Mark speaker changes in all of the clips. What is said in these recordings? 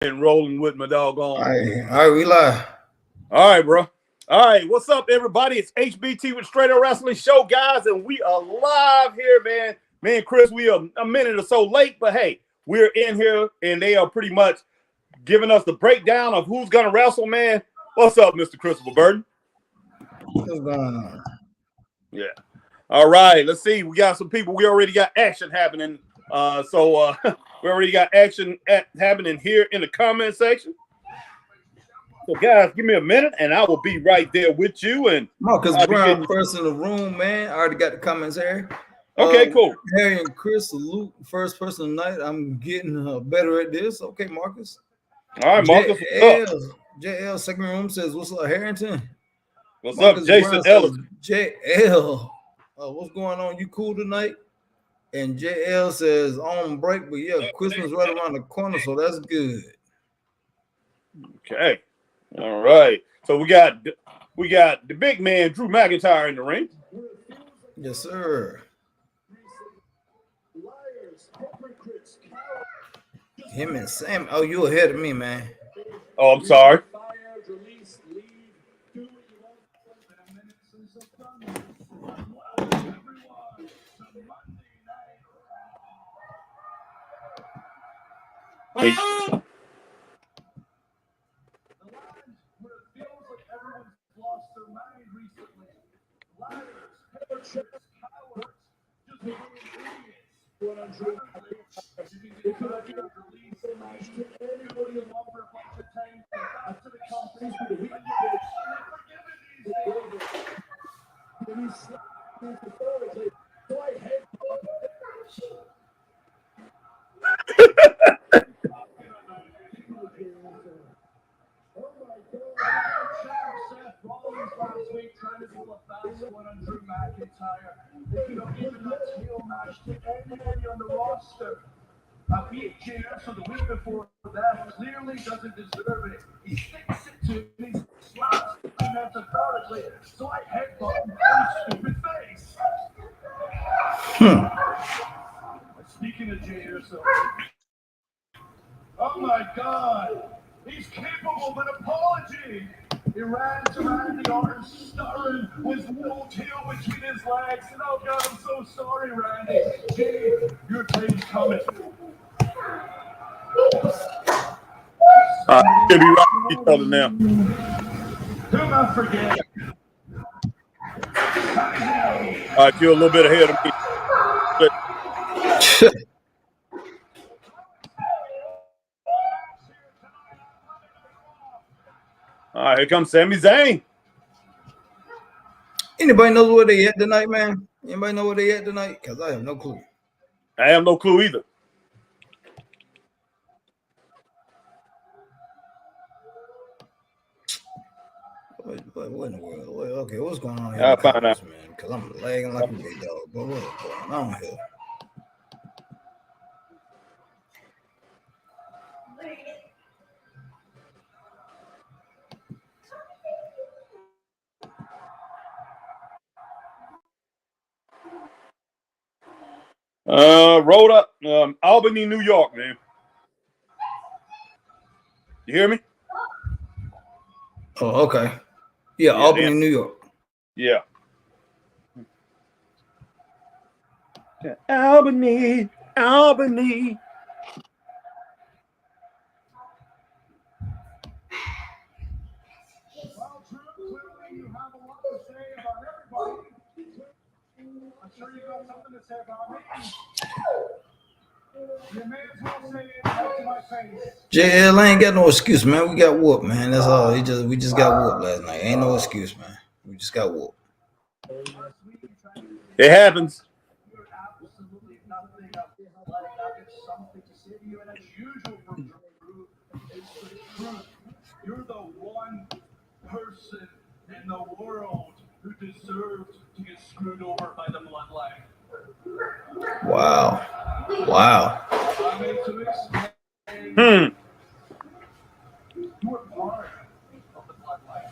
Speaker 1: and rolling with my doggone.
Speaker 2: All right, we live.
Speaker 1: All right, bro. All right, what's up, everybody? It's HBT with Straight Up Wrestling Show, guys, and we are live here, man. Me and Chris, we are a minute or so late, but hey, we're in here, and they are pretty much giving us the breakdown of who's gonna wrestle, man. What's up, Mr. Christopher Burton?
Speaker 2: What's going on?
Speaker 1: Yeah. All right, let's see. We got some people. We already got action happening. We already got action happening here in the comment section. So, guys, give me a minute, and I will be right there with you. And
Speaker 2: Marcus Brown, first in the room, man. I already got the comments here.
Speaker 1: Okay, cool.
Speaker 2: Harry and Chris, salute. First person tonight. I'm getting better at this. Okay, Marcus.
Speaker 1: All right, Marcus.
Speaker 2: JL, second room says, "What's up, Harrington?"
Speaker 1: What's Marcus up, Jason Ellis?
Speaker 2: JL, what's going on? You cool tonight? And JL says, on break, but yeah, Christmas right around the corner, so that's good.
Speaker 1: Okay. All right. So we got the big man, Drew McIntyre, in the ring.
Speaker 2: Yes, sir. Him and Sam. Oh, you ahead of me, man.
Speaker 1: Oh, I'm sorry. Hey.
Speaker 3: So the week before that clearly doesn't deserve it. He sticks it to me, slaps me metaphorically, so I headbutt him in his stupid face. Speaking of Jay Uso, oh my God, he's capable of an apology. He ran to Randy Orton, stuttering with no tail between his legs, and oh God, I'm so sorry, Randy. Jay, your time's coming.
Speaker 1: Be right with each other now.
Speaker 3: Do not forget.
Speaker 1: All right, you're a little bit ahead of me. All right, here comes Sami Zayn.
Speaker 2: Anybody knows where they at tonight, man? Anybody know where they at tonight? Because I have no clue.
Speaker 1: I have no clue either.
Speaker 2: What in the world? Okay, what's going on here?
Speaker 1: I'll find out,
Speaker 2: man. Because I'm lagging like a big dog. But what's going on here?
Speaker 1: Rolled up, Albany, New York, man. You hear me?
Speaker 2: Oh, okay. Yeah, Albany, New York.
Speaker 1: Yeah. Albany.
Speaker 3: Well, Drew, clearly you have a lot to say about everybody. I'm sure you got something to say about me. You may as well say it right to my face.
Speaker 2: JL ain't got no excuse, man. We got whooped, man. That's all. We just got whooped last night. Ain't no excuse, man. We just got whooped.
Speaker 1: It happens.
Speaker 3: You're absolutely nothing. I've got something to say to you, and as usual from Drew, it's the truth. You're the one person in the world who deserved to get screwed over by the bloodline.
Speaker 2: Wow.
Speaker 3: I mean, to explain, you were part of the bloodline.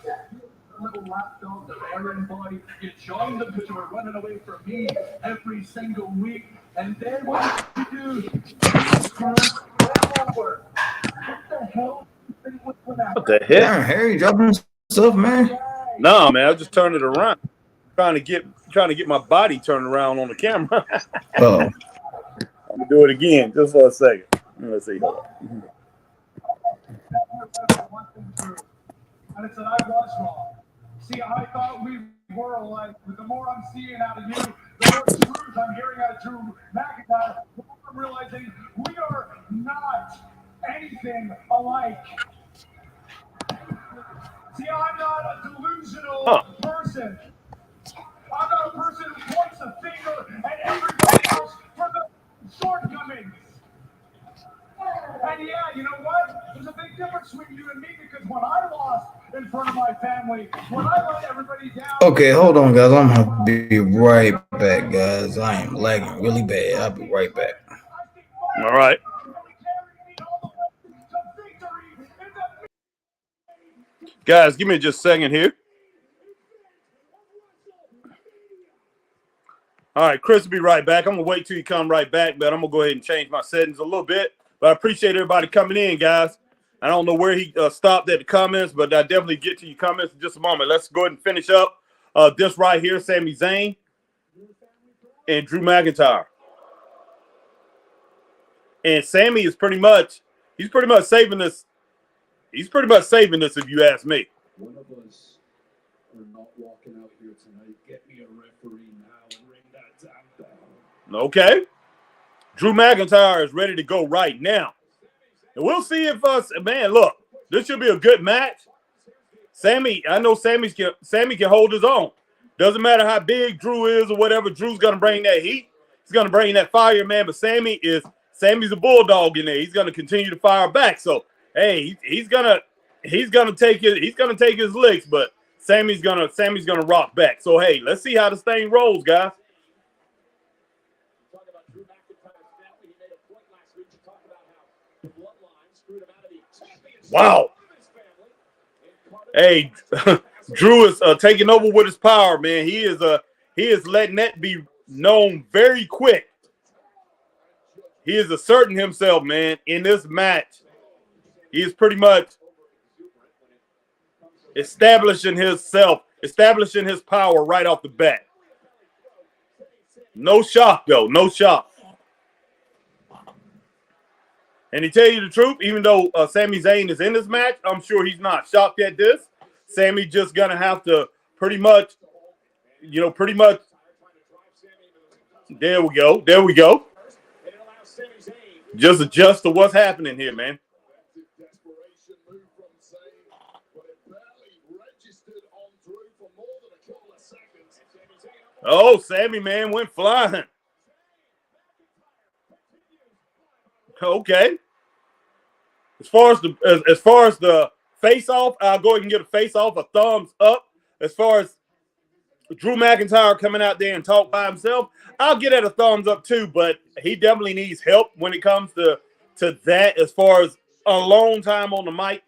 Speaker 3: The little lapdog, the Aaron boy, you joined them because you were running away from me every single week. And then what did you do? You screwed them over.
Speaker 1: What the heck?
Speaker 2: Damn, Harry dropping stuff, man.
Speaker 1: No, man, I just turned it around. Trying to get my body turned around on the camera.
Speaker 2: Oh.
Speaker 1: I'm gonna do it again just for a second. Let's see. Hold on.
Speaker 3: And it's that I was wrong. See, I thought we were alike, but the more I'm seeing out of you, the more truth I'm hearing out of Drew McIntyre, the more I'm realizing we are not anything alike. See, I'm not a delusional person. I'm not a person who points a finger at everybody else for the shortcomings. And yeah, you know what? There's a big difference between you and me because when I lost in front of my family, when I let everybody down.
Speaker 2: Okay, hold on, guys. I'm gonna be right back, guys. I am lagging really bad. I'll be right back.
Speaker 1: All right. Guys, give me just a second here. All right, Chris will be right back. I'm going to wait till you come right back, but I'm going to go ahead and change my settings a little bit. But I appreciate everybody coming in, guys. I don't know where he stopped at the comments, but I definitely get to your comments in just a moment. Let's go ahead and finish up this right here, Sami Zayn and Drew McIntyre. And Sami is pretty much saving this. He's pretty much saving this, if you ask me.
Speaker 4: One of us are not walking out here tonight. Get me a referee now and ring that damn bell.
Speaker 1: Okay. Drew McIntyre is ready to go right now. And we'll see if man, look, this should be a good match. Sami, I know Sami can hold his own. Doesn't matter how big Drew is or whatever. Drew's gonna bring that heat. He's gonna bring that fire, man. But Sami's a bulldog in there. He's gonna continue to fire back. So hey, he's gonna take his licks, but Sami's gonna rock back. So hey, let's see how this thing rolls, guys. Wow. Hey, Drew is taking over with his power, man. He is letting that be known very quick. He is asserting himself, man, in this match. He is pretty much establishing his power right off the bat. No shock, though. No shock. And to tell you the truth, even though Sami Zayn is in this match, I'm sure he's not shocked at this. Sami just going to have to pretty much, there we go. Just adjust to what's happening here, man. Oh, Sami, man, went flying. Okay. As far as the face-off, I'll go ahead and get a face-off, a thumbs up. As far as Drew McIntyre coming out there and talk by himself, I'll get it a thumbs up too, but he definitely needs help when it comes to that. As far as a long time on the mic,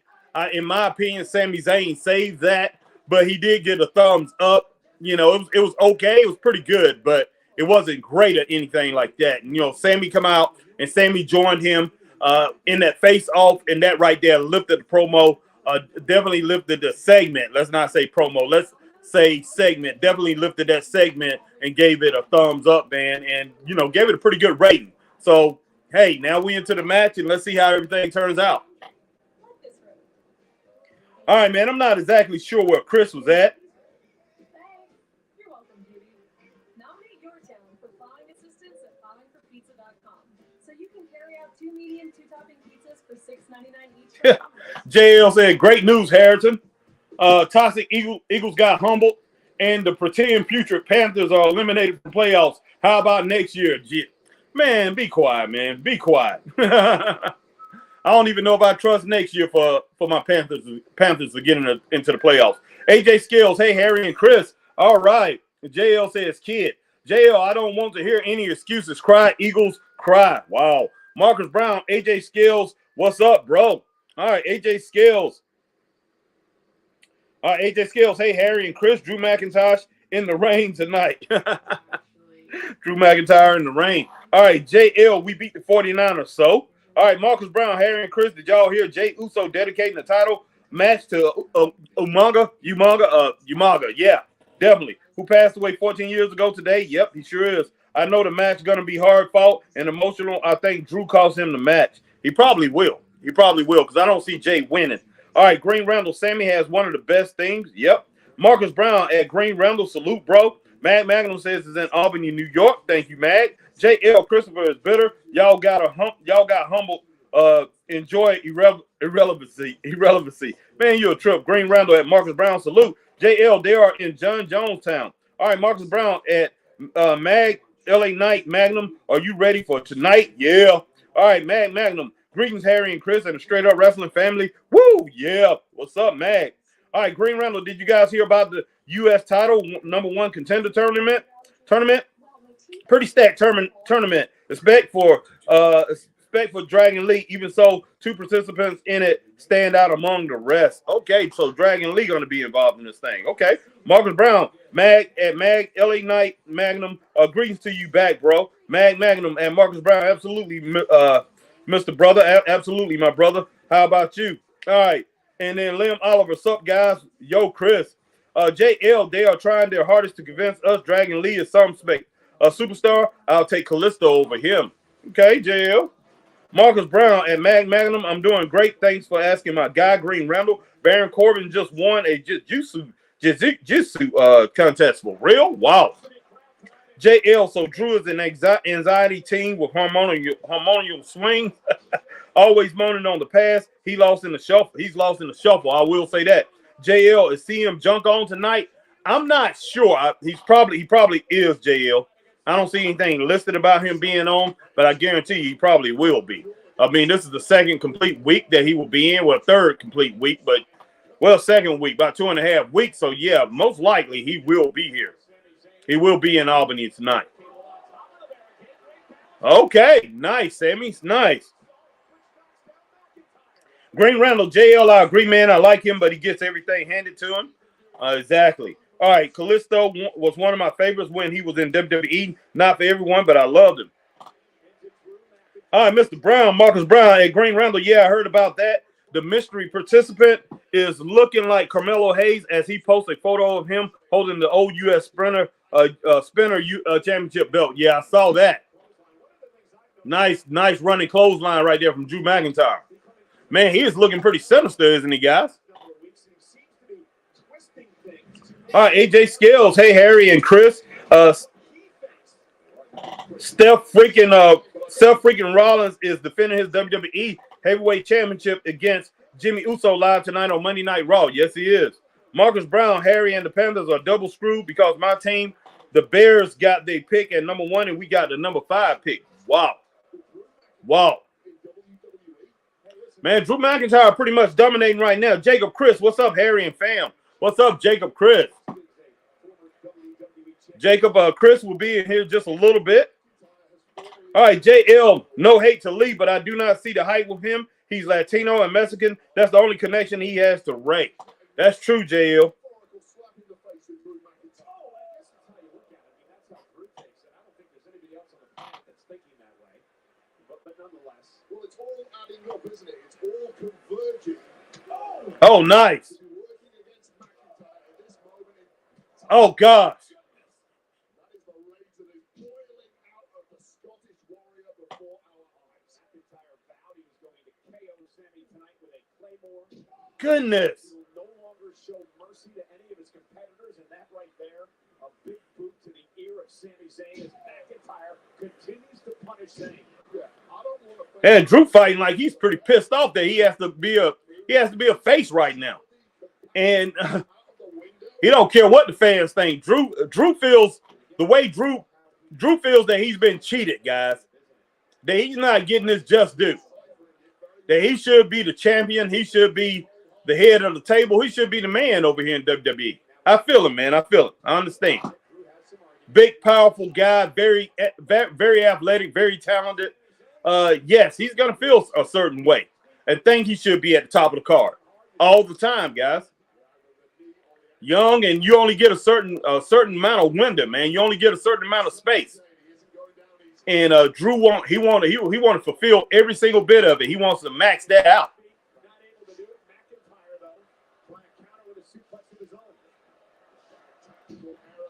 Speaker 1: in my opinion, Sami Zayn saved that, but he did get a thumbs up. You know, it was okay. It was pretty good, but it wasn't great at anything like that. And, Sami come out and Sami joined him in that face-off, and that right there lifted the promo, definitely lifted the segment. Let's not say promo. Let's say segment. Definitely lifted that segment and gave it a thumbs up, man, and, gave it a pretty good rating. So, hey, now we into the match, and let's see how everything turns out. All right, man, I'm not exactly sure where Chris was at. JL said, great news, Harrington. Toxic Eagles got humbled, and the pretend future Panthers are eliminated from playoffs. How about next year? Man, be quiet, man. Be quiet. I don't even know if I trust next year for my Panthers to get into the playoffs. AJ Scales, hey, Harry and Chris. All right. JL says, kid. JL, I don't want to hear any excuses. Cry, Eagles, cry. Wow. Marcus Brown, AJ Scales, what's up, bro? All right, AJ Scales. All right, AJ Scales. Hey, Harry and Chris. Drew McIntyre in the rain tonight. Drew McIntyre in the rain. All right, JL, we beat the 49ers. So All right, Marcus Brown, Harry, and Chris, did y'all hear Jay Uso dedicating the title match to Umaga? Yeah, definitely. Who passed away 14 years ago today? Yep, he sure is. I know the match is going to be hard fought and emotional. I think Drew cost him the match. He probably will. Because I don't see Jay winning. All right, Green Randall, Sammy has one of the best things. Yep. Marcus Brown at Green Randall, salute, bro. Mag Magnum says it's in Albany, New York. Thank you, Mag. J.L. Christopher is bitter. Y'all got humbled. Enjoy irrelevancy. Man, you're a trip. Green Randall at Marcus Brown, salute. J.L. They are in John Jonestown. All right, Marcus Brown at Mag LA Knight Magnum. Are you ready for tonight? Yeah. All right, Mag Magnum. Greetings, Harry and Chris and the Straight Up Wrestling family. Woo, yeah. What's up, Mag? All right, Green Randall, did you guys hear about the U.S. title #1 contender tournament? Pretty stacked tournament. Respect for Dragon Lee. Even so, 2 participants in it stand out among the rest. Okay, so Dragon Lee going to be involved in this thing. Okay, Marcus Brown, Mag LA Knight Magnum. Greetings to you back, bro. Mag Magnum and Marcus Brown, absolutely, Mr. Brother, absolutely, my brother. How about you? All right, and then Lim Oliver, sup guys? Yo, Chris, JL, they are trying their hardest to convince us Dragon Lee is some a superstar. I'll take Callisto over him. Okay, JL. Marcus Brown and Magnum, I'm doing great. Thanks for asking my guy, Green Randall. Baron Corbin just won a jiu-jitsu contest for real? Wow. JL, so Drew is an anxiety team with harmonious swing. Always moaning on the past. He's lost in the shuffle. I will say that. JL, is CM Junk on tonight? I'm not sure. He probably is, JL. I don't see anything listed about him being on, but I guarantee you he probably will be. I mean, this is the second complete week that he will be in. Well, third complete week, but, second week, about 2.5 weeks. So, yeah, most likely he will be here. He will be in Albany tonight. Okay, nice, Sammy. Nice. Green Randall, JL, I agree, man. I like him, but he gets everything handed to him. Exactly. All right, Callisto was one of my favorites when he was in WWE. Not for everyone, but I loved him. All right, Mr. Brown, Marcus Brown at Green Randall. Yeah, I heard about that. The mystery participant is looking like Carmelo Hayes as he posts a photo of him holding the old U.S. Spinner Championship belt. Yeah, I saw that. Nice running clothesline right there from Drew McIntyre. Man, he is looking pretty sinister, isn't he, guys? All right, AJ Scales. Hey, Harry and Chris. Seth freaking Rollins is defending his WWE Heavyweight Championship against Jimmy Uso live tonight on Monday Night Raw. Yes, he is. Marcus Brown, Harry, and the Panthers are double screwed because my team, the Bears, got their pick at #1 and we got the #5 pick. Wow. Man, Drew McIntyre pretty much dominating right now. Jacob Chris, what's up, Harry and fam? What's up, Jacob Chris? Jacob Chris will be in here just a little bit. All right, JL, no hate to Lee, but I do not see the hype with him. He's Latino and Mexican. That's the only connection he has to Ray. That's true, JL. Oh, nice. Oh, gosh. Goodness.
Speaker 4: No longer show mercy to any of his competitors, and that right there, a big boot to the ear of Sami Zayn as McIntyre continues to punish Zayn.
Speaker 1: And Drew fighting like he's pretty pissed off that he has to be a face right now, and he don't care what the fans think. Drew feels the way Drew feels that he's been cheated, guys. That he's not getting his just due. That he should be the champion. He should be the head of the table. He should be the man over here in WWE. I feel him, man. I feel it. I understand. Big, powerful guy, very, very athletic, very talented. Yes, he's gonna feel a certain way and think he should be at the top of the card all the time, guys. Young, and you only get a certain amount of window, man. You only get a certain amount of space. And Drew want to fulfill every single bit of it. He wants to max that out.
Speaker 4: Not able to do it. McIntyre, though, trying to counter with a suplex of his own.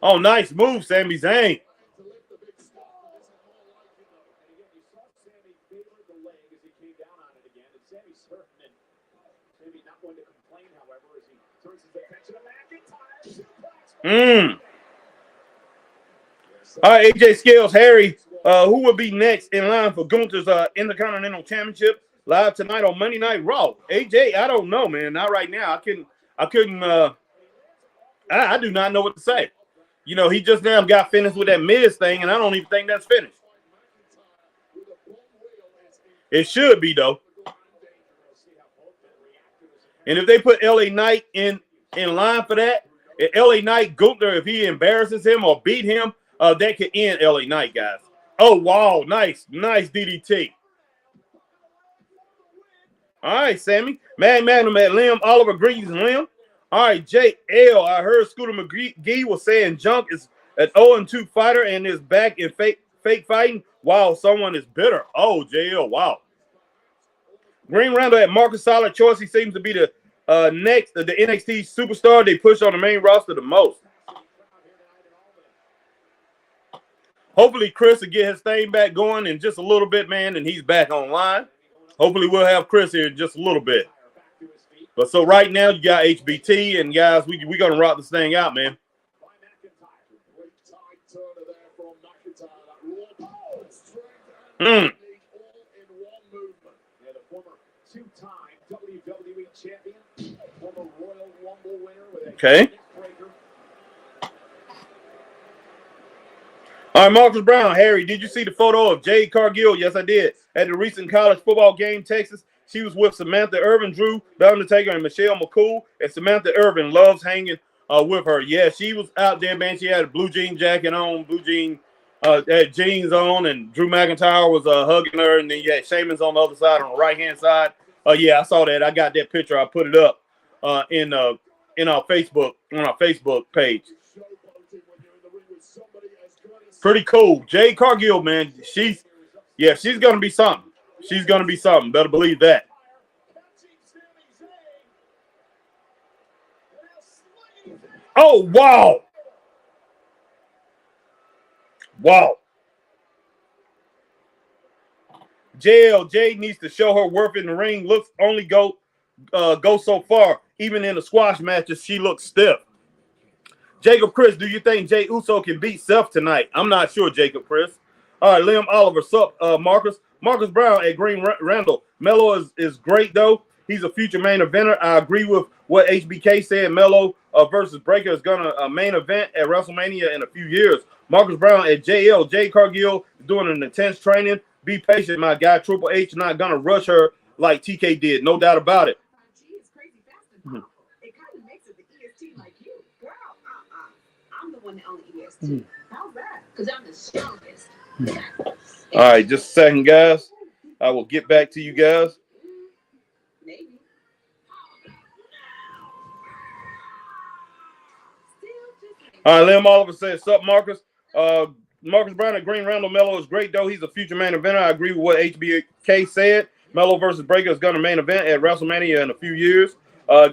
Speaker 1: Oh, nice move, Sami Zayn.
Speaker 4: To lift the big star. This is more like him, though. And again, you saw Sammy favored the leg as he came down on it again. And Sammy's certain, and maybe not going to complain, however, as he turns his attention to McIntyre. Suplex.
Speaker 1: All right, AJ Scales, Harry, who will be next in line for Gunther's Intercontinental Championship live tonight on Monday Night Raw? AJ, I don't know, man. Not right now. I do not know what to say. You know, he just now got finished with that Miz thing, and I don't even think that's finished. It should be, though. And if they put LA Knight in line for that, if LA Knight, Gunther, if he embarrasses him or beat him, that could end LA Knight, guys. Oh, wow. Nice DDT. All right, Sammy. Mad Magnum at Lim. Oliver Greens and Lim. All right, JL. I heard Scooter McGee was saying Junk is an 0-2 fighter and is back in fake fighting. Wow, someone is bitter. Oh, JL. Wow. Green Randall at Marcus Solid Choice. He seems to be the next, the NXT superstar they push on the main roster the most. Hopefully, Chris will get his thing back going in just a little bit, man, and he's back online. Hopefully, we'll have Chris here in just a little bit. But so right now, you got HBT, and guys, we're going to rock this thing out, man.
Speaker 4: The former two-time WWE champion, former Royal Rumble winner with a
Speaker 1: Okay.
Speaker 4: breaker.
Speaker 1: All right, Marcus Brown. Harry, did you see the photo of Jade Cargill? Yes, I did. At the recent college football game, Texas, she was with Samantha Irvin, Drew, The Undertaker, and Michelle McCool. And Samantha Irvin loves hanging with her. Yeah, she was out there, man. She had a blue jean jacket on, had jeans on, and Drew McIntyre was hugging her, and then you had Sheamus on the other side, on the right-hand side. Yeah, I saw that. I got that picture. I put it up in our Facebook, on our Facebook page. Pretty cool. Jade Cargill, man. She's gonna be something. She's gonna be something. Better believe that. Oh, wow. Wow. Jade needs to show her worth in the ring. Looks only go so far. Even in the squash matches, she looks stiff. Jacob Chris, do you think Jey Uso can beat Seth tonight? I'm not sure, Jacob Chris. All right, Liam Oliver, sup, Marcus. Marcus Brown at Green Randall. Melo is great, though. He's a future main eventer. I agree with what HBK said. Melo versus Breaker is going to main event at WrestleMania in a few years. Marcus Brown at JL. Jade Cargill doing an intense training. Be patient, my guy. Triple H not going to rush her like TK did. No doubt about it.
Speaker 5: It's crazy fast and powerful. It kind of makes it the EST like you. Girl, I'm the one that owns EST. How's that? Because I'm the strongest.
Speaker 1: All right, just a second, guys. I will get back to you guys.
Speaker 5: Maybe.
Speaker 1: All right, Liam Oliver says, sup, Marcus. Marcus Brown at Green Randall. Melo is great, though. He's a future main eventer. I agree with what HBK said. Melo versus Breaker is going to main event at WrestleMania in a few years.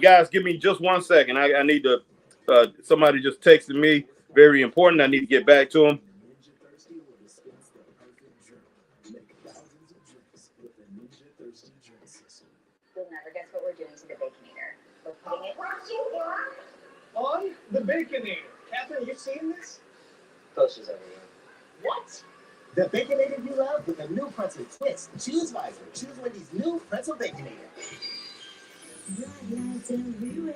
Speaker 1: Guys, give me just 1 second. I need to somebody just texted me. Very important. I need to get back to him.
Speaker 6: You'll never guess what we're doing to the Baconator. We're putting it
Speaker 3: On the Baconator. Catherine, you seen this?
Speaker 7: Posters everywhere.
Speaker 8: What? The Baconator you love with a new pretzel twist. Choose wisely. Choose Wendy's new pretzel Baconator.
Speaker 9: Lights everywhere.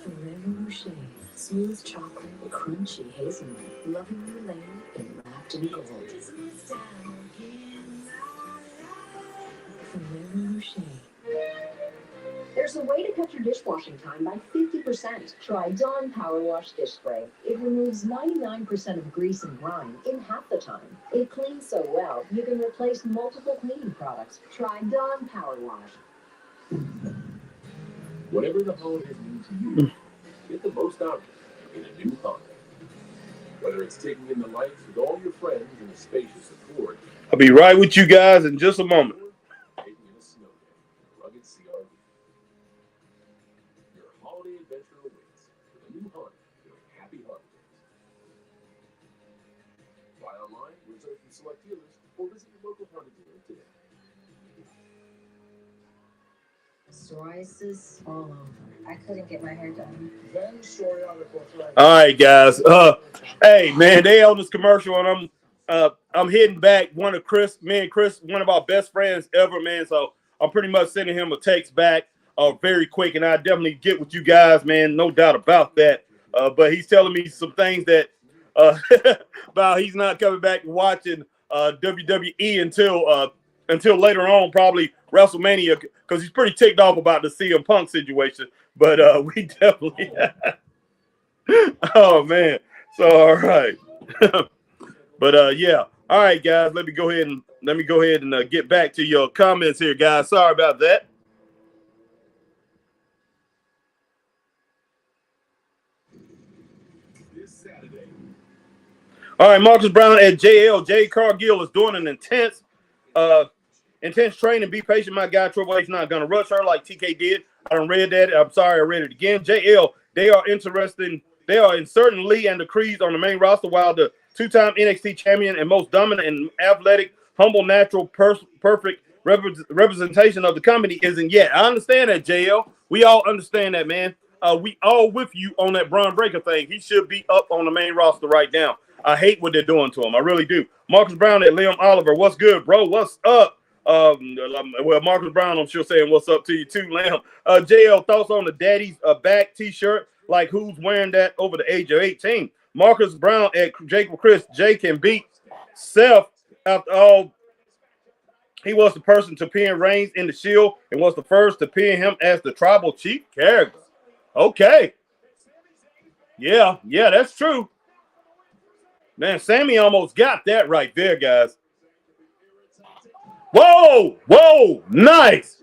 Speaker 9: Forever Rocher. Smooth chocolate, crunchy hazelnut, lovingly layered and wrapped in gold. Forever Rocher.
Speaker 6: There's a way to cut your dishwashing time by 50%. Try Dawn Power Wash Dish Spray. It removes 99% of grease and grime in half the time. It cleans so well, you can replace multiple cleaning products. Try Dawn Power Wash.
Speaker 4: Whatever the holidays mean to you, get the most out of it in a new Honda. Whether it's taking in the lights with all your friends in a spacious Accord,
Speaker 1: I'll be right with you guys in just a moment.
Speaker 4: taking in a snow day, rugged CRV. Your holiday adventure awaits with a new Honda during Happy Holidays. Buy online, reserve from select dealers, or visit your local Honda dealer today.
Speaker 9: Psoriasis all over. I couldn't get my hair done.
Speaker 3: Then psoriatic arthritis.
Speaker 1: All right, guys. Hey, man, they on this commercial, and I'm hitting back me and Chris, one of our best friends ever, man. So I'm pretty much sending him a text back very quick, and I definitely get with you guys, man. No doubt about that. But he's telling me some things that about he's not coming back and watching WWE until later on, probably WrestleMania, because he's pretty ticked off about the CM Punk situation. But we definitely, oh man. So all right, but yeah, all right, guys. Let me go ahead and get back to your comments here, guys. Sorry about that.
Speaker 4: This Saturday,
Speaker 1: All right, Marcus Brown at JL. Jay Cargill is doing an intense training. Be patient, my guy. Triple H not gonna rush her like TK did. I done read that. I'm sorry, I read it again. JL, they are inserting Lee and the Creeds on the main roster, while the two-time NXT champion and most dominant and athletic, humble, natural, perfect representation of the company isn't yet. I understand that, JL. We all understand that, man. We all with you on that Braun Breaker thing. He should be up on the main roster right now. I hate what they're doing to him. I really do. Marcus Brown at Liam Oliver. What's good, bro? What's up? Well, Marcus Brown, I'm sure saying what's up to you too, Lamb. JL, thoughts on the Daddy's back t-shirt? Like, who's wearing that over the age of 18? Marcus Brown at Jake with Chris. Jay can beat Seth. After all, he was the person to pin Reigns in the Shield and was the first to pin him as the tribal chief character. Okay. Yeah, that's true. Man, Sammy almost got that right there, guys. Whoa, nice.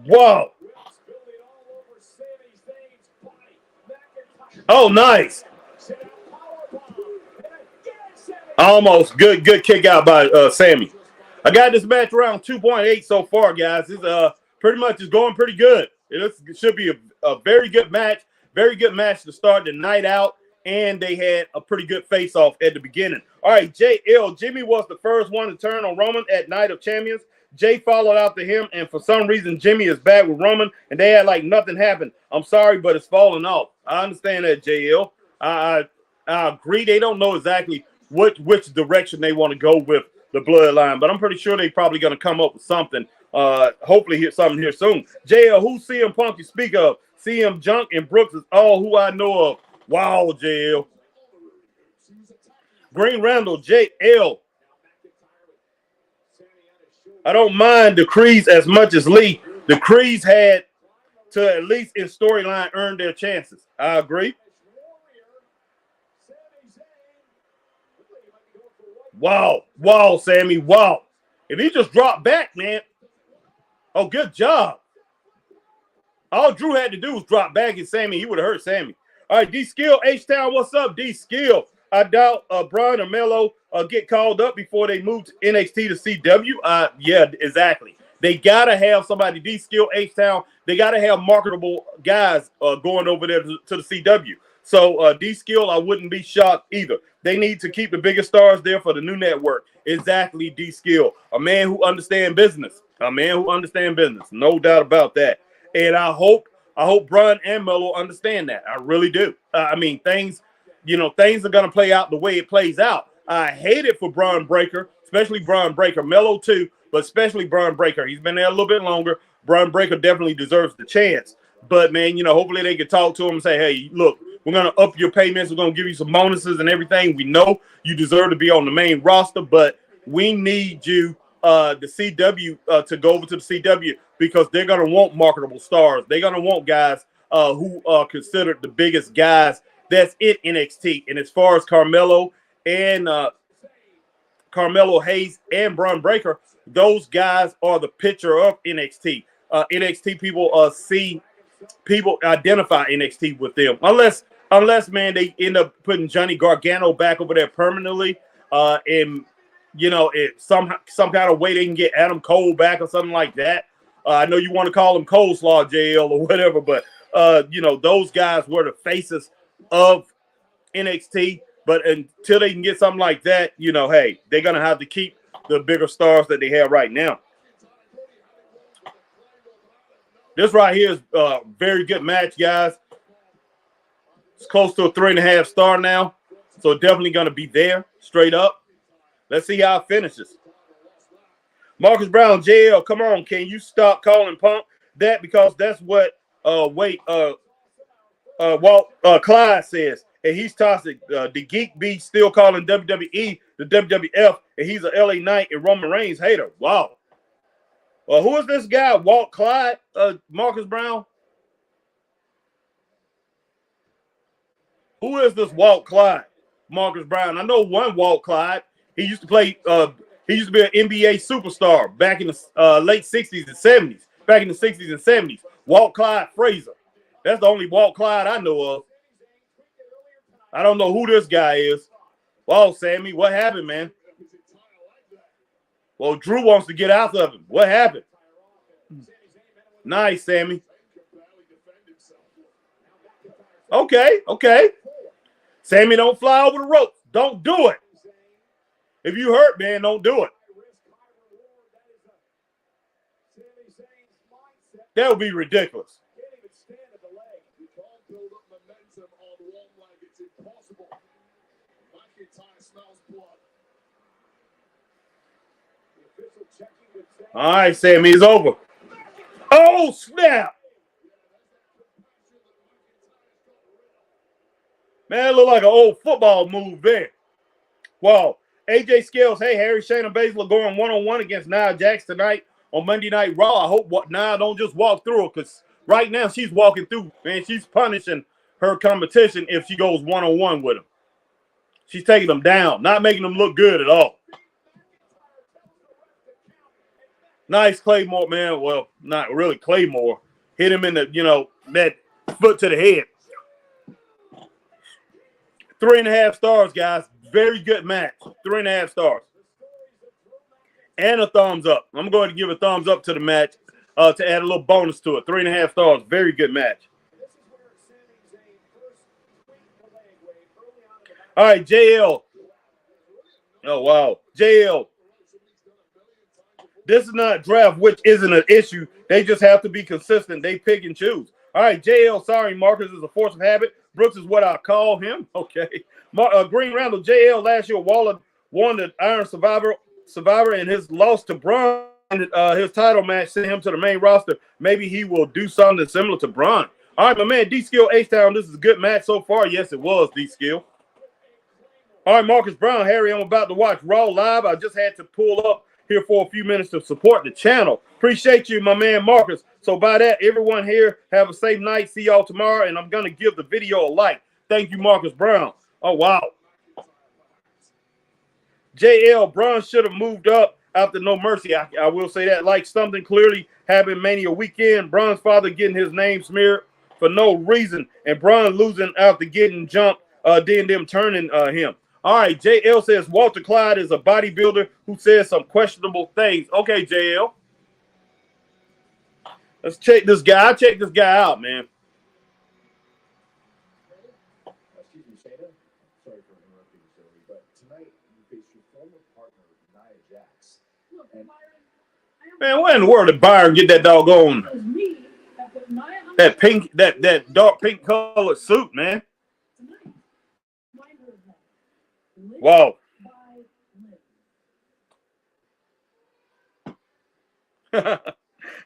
Speaker 1: Whoa. Oh, nice. Almost good kick out by Sammy. I got this match around 2.8 so far, guys. It's pretty much is going pretty good. It should be a very good match to start the night out. And they had a pretty good face-off at the beginning. All right, JL. Jimmy was the first one to turn on Roman at Night of Champions. Jay followed after him, and for some reason, Jimmy is back with Roman, and they had like nothing happened. I'm sorry, but it's falling off. I understand that, JL. I agree. They don't know exactly which direction they want to go with the bloodline, but I'm pretty sure they're probably going to come up with something. Hopefully, hear something here soon. JL, who's CM Punk you speak of? CM Junk and Brooks is all who I know of. Wow, JL. Green Randall, JL. I don't mind the Creeds as much as Lee. The Creeds had to, at least in storyline, earn their chances. I agree. Wow, Sammy, wow. If he just dropped back, man. Oh, good job. All Drew had to do was drop back and Sammy, he would have hurt Sammy. All right, D-Skill, H-Town, what's up, D-Skill? I doubt Brian or Melo get called up before they move to NXT to CW. Yeah, exactly. They got to have somebody, D-Skill, H-Town. They got to have marketable guys going over there to the CW. So D-Skill, I wouldn't be shocked either. They need to keep the biggest stars there for the new network. Exactly, D-Skill. A man who understands business. No doubt about that. And I hope Brian and Melo understand that. I really do. I mean, things are going to play out the way it plays out. I hate it for Braun Breaker, especially Braun Breaker. Melo too, but especially Braun Breaker. He's been there a little bit longer. Braun Breaker definitely deserves the chance. But, man, hopefully they can talk to him and say, hey, look, we're going to up your payments. We're going to give you some bonuses and everything. We know you deserve to be on the main roster, but we need you, the CW, to go over to the CW because they're going to want marketable stars. They're going to want guys who are considered the biggest guys that's in NXT. And as far as Carmelo Hayes and Braun Breaker, those guys are the picture of NXT. NXT people identify NXT with them. Unless unless, man, they end up putting Johnny Gargano back over there permanently, and you know, it some kind of way they can get Adam Cole back or something like that. I know you want to call him Coleslaw JL or whatever, but you know, those guys were the faces of NXT. But until they can get something like that, you know, hey, they're gonna have to keep the bigger stars that they have right now. This right here is a very good match, guys. It's close to a 3.5 star now, so definitely gonna be there straight up. Let's see how it finishes. Marcus Brown, JL, come on, can you stop calling Punk that, because that's what Walt Clyde says, and he's toxic. The Geek B still calling WWE the WWF, and he's a LA Knight and Roman Reigns hater. Wow. Well, who is this guy? Walt Clyde, Marcus Brown? Who is this Walt Clyde, Marcus Brown? I know one Walt Clyde. He used to play. He used to be an NBA superstar back in the late 60s and 70s. Back in the 60s and 70s. Walt Clyde Frazier. That's the only Walt Clyde I know of. I don't know who this guy is. Well, Sammy, what happened, man? Well, Drew wants to get out of him. What happened? Nice, Sammy. Okay. Sammy, don't fly over the ropes. Don't do it. If you hurt, man, don't do it. That would be ridiculous. All right, Sammy, it's over. Oh, snap. Man, it looked like an old football move there. Wow. AJ Scales, hey, Harry, Shayna Baszler going one-on-one against Nia Jax tonight on Monday Night Raw. I hope Nia don't just walk through it, because right now she's walking through, man. She's punishing her competition if she goes one-on-one with them. She's taking them down, not making them look good at all. Nice Claymore, man. Well, not really Claymore. Hit him in the, you know, that foot to the head. 3.5 stars, guys. Very good match. 3.5 stars. And a thumbs up. I'm going to give a thumbs up to the match to add a little bonus to it. 3.5 stars. Very good match. All right, JL. Oh, wow. JL. This is not draft, which isn't an issue. They just have to be consistent. They pick and choose. All right, JL, sorry, Marcus is a force of habit. Brooks is what I call him. Okay. Green Randall, JL last year, Waller won the Iron Survivor, and his loss to Braun, his title match sent him to the main roster. Maybe he will do something similar to Braun. All right, my man, D-Skill H-Town, this is a good match so far. Yes, it was, D-Skill. All right, Marcus Brown, Harry, I'm about to watch Raw live. I just had to pull up here for a few minutes to support the channel. Appreciate you, my man Marcus. So by that, everyone here, have a safe night. See y'all tomorrow, and I'm going to give the video a like. Thank you, Marcus Brown. Oh, wow. JL, Braun should have moved up after No Mercy. I will say that. Like something clearly happened Mania weekend. Braun's father getting his name smeared for no reason, and Braun losing after getting jumped, then them turning him. All right, JL says Walter Clyde is a bodybuilder who says some questionable things. Okay, JL. Let's check this guy. I'll check this guy out, man.
Speaker 4: Excuse me, Shayna. Sorry for interrupting you, Zoe, but tonight you face your former partner, Nia Jax.
Speaker 1: Man, where in the world did Byron get that doggone that pink, that dark pink colored suit, man? Wow.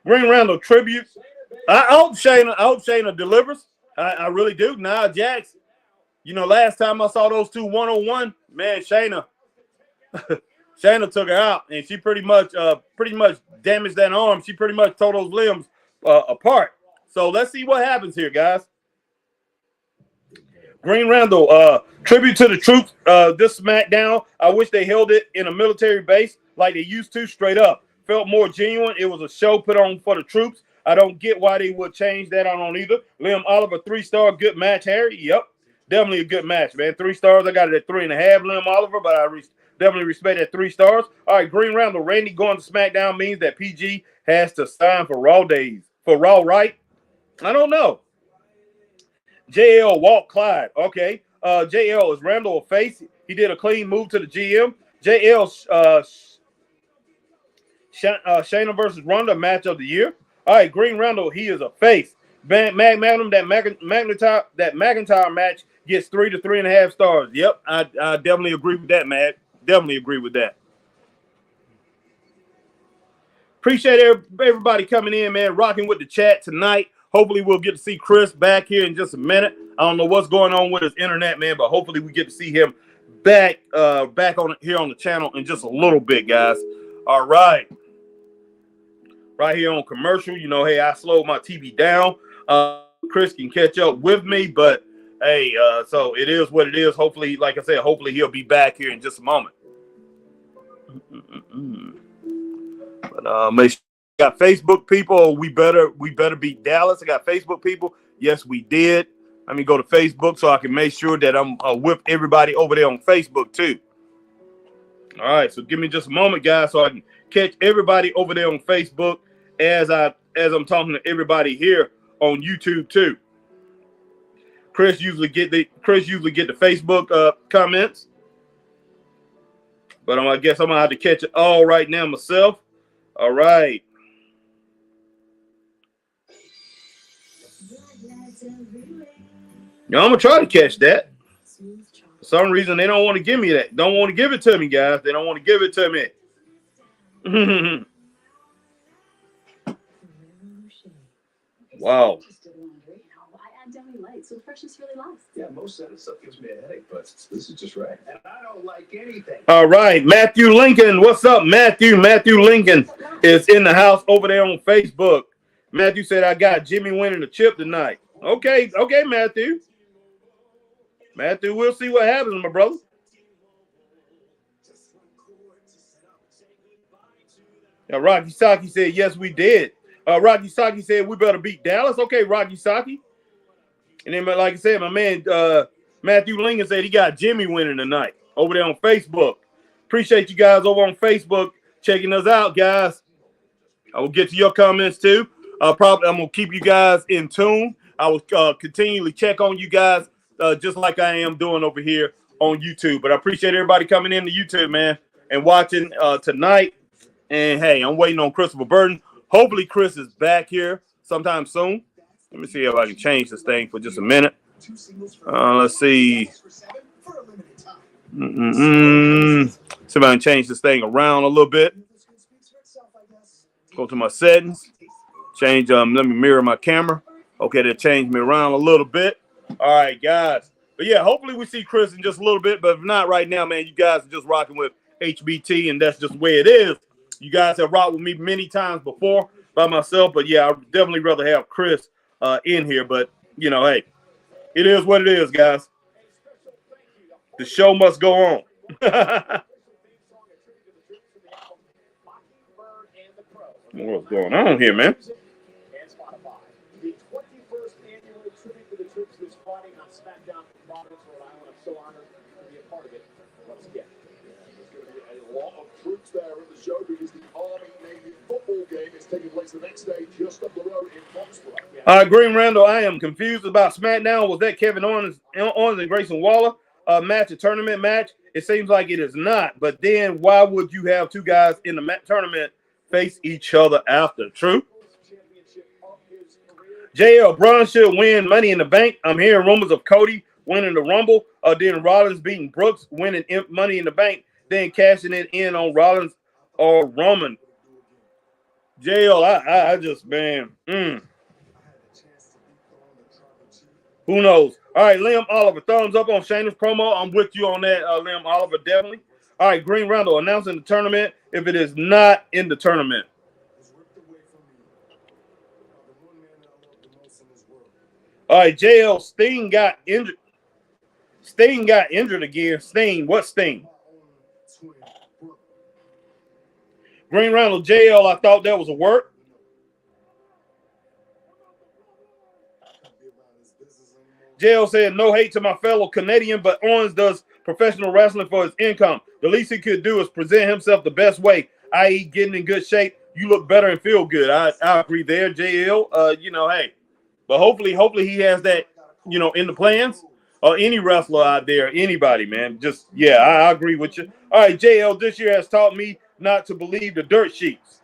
Speaker 1: Green Randall tribute. I hope Shayna delivers. I really do. Nia Jax. You know, last time I saw those two one-on-one, man, Shayna took her out, and she pretty much damaged that arm. She pretty much tore those limbs apart. So let's see what happens here, guys. Green Randall, tribute to the troops. This SmackDown, I wish they held it in a military base like they used to, straight up. Felt more genuine. It was a show put on for the troops. I don't get why they would change that. I don't either. Liam Oliver, 3-star, good match, Harry. Yep. definitely a good match, man. 3 stars. I got it at 3.5, Liam Oliver, but I definitely respect that 3 stars. All right, Green Round. Randy going to SmackDown means that PG has to sign for Raw days. For Raw, right? I don't know. JL Walt Clyde. Okay. JL is Randall a face? He did a clean move to the GM. JL Shayna versus Ronda match of the year. All right, Green Randall, he is a face. Magnum, that McIntyre match gets 3 to 3.5 stars. Yep, I definitely agree with that, Matt. Definitely agree with that. Appreciate everybody coming in, man, rocking with the chat tonight. Hopefully we'll get to see Chris back here in just a minute. I don't know what's going on with his internet, man, but hopefully we get to see him back on here on the channel in just a little bit, guys. All right. Right here on commercial, you know, hey, I slowed my TV down. Chris can catch up with me, but hey, so it is what it is. Hopefully, like I said, hopefully he'll be back here in just a moment. But make sure you got Facebook people. We better beat Dallas. I got Facebook people. Yes, we did. Let me go to Facebook so I can make sure that I'm with everybody over there on Facebook too. All right, so give me just a moment, guys, so I can catch everybody over there on Facebook as I'm talking to everybody here on YouTube too. Chris usually get the Facebook comments, but I guess I'm gonna have to catch it all right now myself. All right. Now I'm gonna try to catch that. For some reason they don't want to give me that. Don't want to give it to me, guys. They don't want to give it to me. Wow.
Speaker 5: So freshness really lasts.
Speaker 4: Yeah, most of that stuff gives me a headache, but this is just right. And I don't like anything.
Speaker 1: All right, Matthew Lincoln. What's up, Matthew? Matthew Lincoln is in the house over there on Facebook. Matthew said, I got Jimmy winning the chip tonight. Okay, Matthew. Matthew, we'll see what happens, my brother. Now, Rocky Saki said, yes, we did. Rocky Saki said, we better beat Dallas. Okay, Rocky Saki. And then, like I said, my man Matthew Lincoln said he got Jimmy winning tonight over there on Facebook. Appreciate you guys over on Facebook checking us out, guys. I will get to your comments too. I'm gonna keep you guys in tune. I will continually check on you guys just like I am doing over here on YouTube. But I appreciate everybody coming in to YouTube, man, and watching tonight. And hey, I'm waiting on Christopher Burton. Hopefully, Chris is back here sometime soon. Let me see if I can change this thing for just a minute. Let's see. See if I can change this thing around a little bit. Go to my settings. Change. Let me mirror my camera. Okay, that changed me around a little bit. All right, guys. But yeah, hopefully we see Chris in just a little bit. But if not right now, man, you guys are just rocking with HBT, and that's just the way it is. You guys have rocked with me many times before by myself. But yeah, I'd definitely rather have Chris in here, but you know, hey, it is what it is, guys. The show must go on. What's going on here, man?
Speaker 4: The 21st annual tribute to the troops this Friday on SmackDown from Providence, Rhode Island. I'm so honored to be a part of it once again. There's going to be a lot of troops there in the show because the Army-Navy football game is taking place the next day just up the road in Foxborough.
Speaker 1: Green Randall, I am confused about SmackDown. Was that Kevin Owens and Grayson Waller match, a tournament match? It seems like it is not. But then why would you have two guys in the tournament face each other after? True. JL Braun should win Money in the Bank. I'm hearing rumors of Cody winning the Rumble, then Rollins beating Brooks, winning Money in the Bank, then cashing it in on Rollins or Roman. JL, I just, man, who knows? All right, Liam Oliver, thumbs up on Shayna's promo. I'm with you on that, Liam Oliver, definitely. All right, Green Randall announcing the tournament if it is not in the tournament. All right, JL, Sting got injured. Sting got injured again. Sting, what Sting? Green Randall, JL, I thought that was a work. JL said, no hate to my fellow Canadian, but Owens does professional wrestling for his income. The least he could do is present himself the best way, i.e. getting in good shape. You look better and feel good. I agree there, JL. Hey, but hopefully he has that, in the plans. Or any wrestler out there, anybody, man. Just, I agree with you. All right, JL, this year has taught me not to believe the dirt sheets.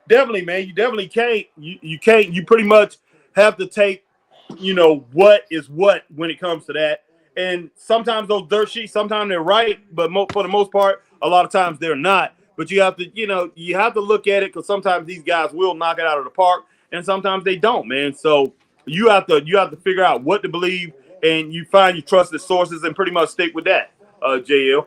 Speaker 1: Definitely, man. You definitely can't. You can't. You pretty much have to take, what is what when it comes to that. And sometimes those dirt sheets, sometimes they're right, but for the most part, a lot of times they're not. But you have to, you have to look at it because sometimes these guys will knock it out of the park, and sometimes they don't, man. So you have to figure out what to believe, and you find your trusted sources and pretty much stick with that, JL.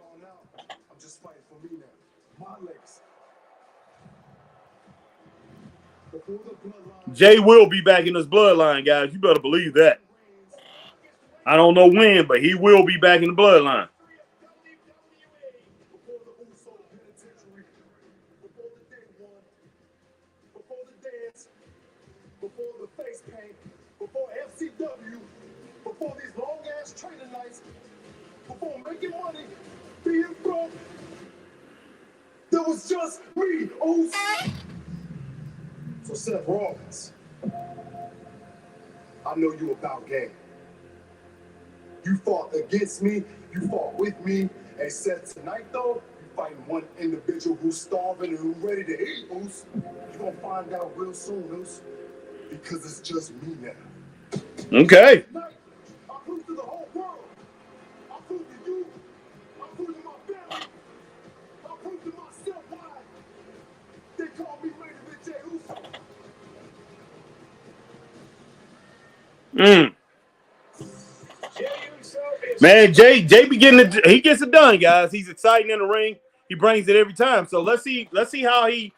Speaker 1: Jay will be back in his bloodline, guys. You better believe that. I don't know when, but he will be back in the bloodline.
Speaker 3: Before the face paint, before FCW, before these long-ass training nights, before making money, being broke, there was just me, So Seth Rollins, I know you about game. You fought against me, you fought with me, and Seth, tonight though, you fighting one individual who's starving and who's ready to eat, Oos. You're gonna find out real soon, Oos. Because it's just me now.
Speaker 1: Okay.
Speaker 3: I prove to the whole world. I prove to you. I prove to my family. I prove to myself why they call me Main Event Jey Uso.
Speaker 1: Man, Jay he gets it done, guys. He's exciting in the ring. He brings it every time. So let's see how he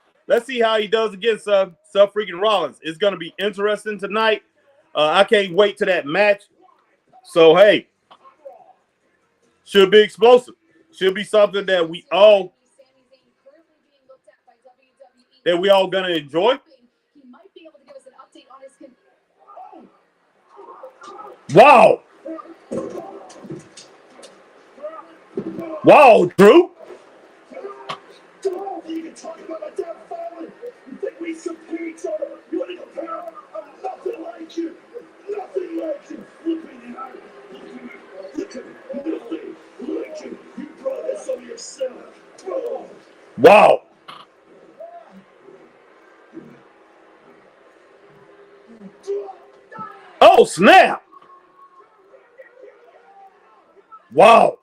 Speaker 1: does against Seth freaking Rollins. It's gonna be interesting tonight. I can't wait to that match. So hey, should be explosive. Should be something that we all gonna enjoy. Wow. Wow, Drew.
Speaker 3: You can talk about my damn family. You think we compare each other? You want to compare? I'm nothing like you. Nothing like you. Look me in the eye. Look at me. Nothing like you. You brought this on yourself. Bro.
Speaker 1: Wow. Oh, snap. Wow.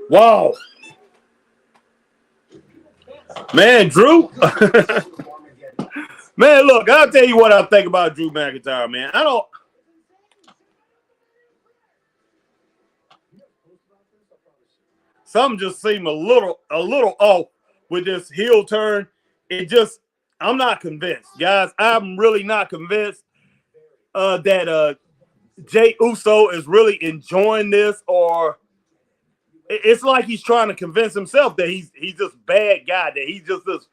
Speaker 1: Wow. Man, Drew. Man, look, I'll tell you what I think about Drew McIntyre, man. Something just seemed a little off with this heel turn. I'm not convinced, guys. I'm really not convinced that Jey Uso is really enjoying this, or it's like he's trying to convince himself that he's this bad guy, that he's just this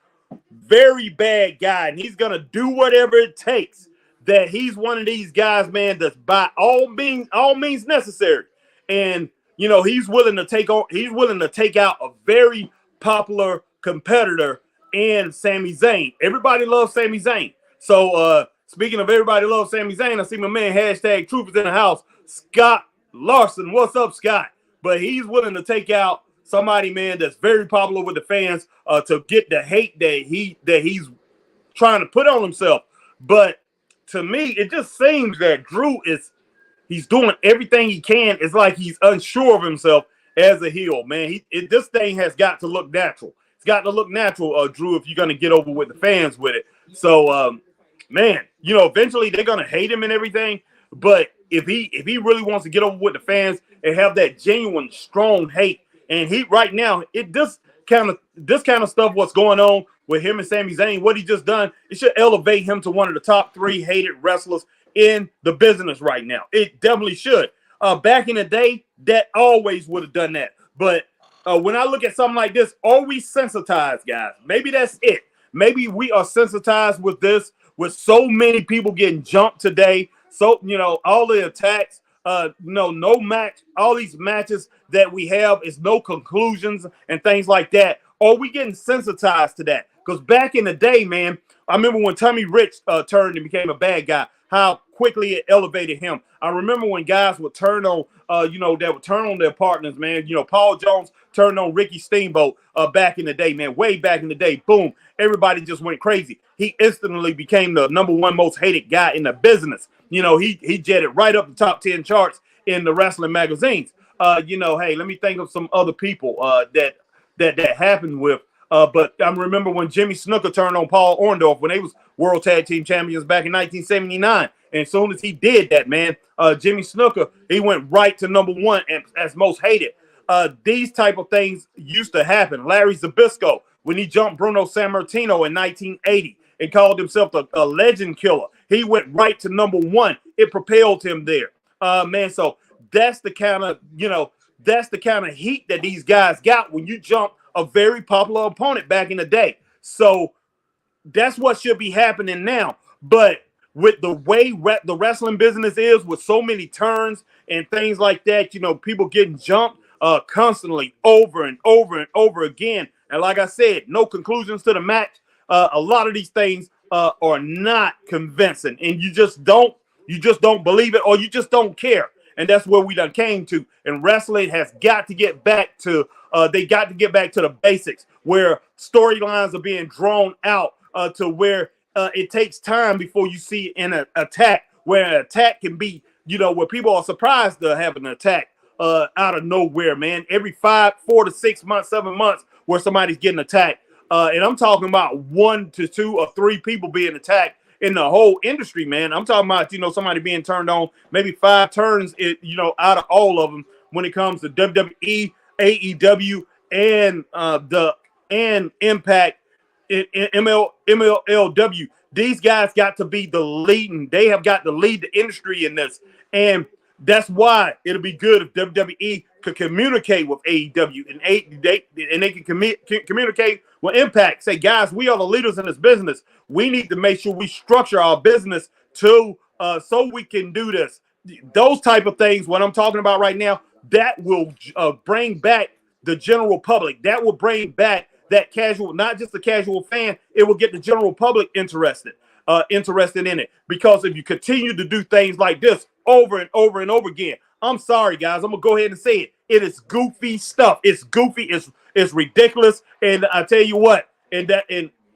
Speaker 1: very bad guy, and he's gonna do whatever it takes. That he's one of these guys, man, that's by all means necessary, and he's willing to take out a very popular competitor in Sami Zayn. Everybody loves Sami Zayn. So speaking of everybody loves Sami Zayn, I see my man hashtag Troopers in the house, Scott Larson. What's up, Scott? But he's willing to take out somebody, man, that's very popular with the fans to get the hate that he's trying to put on himself. But to me, it just seems that Drew he's doing everything he can. It's like he's unsure of himself as a heel, man. This thing has got to look natural. It's got to look natural, Drew, if you're going to get over with the fans with it. So, man, eventually they're going to hate him and everything. But if he really wants to get over with the fans and have that genuine, strong hate, and right now, this kind of stuff, what's going on with him and Sami Zayn, what he just done, it should elevate him to one of the top 3 hated wrestlers in the business right now. It definitely should. Back in the day, that always would have done that. But when I look at something like this, are we sensitized, guys? Maybe that's it. Maybe we are sensitized with this, with so many people getting jumped today. So, all the attacks, no match, all these matches that we have is no conclusions and things like that. Are we getting sensitized to that? Because back in the day, man, I remember when Tommy Rich turned and became a bad guy, how quickly it elevated him. I remember when guys would turn on, that would turn on their partners, man. Paul Jones turned on Ricky Steamboat back in the day, man. Way back in the day, boom, everybody just went crazy. He instantly became the #1 most hated guy in the business. He jetted right up the top 10 charts in the wrestling magazines. Hey, let me think of some other people that happened with. But I remember when Jimmy Snuka turned on Paul Orndorff when they was World Tag Team Champions back in 1979. And as soon as he did that, man, Jimmy Snuka, he went right to #1 as most hated. These type of things used to happen. Larry Zbyszko, when he jumped Bruno Sammartino in 1980 and called himself a legend killer, he went right to #1. It propelled him there. Man, so that's the kind of, heat that these guys got when you jump a very popular opponent back in the day. So that's what should be happening now. But with the way the wrestling business is, with so many turns and things like that, people getting jumped constantly over and over and over again. And like I said, no conclusions to the match. A lot of these things are not convincing, and you just don't believe it, or you just don't care. And that's where we done came to. And wrestling has got to get back to the basics, where storylines are being drawn out to where it takes time before you see an attack, where an attack can be, where people are surprised to have an attack out of nowhere, man. Every 4 to 6 months, 7 months, where somebody's getting attacked. And I'm talking about 1 to 2 or 3 people being attacked in the whole industry, man. I'm talking about, somebody being turned on, maybe 5 turns, out of all of them when it comes to WWE, AEW, and Impact, MLW. These guys got to be the leading. They have got to lead the industry in this. And that's why it'll be good if WWE could communicate with AEW and they can communicate with Impact. Say, guys, we are the leaders in this business. We need to make sure we structure our business so we can do this. Those type of things, what I'm talking about right now, that will bring back the general public. That will bring back that casual, not just the casual fan. It will get the general public interested in it. Because if you continue to do things like this over and over and over again, I'm sorry, guys, I'm gonna go ahead and say it. It is goofy stuff. It's goofy. It's ridiculous. And I tell you what, and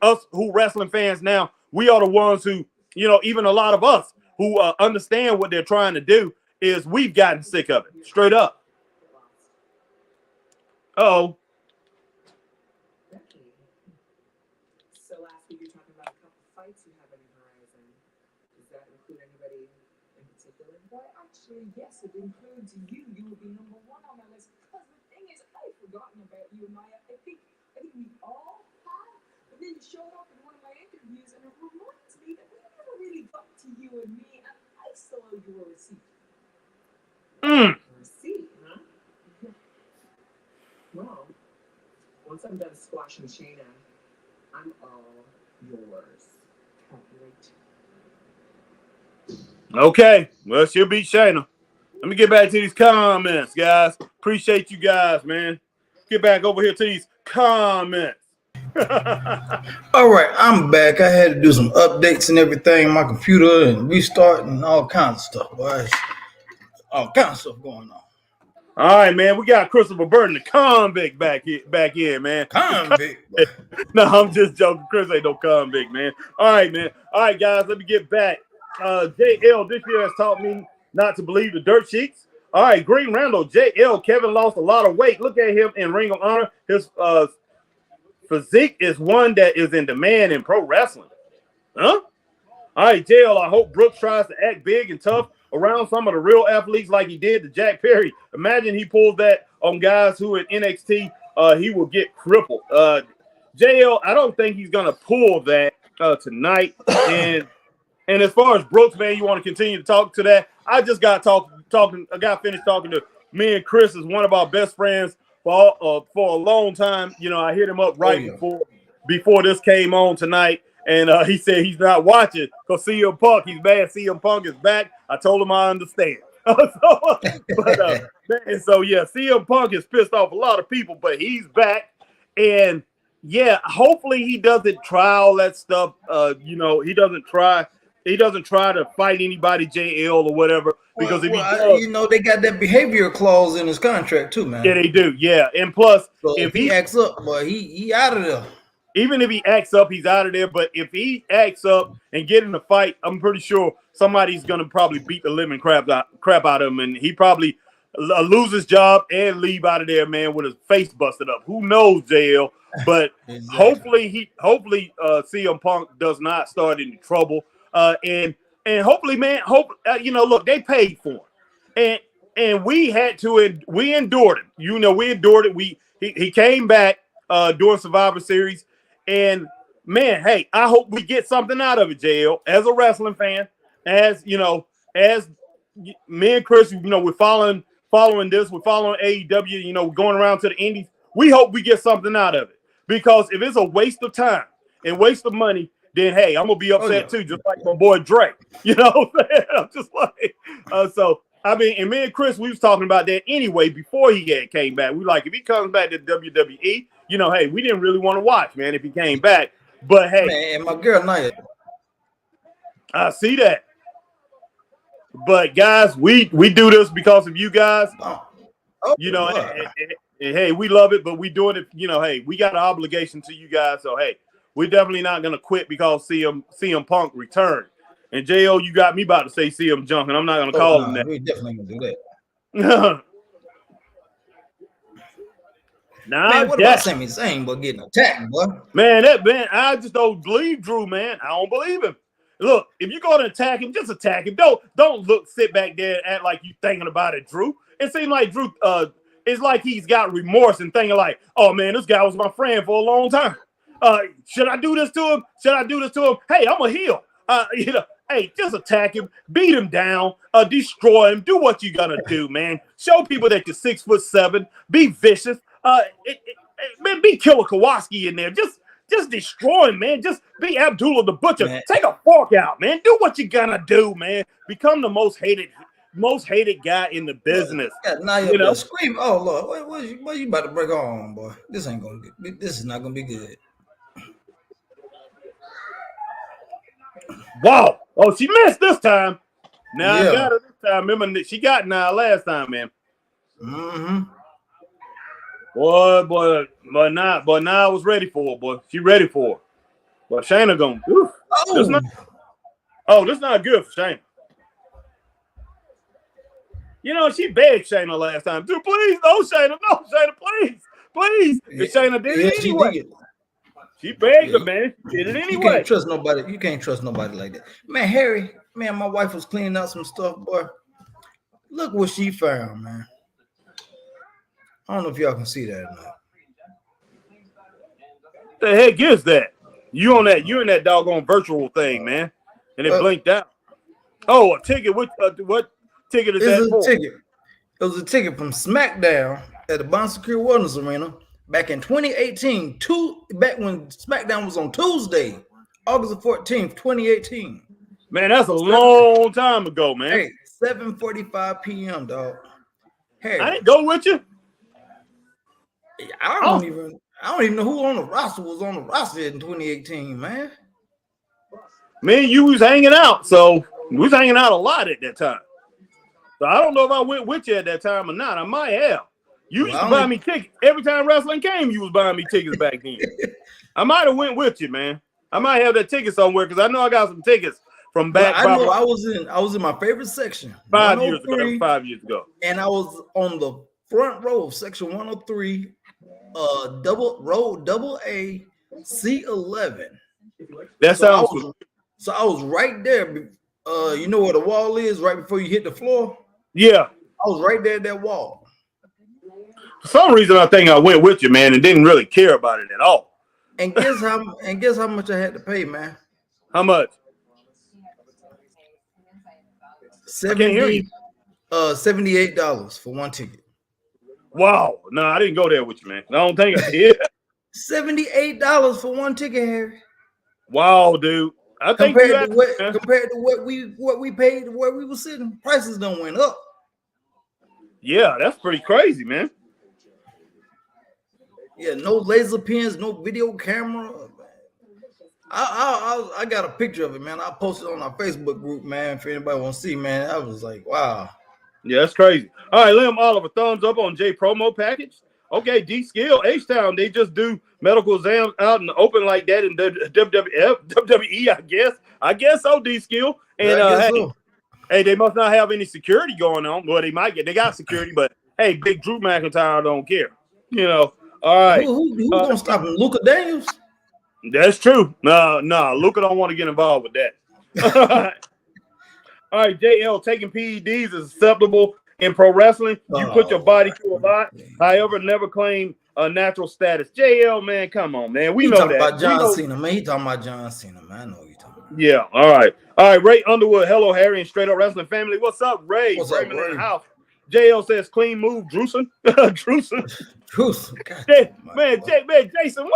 Speaker 1: us who wrestling fans now, we are the ones who, even a lot of us who understand what they're trying to do, is we've gotten sick of it. Straight up. Uh-oh.
Speaker 9: So last week you're talking about a couple fights you have on your horizon. Does that include anybody in particular?
Speaker 5: Well, actually, yes, it includes you. You will be #1 on my list. Because the thing is, I've forgotten about you, Maya. I think we all have. But then you showed up in one of my interviews, and it reminds me that we never really got to you and me, and I still owe you a receipt.
Speaker 9: A receipt, huh? Well, once I'm done squashing Shayna, I'm all yours. Calculate.
Speaker 1: Okay. Well, she'll beat Shayna. Let me get back to these comments, guys. Appreciate you guys, man. Get back over here to these comments.
Speaker 2: All right, I'm back. I had to do some updates and everything on my computer and restart and all kinds of stuff. Boy. All kinds of stuff going on.
Speaker 1: All right, man. We got Christopher Burton, the convict, back here, man.
Speaker 2: Convict.
Speaker 1: No, I'm just joking. Chris ain't no convict, man. All right, man. All right, guys, let me get back. JL this year has taught me not to believe the dirt sheets. All right, Green Randall, JL, Kevin lost a lot of weight. Look at him in Ring of Honor. His physique is one that is in demand in pro wrestling. Huh? All right, JL, I hope Brooks tries to act big and tough around some of the real athletes like he did to Jack Perry. Imagine he pulls that on guys who in NXT, he will get crippled. JL, I don't think he's going to pull that tonight. And as far as Brooks, man, you want to continue to talk to that? I just got finished talking to me and Chris is one of our best friends for a long time. You know, I hit him up right before this came on tonight, and he said he's not watching because CM Punk, he's mad. CM Punk is back. I told him I understand. So yeah, CM Punk is pissed off a lot of people, but he's back, and yeah, hopefully he doesn't try all that stuff. You know, he doesn't try to fight anybody, JL or whatever, because if he does,
Speaker 2: you know, they got that behavior clause in his contract too, man.
Speaker 1: Yeah, they do. Yeah, and plus,
Speaker 2: so if he acts up, boy, he out of there.
Speaker 1: Even if he acts up, he's out of there. But if he acts up and get in a fight, I'm pretty sure somebody's gonna probably beat the living crap out of him, and he probably lose his job and leave out of there, man, with his face busted up. Who knows, JL? But
Speaker 2: exactly.
Speaker 1: hopefully CM Punk does not start any trouble. And hopefully, man, you know, look, they paid for him, and we endured him. You know, we endured it. He came back during Survivor Series, and man, hey, I hope we get something out of it, JL. As a wrestling fan, as you know, as me and Chris, you know, we're following this, we're following AEW. You know, we're going around to the indies. We hope we get something out of it, because if it's a waste of time and waste of money, then hey, I'm gonna be upset too, just like my boy Drake. You know what I'm saying? I'm just like, so I mean, and me and Chris, we was talking about that anyway before he came back. We like, if he comes back to WWE, you know, hey, we didn't really want to watch, man, if he came back. But hey,
Speaker 2: man, and my girl Nia,
Speaker 1: I see that. But guys, we do this because of you guys. You know, and hey, we love it, but we doing it. You know, hey, we got an obligation to you guys. So hey, we're definitely not gonna quit because CM Punk returned. And JO, you got me about to say CM Junk, and I'm not gonna call him that.
Speaker 2: We definitely gonna do that. Man, what about Sami Zayn but getting attacked, boy?
Speaker 1: Man, I just don't believe Drew, man. I don't believe him. Look, if you're gonna attack him, just attack him. Don't sit back there and act like you thinking about it, Drew. It seems like Drew, it's like he's got remorse and thinking like, oh man, this guy was my friend for a long time. Should I do this to him? Should I do this to him? Hey, I'm a heel. You know, hey, just attack him, beat him down, destroy him. Do what you gonna do, man. Show people that you're 6'7". Be vicious. Man, be Killer Kowalski in there. Just destroy him, man. Just be Abdullah the Butcher. Man. Take a fork out, man. Do what you gonna do, man. Become the most hated guy in the business.
Speaker 2: You know, scream. Oh Lord, what you about to break on, boy? This is not gonna be good.
Speaker 1: Wow. Oh, she missed this time. Now I got her this time. Remember, she got now last time, man.
Speaker 2: Mm-hmm.
Speaker 1: Boy, now I was ready for it, boy. She ready for it. But Shayna going, this not good for Shayna. You know, she begged Shayna last time, dude. Please, no, Shayna, please. And Shayna did it anyway. She begged her, man. She did it anyway.
Speaker 2: You can't trust nobody. You can't trust nobody like that. Man, Harry, man, my wife was cleaning out some stuff, boy. Look what she found, man. I don't know if y'all can see that or not.
Speaker 1: The heck is that? You in that doggone virtual thing, man. And it blinked out. Oh, a ticket. What ticket is that for?
Speaker 2: Ticket. It was a ticket from SmackDown at the Bon Secure Wellness Arena back in 2018. Back when SmackDown was on Tuesday, August the 14th, 2018.
Speaker 1: Man, that's a long time ago, man.
Speaker 2: Hey, 7:45 p.m., dog. Hey,
Speaker 1: I didn't go with you.
Speaker 2: I don't even know who on the roster was on the roster in 2018, man.
Speaker 1: Me and you was hanging out, so we was hanging out a lot at that time. So I don't know if I went with you at that time or not. I might have. You used to buy me tickets every time wrestling came. You was buying me tickets back then. I might have went with you, man. I might have that ticket somewhere because I know I got some tickets from back.
Speaker 2: I know I was in my favorite section
Speaker 1: 5 years ago. 5 years ago,
Speaker 2: and I was on the front row of section 103. Double A C11.
Speaker 1: That sounds cool.
Speaker 2: So I was right there. You know where the wall is right before you hit the floor?
Speaker 1: Yeah.
Speaker 2: I was right there at that wall.
Speaker 1: For some reason I think I went with you, man, and didn't really care about it at all.
Speaker 2: And guess how much I had to pay, man?
Speaker 1: How much?
Speaker 2: $78 for one ticket.
Speaker 1: Wow. No, I didn't go there with you, man. I don't think I did.
Speaker 2: $78 for one ticket, Harry.
Speaker 1: Wow, dude. I think you
Speaker 2: Compared to
Speaker 1: man.
Speaker 2: what we paid where we were sitting, prices don't went up.
Speaker 1: Yeah, that's pretty crazy, man.
Speaker 2: Yeah, no laser pens, no video camera. I got a picture of it, man. I posted on our Facebook group, man. If anybody want to see, man, I was like, wow.
Speaker 1: Yeah, that's crazy. All right, Liam Oliver, thumbs up on J promo package. Okay, D Skill, H-Town, they just do medical exams out in the open like that in WWE, I guess. I guess so, D Skill. And hey, they must not have any security going on. Well, they might get. They got security, but hey, Big Drew McIntyre don't care. You know. All right.
Speaker 2: Who gonna stop him? Luka Daniels?
Speaker 1: That's true. No, Luka don't want to get involved with that. All right, JL, taking PEDs is acceptable in pro wrestling. You put your body through a lot. However, never claim a natural status. JL, man, come on, man. We know that.
Speaker 2: About John Cena, man. He talking about John Cena, man. I know what you're talking about.
Speaker 1: Yeah, all right. All right, Ray Underwood. Hello, Harry and Straight Up Wrestling family. What's up, Ray?
Speaker 2: What's up,
Speaker 1: Raymond
Speaker 2: Ray?
Speaker 1: in the house. JL says clean move, Drewson. Drewson. Jason,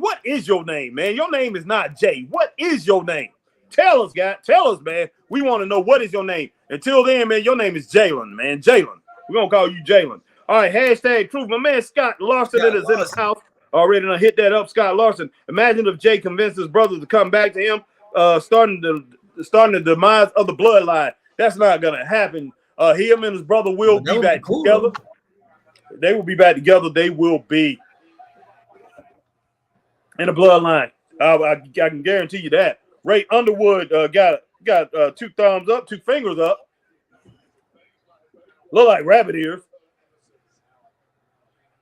Speaker 1: what is your name, man? Your name is not Jay. What is your name? Tell us, guy. Tell us, man. We want to know what is your name. Until then, man, your name is Jalen, man. Jalen. We're going to call you Jalen. All right, hashtag truth. My man Scott Larson is in his house. Already done hit that up, Scott Larson. Imagine if Jay convinced his brother to come back to him, starting the demise of the bloodline. That's not going to happen. Him and his brother will be back together. They will be back together. They will be in the bloodline. I can guarantee you that. Ray Underwood got 2 thumbs up, 2 fingers up. Look like rabbit ears.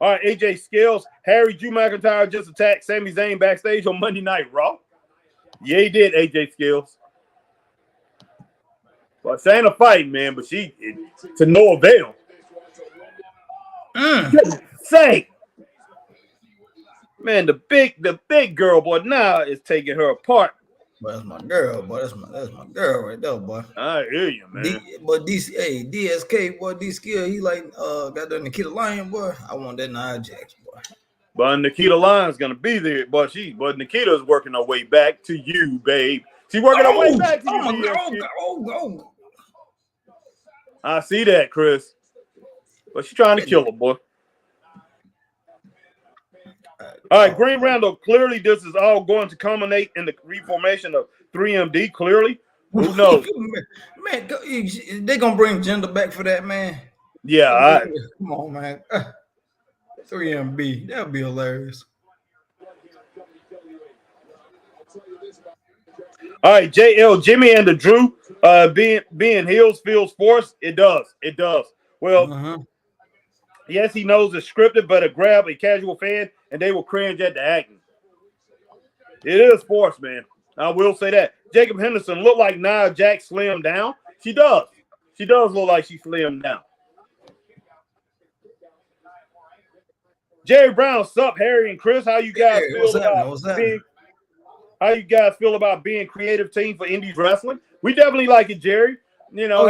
Speaker 1: All right, AJ Scales. Harry Drew McIntyre just attacked Sami Zayn backstage on Monday Night Raw. Yeah, he did, AJ Scales. Well, she ain't a fight, man, but to no avail. Say, man, the big girl boy now is taking her apart.
Speaker 2: But that's my girl, boy. That's my girl right there, boy.
Speaker 1: I hear you, man.
Speaker 2: DSK, boy, D Skill, he like got that Nikita Lion, boy. I want that Nia Jax, boy.
Speaker 1: But Nikita Lyon's gonna be there, but Nikita's working her way back to you, babe. She's working her way back to you. I see that, Chris. But she's trying to kill her, boy. All right, Green Randall, clearly this is all going to culminate in the reformation of 3MD, clearly. Who knows?
Speaker 2: Man, they going to bring Jinder back for that, man.
Speaker 1: Yeah,
Speaker 2: come on, man. 3MB, that would be hilarious.
Speaker 1: All right, JL, Jimmy and the Drew being heels feels forced. It does. Well, yes, he knows it's scripted, but grab a casual fan and they will cringe at the acting. It is forced, man. I will say that. Jacob Henderson looked like Nia Jax slimmed down. She does. She does look like she slimmed down. Jerry Brown, sup, Harry and Chris? How you guys feel about being creative team for Indies Wrestling? We definitely like it, Jerry. You know,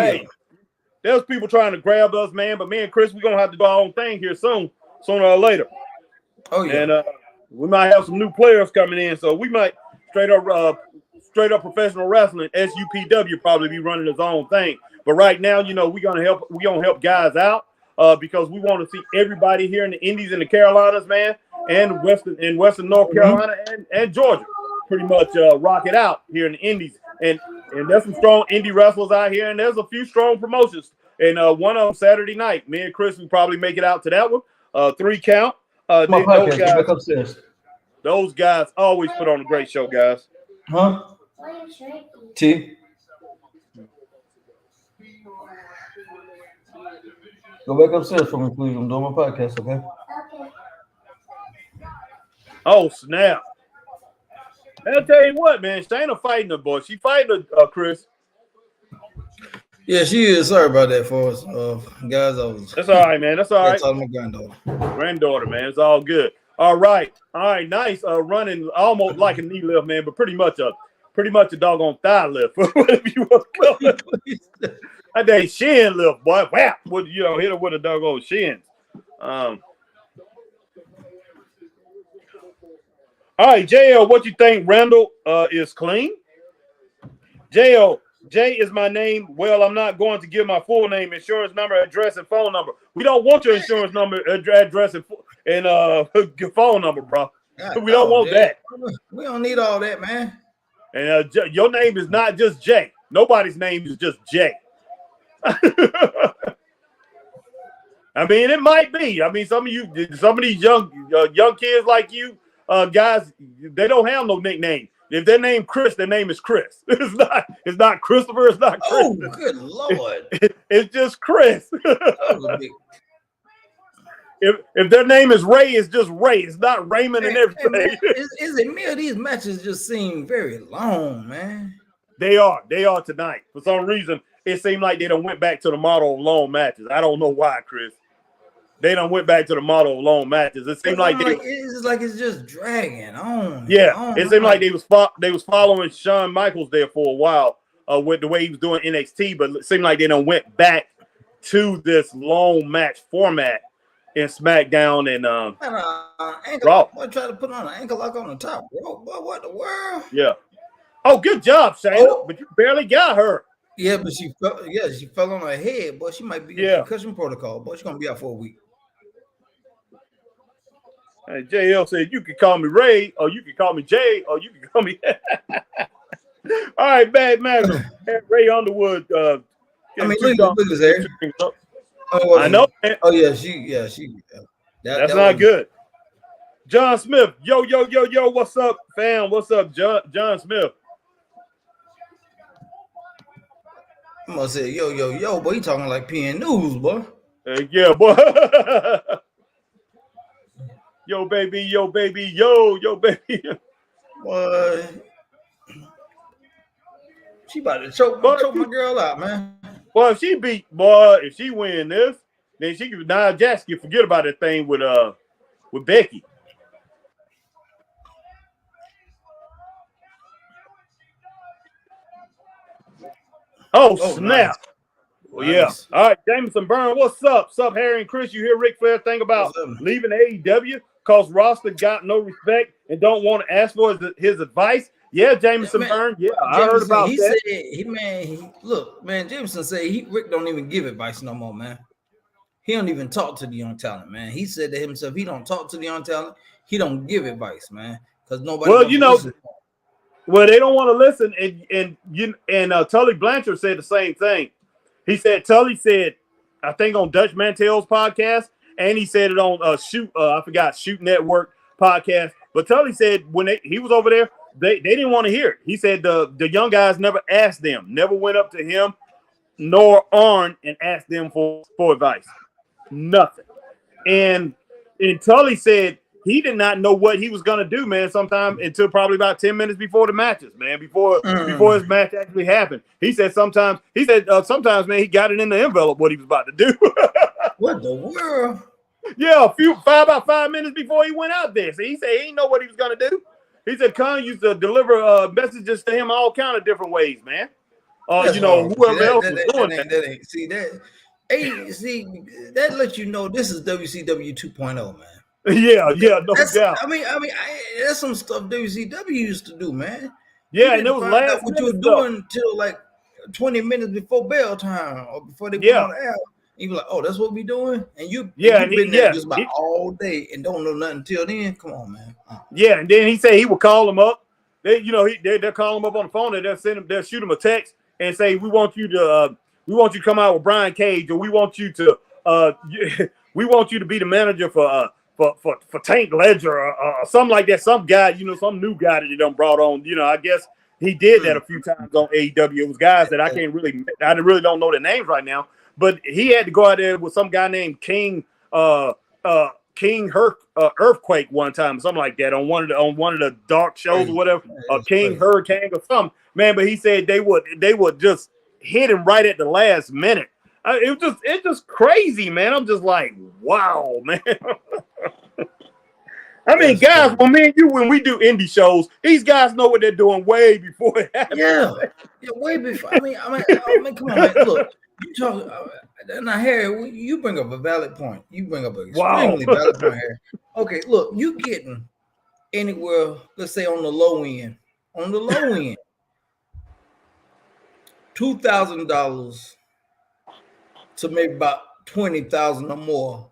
Speaker 1: there's people trying to grab us, man, but me and Chris, we're going to have to do our own thing here sooner or later. Oh, yeah. And we might have some new players coming in, so we might straight up professional wrestling, SUPW probably be running his own thing. But right now, you know, we're gonna help guys out because we want to see everybody here in the Indies and the Carolinas, man, and Western North Carolina and Georgia pretty much rock it out here in the Indies. And there's some strong indie wrestlers out here, and there's a few strong promotions. And one of them Saturday night, me and Chris will probably make it out to that one. 3 count. Those guys always put on a great show, guys.
Speaker 2: Huh? T. Go back upstairs for me, please. I'm doing my podcast, okay?
Speaker 1: Oh, snap. I'll tell you what, man. Shayna fighting the boy. She fighting Chris.
Speaker 2: Yeah, she is. Sorry about that for us. Guys,
Speaker 1: that's all right, man. That's all right.
Speaker 2: That's my granddaughter,
Speaker 1: man. It's all good. All right. Nice. Running almost like a knee lift, man, but pretty much a doggone thigh lift, whatever you want to call it. I think shin lift, boy. Whap! Hit her with a doggone shins. All right, JL, what you think? Randall is clean? JL, J is my name. Well, I'm not going to give my full name, insurance number, address, and phone number. We don't want your insurance number, address, and your phone number, bro. We don't want that.
Speaker 2: We don't need all that, man.
Speaker 1: And your name is not just Jay. Nobody's name is just Jay. I mean, it might be. I mean, some of these young kids like you, guys, they don't have no nickname. If their name Chris, their name is Chris. It's not Christopher. It's not Chris.
Speaker 2: Oh, good Lord.
Speaker 1: It's just Chris. If their name is Ray, it's just Ray. It's not Raymond and everything.
Speaker 2: Man, is it me or these matches just seem very long, man?
Speaker 1: They are tonight. For some reason, it seemed like they done went back to the model of long matches. I don't know why, Chris. They done went back to the model of long matches. It seemed like
Speaker 2: it's just dragging on.
Speaker 1: Yeah, it seemed like they was following Shawn Michaels there for a while with the way he was doing NXT, but it seemed like they done went back to this long match format in SmackDown and Raw.
Speaker 2: Boy, try to put on an ankle lock on the top, bro. Boy, what the world?
Speaker 1: Yeah. Oh, good job, Shayna. But you barely got her.
Speaker 2: Yeah, but she fell on her head, boy. She might be in concussion protocol, boy. She's gonna be out for a week.
Speaker 1: Hey, JL said you can call me Ray, or you can call me Jay, or you can call me. All right, Bad Magnum. Ray Underwood.
Speaker 2: I mean, look at his hair.
Speaker 1: Oh, I know. Man.
Speaker 2: Oh yeah, she.
Speaker 1: That's not good. John Smith, yo, what's up, fam? What's up, John Smith?
Speaker 2: I'm gonna say, yo, boy, you talking like PN News, boy.
Speaker 1: Yeah, boy. Yo, baby, yo, baby.
Speaker 2: Boy, she about to choke my girl out, man.
Speaker 1: Well, if she win this, then she can Nia Jax can forget about that thing with Becky. Oh snap! Nice. Well, yeah. Nice. All right, Jameson Byrne, what's up? What's up, Harry and Chris? You hear Ric Flair think about leaving AEW because Roster got no respect and don't want to ask for his advice? Yeah, Jameson Byrne. Yeah, I heard about that.
Speaker 2: Look, Jameson said Rick don't even give advice no more, man. He don't even talk to the young talent, man. He said to himself, he don't talk to the young talent. He don't give advice, man, because nobody.
Speaker 1: Well, they don't want to listen, and Tully Blanchard said the same thing. He said Tully said, I think on Dutch Mantel's podcast, and he said it on Shoot Network podcast. But Tully said when he was over there, they didn't want to hear it. He said the young guys never asked them, never went up to him nor Arn and asked them for advice. Nothing. And Tully said he did not know what he was gonna do, man. Sometime until probably about 10 minutes before the matches, man. Before his match actually happened, he said sometimes, man, he got it in the envelope what he was about to do.
Speaker 2: What the world?
Speaker 1: Yeah, about 5 minutes before he went out there. So he said he didn't know what he was gonna do. He said Khan used to deliver messages to him all kind of different ways, man. Whoever else was doing that.
Speaker 2: That lets you know this is WCW 2.0, man.
Speaker 1: Yeah, no doubt.
Speaker 2: I mean, that's some stuff WCW used to do, man.
Speaker 1: Yeah, and it was last
Speaker 2: what you were doing until like 20 minutes before bell time or before they went on the air. You be like, oh, that's what we doing, and you've been there just about all day and don't know nothing until then. Come on, man.
Speaker 1: Yeah, and then he said he would call them up. They'll call him up on the phone and they'll shoot him a text and say, we want you to come out with Brian Cage, or we want you to be the manager for Tank Ledger or something like that. Some guy, some new guy that they done brought on. I guess he did that a few times on AEW. It was guys that I really don't know their names right now. But he had to go out there with some guy named King Earthquake one time, something like that, on one of the dark shows or whatever, King Hurricane or something. Man, but he said they would just hit him right at the last minute. It's just crazy, man. I'm just like, wow, man. I mean, guys, when we do indie shows, these guys know what they're doing way before it happens.
Speaker 2: Yeah, way before. I mean, come on, man. Look, You talk now, Harry. You bring up a valid point. You bring up an
Speaker 1: Wow.
Speaker 2: extremely valid point, Harry. Okay, look, you getting anywhere? Let's say on the low end. On the low end, $2,000 to maybe about 20,000 or more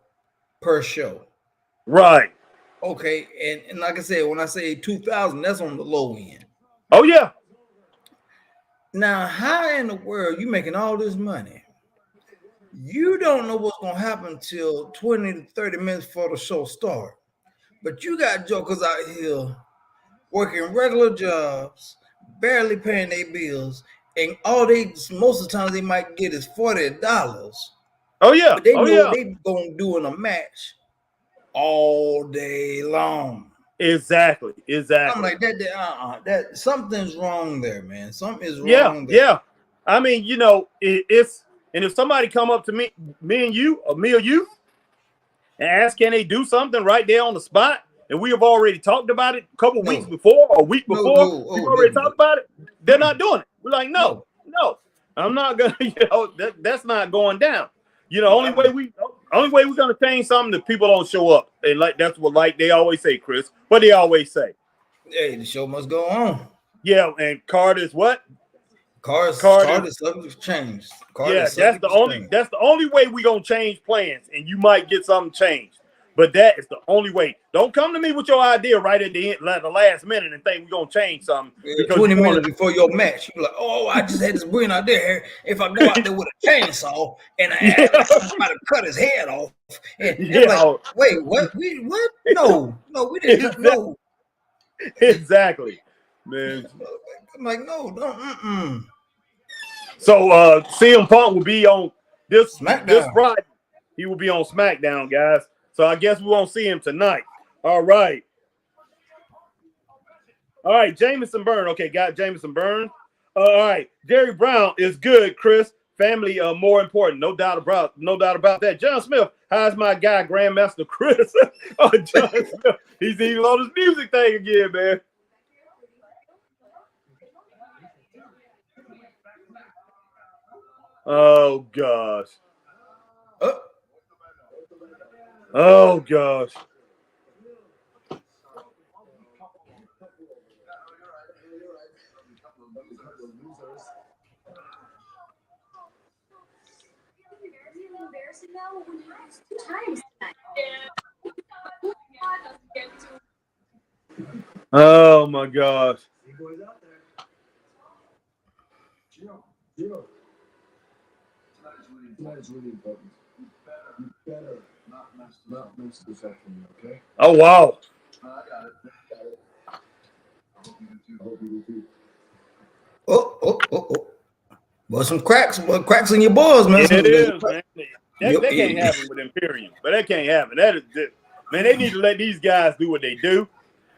Speaker 2: per show.
Speaker 1: Right.
Speaker 2: Okay, and like I said, when I say 2,000, that's on the low end.
Speaker 1: Oh yeah.
Speaker 2: Now, how in the world you making all this money? You don't know what's gonna happen till 20 to 30 minutes before the show start. But you got jokers out here working regular jobs, barely paying their bills, and all they most of the time they might get is $40.
Speaker 1: Oh yeah.
Speaker 2: But they
Speaker 1: Oh
Speaker 2: know
Speaker 1: yeah.
Speaker 2: they gonna do in a match all day long.
Speaker 1: Exactly.
Speaker 2: I'm like that something's wrong there, man. Something is
Speaker 1: Yeah.
Speaker 2: wrong there.
Speaker 1: Yeah. I mean, you know, it's and if somebody come up to me and you, or me or you, and ask can they do something right there on the spot, and we have already talked about it a couple weeks before or a week before, we've already talked about it. They're not doing it. We're like, no, I'm not gonna. You know, that's not going down. You know, only way we're gonna change something if people don't show up. And like that's what like they always say, Chris. What they always say.
Speaker 2: Hey, the show must go on.
Speaker 1: Yeah, and Carter's what?
Speaker 2: Carter's subject changed.
Speaker 1: Yeah, that's the only way we're gonna change plans, and you might get something changed. But that is the only way. Don't come to me with your idea right at the end, like the last minute, and think we're gonna change something.
Speaker 2: 20 minutes before your match, you're like, oh, I just had this brilliant idea. If I go out there with a chainsaw and I try to cut his head off, and like, wait, what? What? No, we didn't know.
Speaker 1: Exactly, man.
Speaker 2: I'm like, no, don't.
Speaker 1: So CM Punk will be on this
Speaker 2: SmackDown.
Speaker 1: Friday. He will be on SmackDown, guys. So I guess we won't see him tonight. All right. Jameson Byrne. Okay, got Jameson Byrne. All right. Jerry Brown is good, Chris. Family more important. No doubt about that. John Smith, how's my guy, Grandmaster Chris? John Smith. He's even on his music thing again, man. Oh gosh. Oh gosh. Oh my gosh.
Speaker 3: Tonight is really important. You better not miss this afternoon, okay?
Speaker 1: Oh wow.
Speaker 3: I got it. I hope you do too.
Speaker 2: Oh. Well, some cracks in your balls, man.
Speaker 1: It is, man. That can't happen with Imperium, but that can't happen. Man, they need to let these guys do what they do.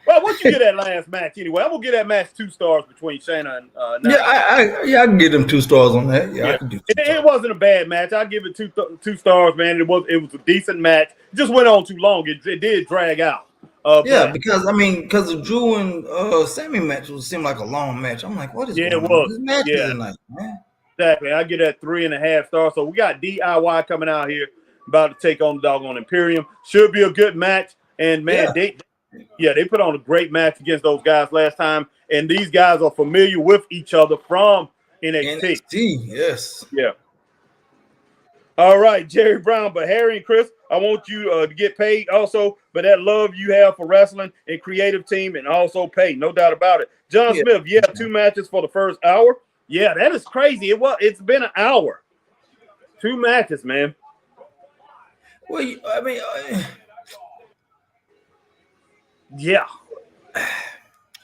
Speaker 1: Well, what you get that last match anyway? I'm gonna get that match 2 stars between Shayna and
Speaker 2: I can give them 2 stars on that. Yeah. I can do
Speaker 1: it wasn't a bad match. I'll give it 2 stars, man. It was a decent match. It just went on too long. It did drag out.
Speaker 2: Because the Drew and Sammy match seemed like a long match. I'm like, what is going on? This match is tonight, man.
Speaker 1: Exactly. I get that 3.5 stars. So we got DIY coming out here about to take on the doggone Imperium. Should be a good match. And man, they put on a great match against those guys last time. And these guys are familiar with each other from NXT.
Speaker 2: Yes.
Speaker 1: Yeah. All right, Jerry Brown, but Harry and Chris, I want you to get paid also, but that love you have for wrestling and creative team and also pay, no doubt about it. John Smith, 2 matches for the first hour. Yeah, that is crazy. It's been an hour. 2 matches, man.
Speaker 2: Well,
Speaker 1: yeah.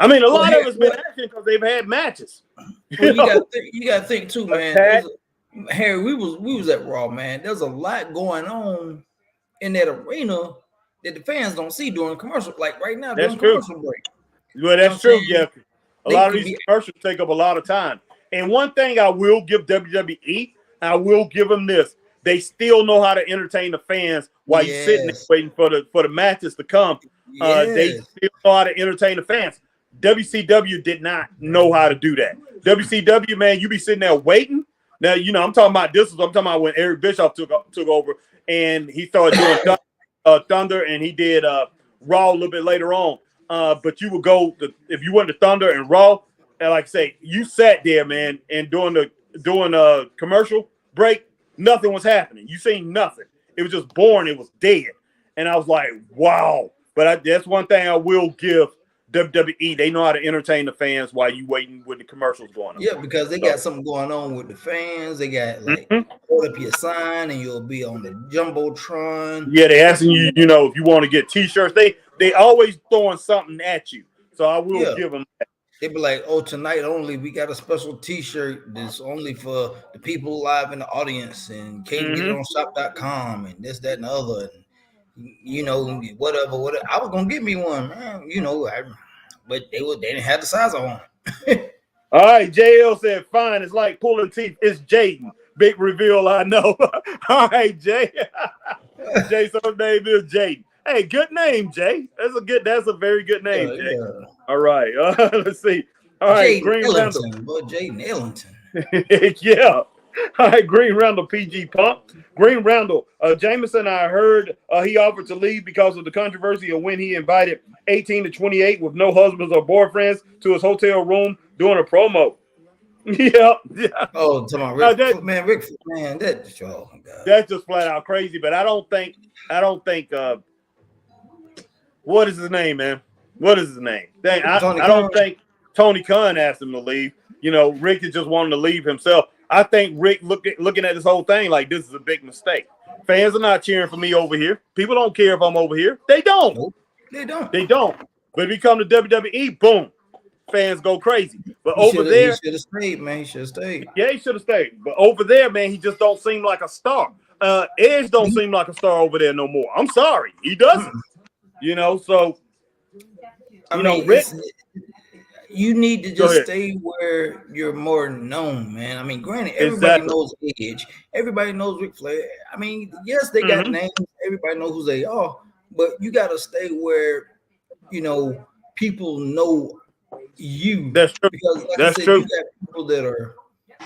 Speaker 1: I mean, a lot of it's been action because they've had matches.
Speaker 2: Well, you got to think too, man. Harry, we was at Raw, man. There's a lot going on in that arena that the fans don't see during commercial. Like right now, during commercial break.
Speaker 1: Well, that's true, yeah. A lot of these commercials take up a lot of time. And one thing I will give WWE, I will give them this. They still know how to entertain the fans while you're sitting there waiting for the matches to come. They still know how to entertain the fans. WCW did not know how to do that. WCW, man, you be sitting there waiting Now, you know, I'm talking about when Eric Bischoff took over and he started doing Thunder, and he did Raw a little bit later on. But you would go if you went to Thunder and Raw, and like I say, you sat there, man, and doing a commercial break, nothing was happening. You seen nothing. It was just boring. It was dead. And I was like, wow. But that's one thing I will give WWE. They know how to entertain the fans while you waiting with the commercials going on.
Speaker 2: Yeah, because they got something going on with the fans. They got like hold up your sign and you'll be on the Jumbotron.
Speaker 1: Yeah, they asking you, you know, if you want to get T-shirts. They always throwing something at you. So I will give them that.
Speaker 2: They be like, oh, tonight only, we got a special T-shirt that's only for the people live in the audience and can't get it on shop.com and this, that, and the other. And, you know, whatever. I was going to get me one, man, you know, but they didn't have the size I want.
Speaker 1: All right, JL said, fine, it's like pulling teeth. It's Jaden. Big reveal, I know. All right, Jay. Jay, so name is Jaden. Hey, good name, Jay. That's a very good name, Jay. Yeah. All right. Let's see. All right, Green Randall.
Speaker 2: Jaden Ellington.
Speaker 1: Yeah. All right, Green Randall, PG Pump. Green Randall, Jameson, I heard he offered to leave because of the controversy of when he invited 18 to 28 with no husbands or boyfriends to his hotel room doing a promo. Yeah.
Speaker 2: Oh, Rick, man, that's oh my God.
Speaker 1: That's just flat out crazy. But I don't think. What is his name, man? What is his name? I don't think Tony Khan asked him to leave. You know, Rick is just wanting to leave himself. I think Rick looking at this whole thing like this is a big mistake. Fans are not cheering for me over here. People don't care if I'm over here. They don't.
Speaker 2: Nope. They
Speaker 1: don't. But if you come to WWE, boom, fans go crazy. But
Speaker 2: he
Speaker 1: over there,
Speaker 2: he should have stayed, man. He should have stayed.
Speaker 1: Yeah, he should have stayed. But over there, man, he just don't seem like a star. Edge don't seem like a star over there no more. I'm sorry, he doesn't. You know, so Rick,
Speaker 2: you need to just stay where you're more known, man. I mean, granted, everybody knows Edge, everybody knows Ric Flair. I mean, yes, they got names, everybody knows who they are, but you got to stay where people know you.
Speaker 1: That's true.
Speaker 2: Because
Speaker 1: That's true.
Speaker 2: You got people that are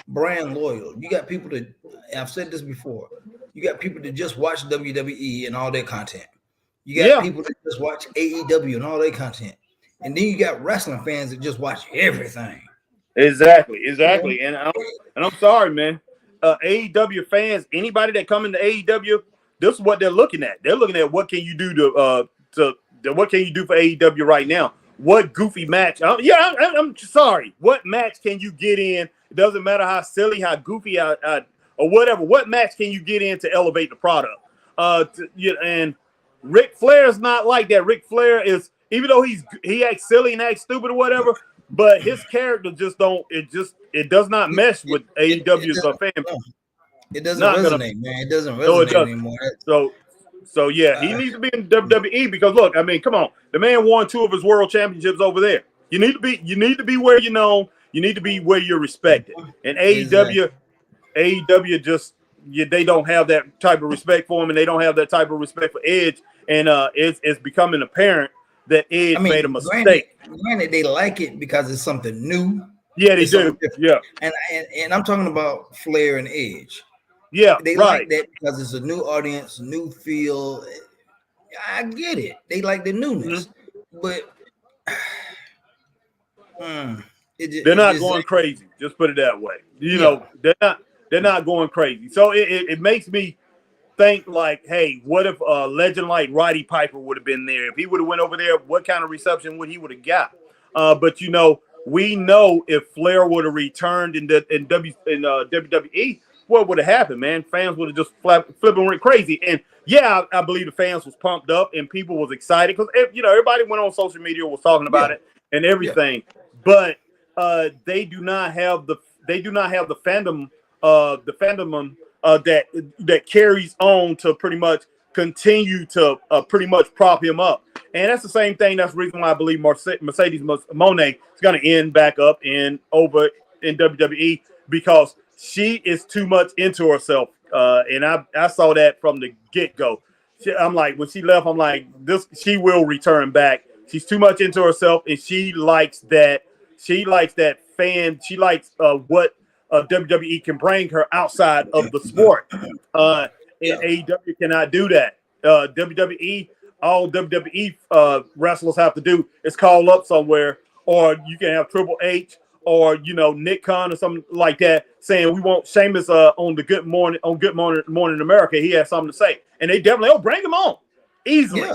Speaker 2: brand loyal. You got people that, I've said this before, you got people that just watch WWE and all their content. You got people that just watch AEW and all their content. And then you got wrestling fans that just watch everything.
Speaker 1: Exactly. And I'm sorry, man. AEW fans, anybody that come into AEW, this is what they're looking at. They're looking at what can you do what can you do for AEW right now? What goofy match? I'm sorry. What match can you get in? It doesn't matter how silly, how goofy, or whatever. What match can you get in to elevate the product? And Ric Flair is not like that. Ric Flair is, even though he acts silly and acts stupid or whatever, but his character it does not mesh with AEW's fan.
Speaker 2: It doesn't resonate, man. It doesn't resonate anymore.
Speaker 1: So yeah, he needs to be in WWE because look, I mean, come on, the man won 2 of his world championships over there. You need to be where you're known. You need to be where you're respected. And AEW just they don't have that type of respect for him, and they don't have that type of respect for Edge. And it's becoming apparent that Edge made a mistake.
Speaker 2: Granted, they like it because it's something new.
Speaker 1: Yeah, they do. Yeah,
Speaker 2: and I'm talking about Flair and Edge.
Speaker 1: Yeah,
Speaker 2: they like that because it's a new audience, new feel. I get it. They like the newness, but
Speaker 1: they're not going crazy. Just put it that way. You know, they're not going crazy. So it makes me think like, hey, what if a legend like Roddy Piper would have been there? If he would have went over there, what kind of reception would he would have got? But we know if Flair would have returned in WWE, what would have happened, man? Fans would have just flipping went crazy. And yeah, I believe the fans was pumped up and people was excited because everybody went on social media, was talking about it and everything. But they do not have the fandom that carries on to pretty much continue to pretty much prop him up. And that's the same thing. That's the reason why I believe Mercedes Moné is going to end back up over in WWE because she is too much into herself. And I saw that from the get-go. I'm like, when she left, I'm like, she will return back. She's too much into herself, and she likes that. She likes that fan. She likes what WWE can bring her outside of the sport. And AEW cannot do that. WWE, all WWE wrestlers have to do is call up somewhere, or you can have Triple H or Nick Khan or something like that saying we want Sheamus on the Good Morning America. He has something to say, and they definitely bring him on easily,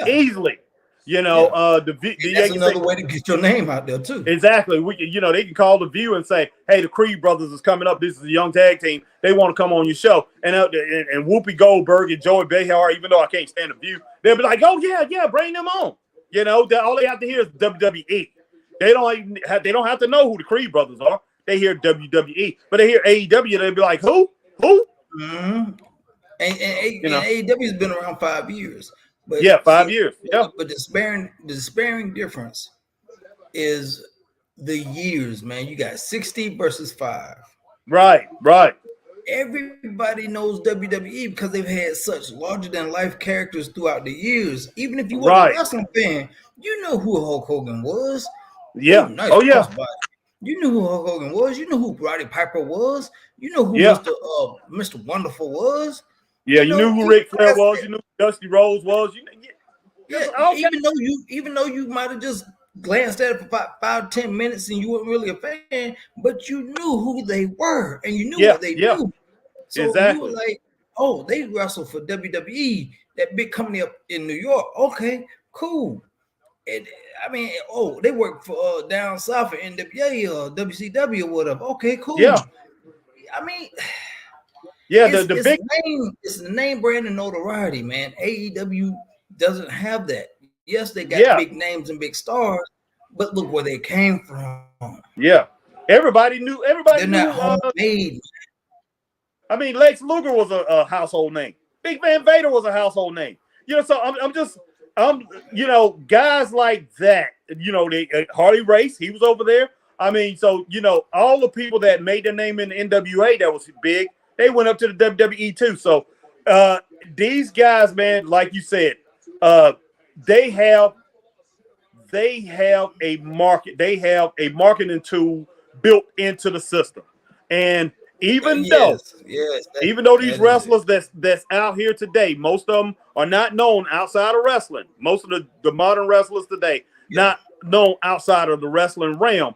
Speaker 1: easily.
Speaker 2: That's another way to get your name out there too.
Speaker 1: Exactly. They can call the View and say, "Hey, the Creed brothers is coming up. This is a young tag team. They want to come on your show." And Whoopi Goldberg and Joey Behar, even though I can't stand the View, they'll be like, "Oh yeah, bring them on." All they have to hear is WWE. They don't have to know who the Creed brothers are. They hear WWE, but they hear AEW, they'll be like, "Who?"
Speaker 2: Mm-hmm. And AEW has been around 5 years. But
Speaker 1: 5 years. Yeah.
Speaker 2: But the despairing difference is the years, man. You got 60 versus 5.
Speaker 1: Right.
Speaker 2: Everybody knows WWE because they've had such larger than life characters throughout the years. Even if you were a wrestling fan, you know who Hulk Hogan was.
Speaker 1: Yeah.
Speaker 2: Nice crossbody. You knew who Hulk Hogan was. You knew who Roddy Piper was. You know who Mr. Wonderful was.
Speaker 1: Yeah, you knew who Ric Flair was. You knew who Dusty Rhodes was.
Speaker 2: Even though you might have just glanced at it for 5-10 minutes and you weren't really a fan, but you knew who they were and you knew what they do. So you were like, "Oh, they wrestle for WWE, that big company up in New York. Okay, cool." They work for down south at NWA or WCW or whatever. Okay, cool.
Speaker 1: Yeah.
Speaker 2: It's the name, brand, and notoriety, man. AEW doesn't have that. Yes, they got big names and big stars, but look where they came from.
Speaker 1: Yeah, everybody knew.
Speaker 2: They're not homemade.
Speaker 1: Lex Luger was a household name. Big Van Vader was a household name. So guys like that. Harley Race, he was over there. All the people that made their name in the NWA that was big, they went up to the WWE too. So these guys, man, like you said, they have a market. They have a marketing tool built into the system. And even though these wrestlers that's out here today, most of them are not known outside of wrestling. Most of the modern wrestlers today, not known outside of the wrestling realm.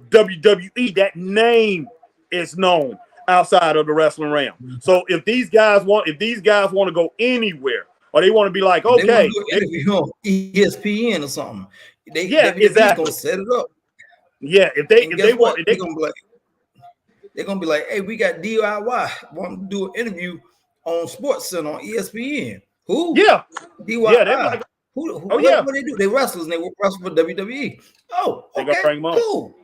Speaker 1: WWE, that name is known outside of the wrestling realm. So if these guys want to go anywhere, or they want to be like, okay,
Speaker 2: ESPN or something,
Speaker 1: exactly,
Speaker 2: gonna set it up.
Speaker 1: Yeah, they're
Speaker 2: gonna be like, "Hey, we got DIY want to do an interview on Sports Center on ESPN." Who?
Speaker 1: Yeah,
Speaker 2: DIY.
Speaker 1: Yeah,
Speaker 2: what they do? They wrestlers and they wrestle for WWE. Oh, okay,
Speaker 1: they bring them on.
Speaker 2: Cool.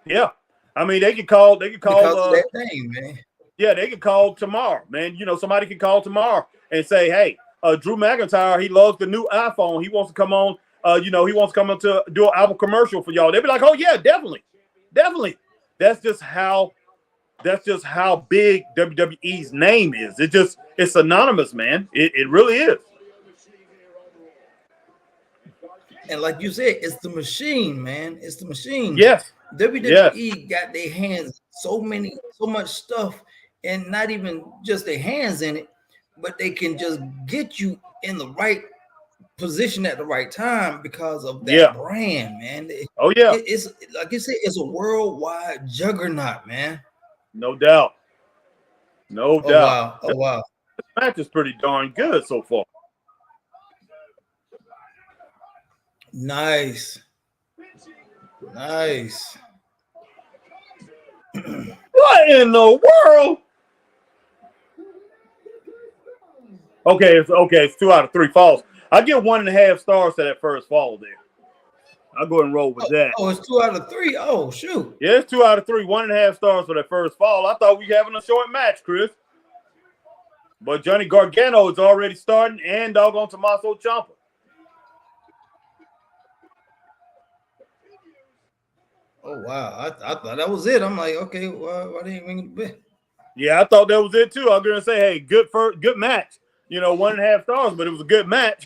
Speaker 1: Yeah, they could call
Speaker 2: because of that name, man.
Speaker 1: Yeah, they could call tomorrow, man. Somebody can call tomorrow and say, "Hey, Drew McIntyre, he loves the new iPhone. He wants to come on. He wants to come on to do an Apple commercial for y'all." They'd be like, "Oh yeah, definitely." That's just how big WWE's name is. It's synonymous, man. It really is.
Speaker 2: And like you said, it's the machine, man. It's the machine.
Speaker 1: Yes.
Speaker 2: WWE got their hands so much stuff, and not even just their hands in it, but they can just get you in the right position at the right time because of that brand, man. It's like you said, it's a worldwide juggernaut, man.
Speaker 1: No doubt.
Speaker 2: Oh wow.
Speaker 1: This match is pretty darn good so far.
Speaker 2: Nice.
Speaker 1: What in the world? Okay, it's 2 out of 3 falls. I give 1.5 stars to that first fall there. I'll go ahead and roll with that.
Speaker 2: Oh, it's 2 out of 3. Oh, shoot.
Speaker 1: Yeah, it's 2 out of 3. 1.5 stars for that first fall. I thought we were having a short match, Chris. But Johnny Gargano is already starting, and doggone Tommaso Ciampa.
Speaker 2: Oh wow! I thought that was it. I'm like, okay, why didn't ring the bell?
Speaker 1: Yeah, I thought that was it too. I was gonna say, hey, good match. 1.5 stars, but it was a good match.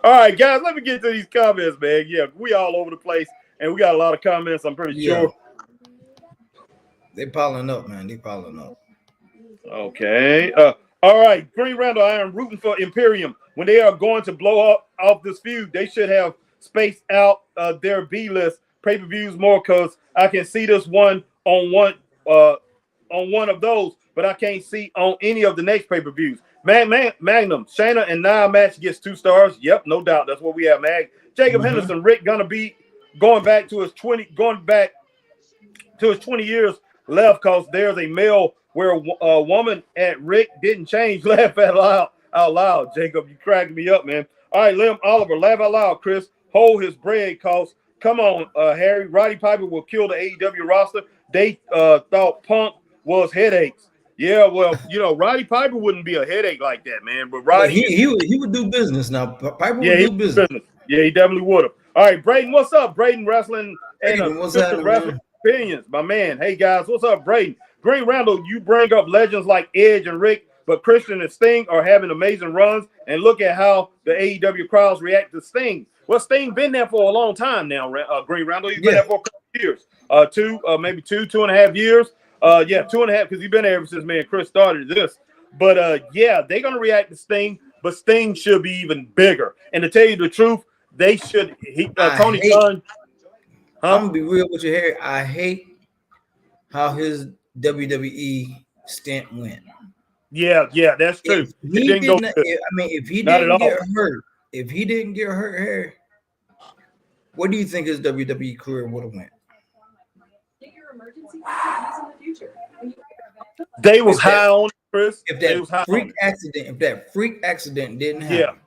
Speaker 1: All right, guys, let me get to these comments, man. Yeah, we all over the place. And we got a lot of comments, I'm pretty sure.
Speaker 2: They piling up, man. They piling up.
Speaker 1: Okay. All right, Green Randall, I am rooting for Imperium. When they are going to blow up off this feud, they should have spaced out their B list pay-per-views more, because I can see this one on one of those, but I can't see on any of the next pay-per-views. Magnum, Shayna and Nia match gets 2 stars. Yep, no doubt. That's what we have, Mag. Jacob Henderson, Rick gonna be going back to his 20 years left, because there's a male where a woman at Rick didn't change. Laugh out loud. Jacob, you cracking me up, man. All right, Lim Oliver, laugh out loud, Chris. Hold his bread, cause come on, Harry. Roddy Piper will kill the AEW roster. They thought Punk was headaches. Yeah, well, Roddy Piper wouldn't be a headache like that, man. But Roddy,
Speaker 2: he would do business now. Piper would do business.
Speaker 1: Yeah, he definitely would have. All right, Braden, what's up? Braden Wrestling and
Speaker 2: what's happening,
Speaker 1: Wrestling
Speaker 2: man?
Speaker 1: Opinions, my man. Hey guys, what's up, Braden? Green Randall, you bring up legends like Edge and Rick, but Christian and Sting are having amazing runs, and look at how the AEW crowds react to Sting. Well, Sting been there for a long time now, Green Randall. He's been there for a couple of years. Maybe 2.5 years. 2.5, because he's been there ever since me and Chris started this. But they're gonna react to Sting, but Sting should be even bigger. And to tell you the truth, they should. Tony Khan.
Speaker 2: I'm gonna be real with you, Harry. I hate how his WWE stint went.
Speaker 1: Yeah, that's true.
Speaker 2: If he didn't get hurt, Harry, what do you think his WWE career would have went?
Speaker 5: Get your emergency packages in the future.
Speaker 1: They was high on it, Chris.
Speaker 2: If that freak accident didn't happen.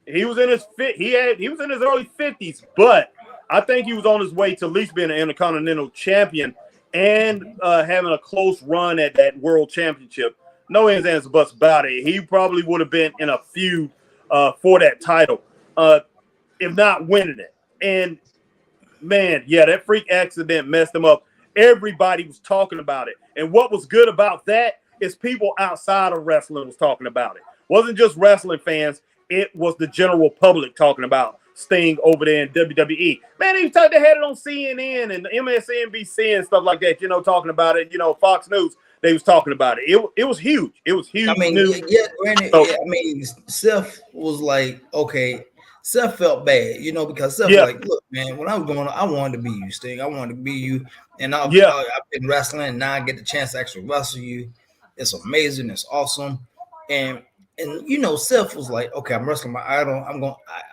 Speaker 1: Yeah, he was in his he was in his early 50s, but I think he was on his way to at least being an Intercontinental Champion and having a close run at that World Championship. No ands, ands, buts about it. He probably would have been in a feud for that title, if not winning it. And man, that freak accident messed him up. Everybody was talking about it. And what was good about that is people outside of wrestling was talking about it. Wasn't just wrestling fans. It was the general public talking about Sting over there in WWE. Man, they had it on CNN and MSNBC and stuff like that, talking about it. Fox News, they was talking about it. It was huge. It was huge.
Speaker 2: Granted, Seth was like, okay. Seth felt bad, because Seth was like, look, man, when I was going on, I wanted to be you, Sting. I wanted to be you. And I've been wrestling, and now I get the chance to actually wrestle you. It's amazing. It's awesome. And Seth was like, okay, I'm wrestling my idol.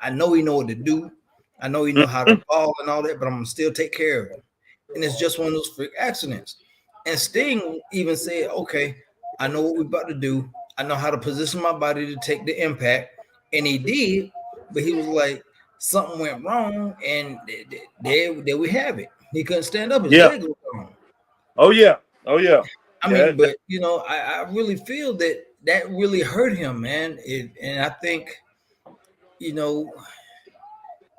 Speaker 2: I know he know what to do. I know he know how to fall and all that, but I'm going to still take care of him. And it's just one of those freak accidents. And Sting even said, okay, I know what we're about to do. I know how to position my body to take the impact. And he did. But he was like, something went wrong, and there we have it. He couldn't stand up. His legs were wrong.
Speaker 1: Oh yeah.
Speaker 2: But I really feel that really hurt him, man. And I think,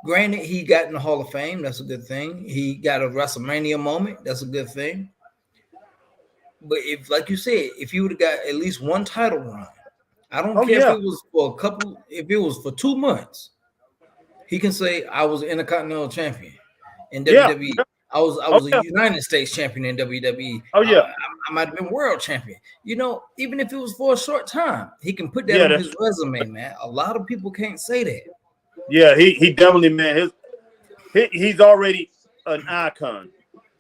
Speaker 2: granted, he got in the Hall of Fame. That's a good thing. He got a WrestleMania moment. That's a good thing. But if, like you said, if he would have got at least one title run, I don't care if it was for if it was for 2 months, he can say I was an Intercontinental Champion in WWE. I was a United States champion in WWE. I might have been world champion. Even if it was for a short time, he can put that on his resume, man. A lot of people can't say that.
Speaker 1: Yeah, he definitely, man. He's already an icon,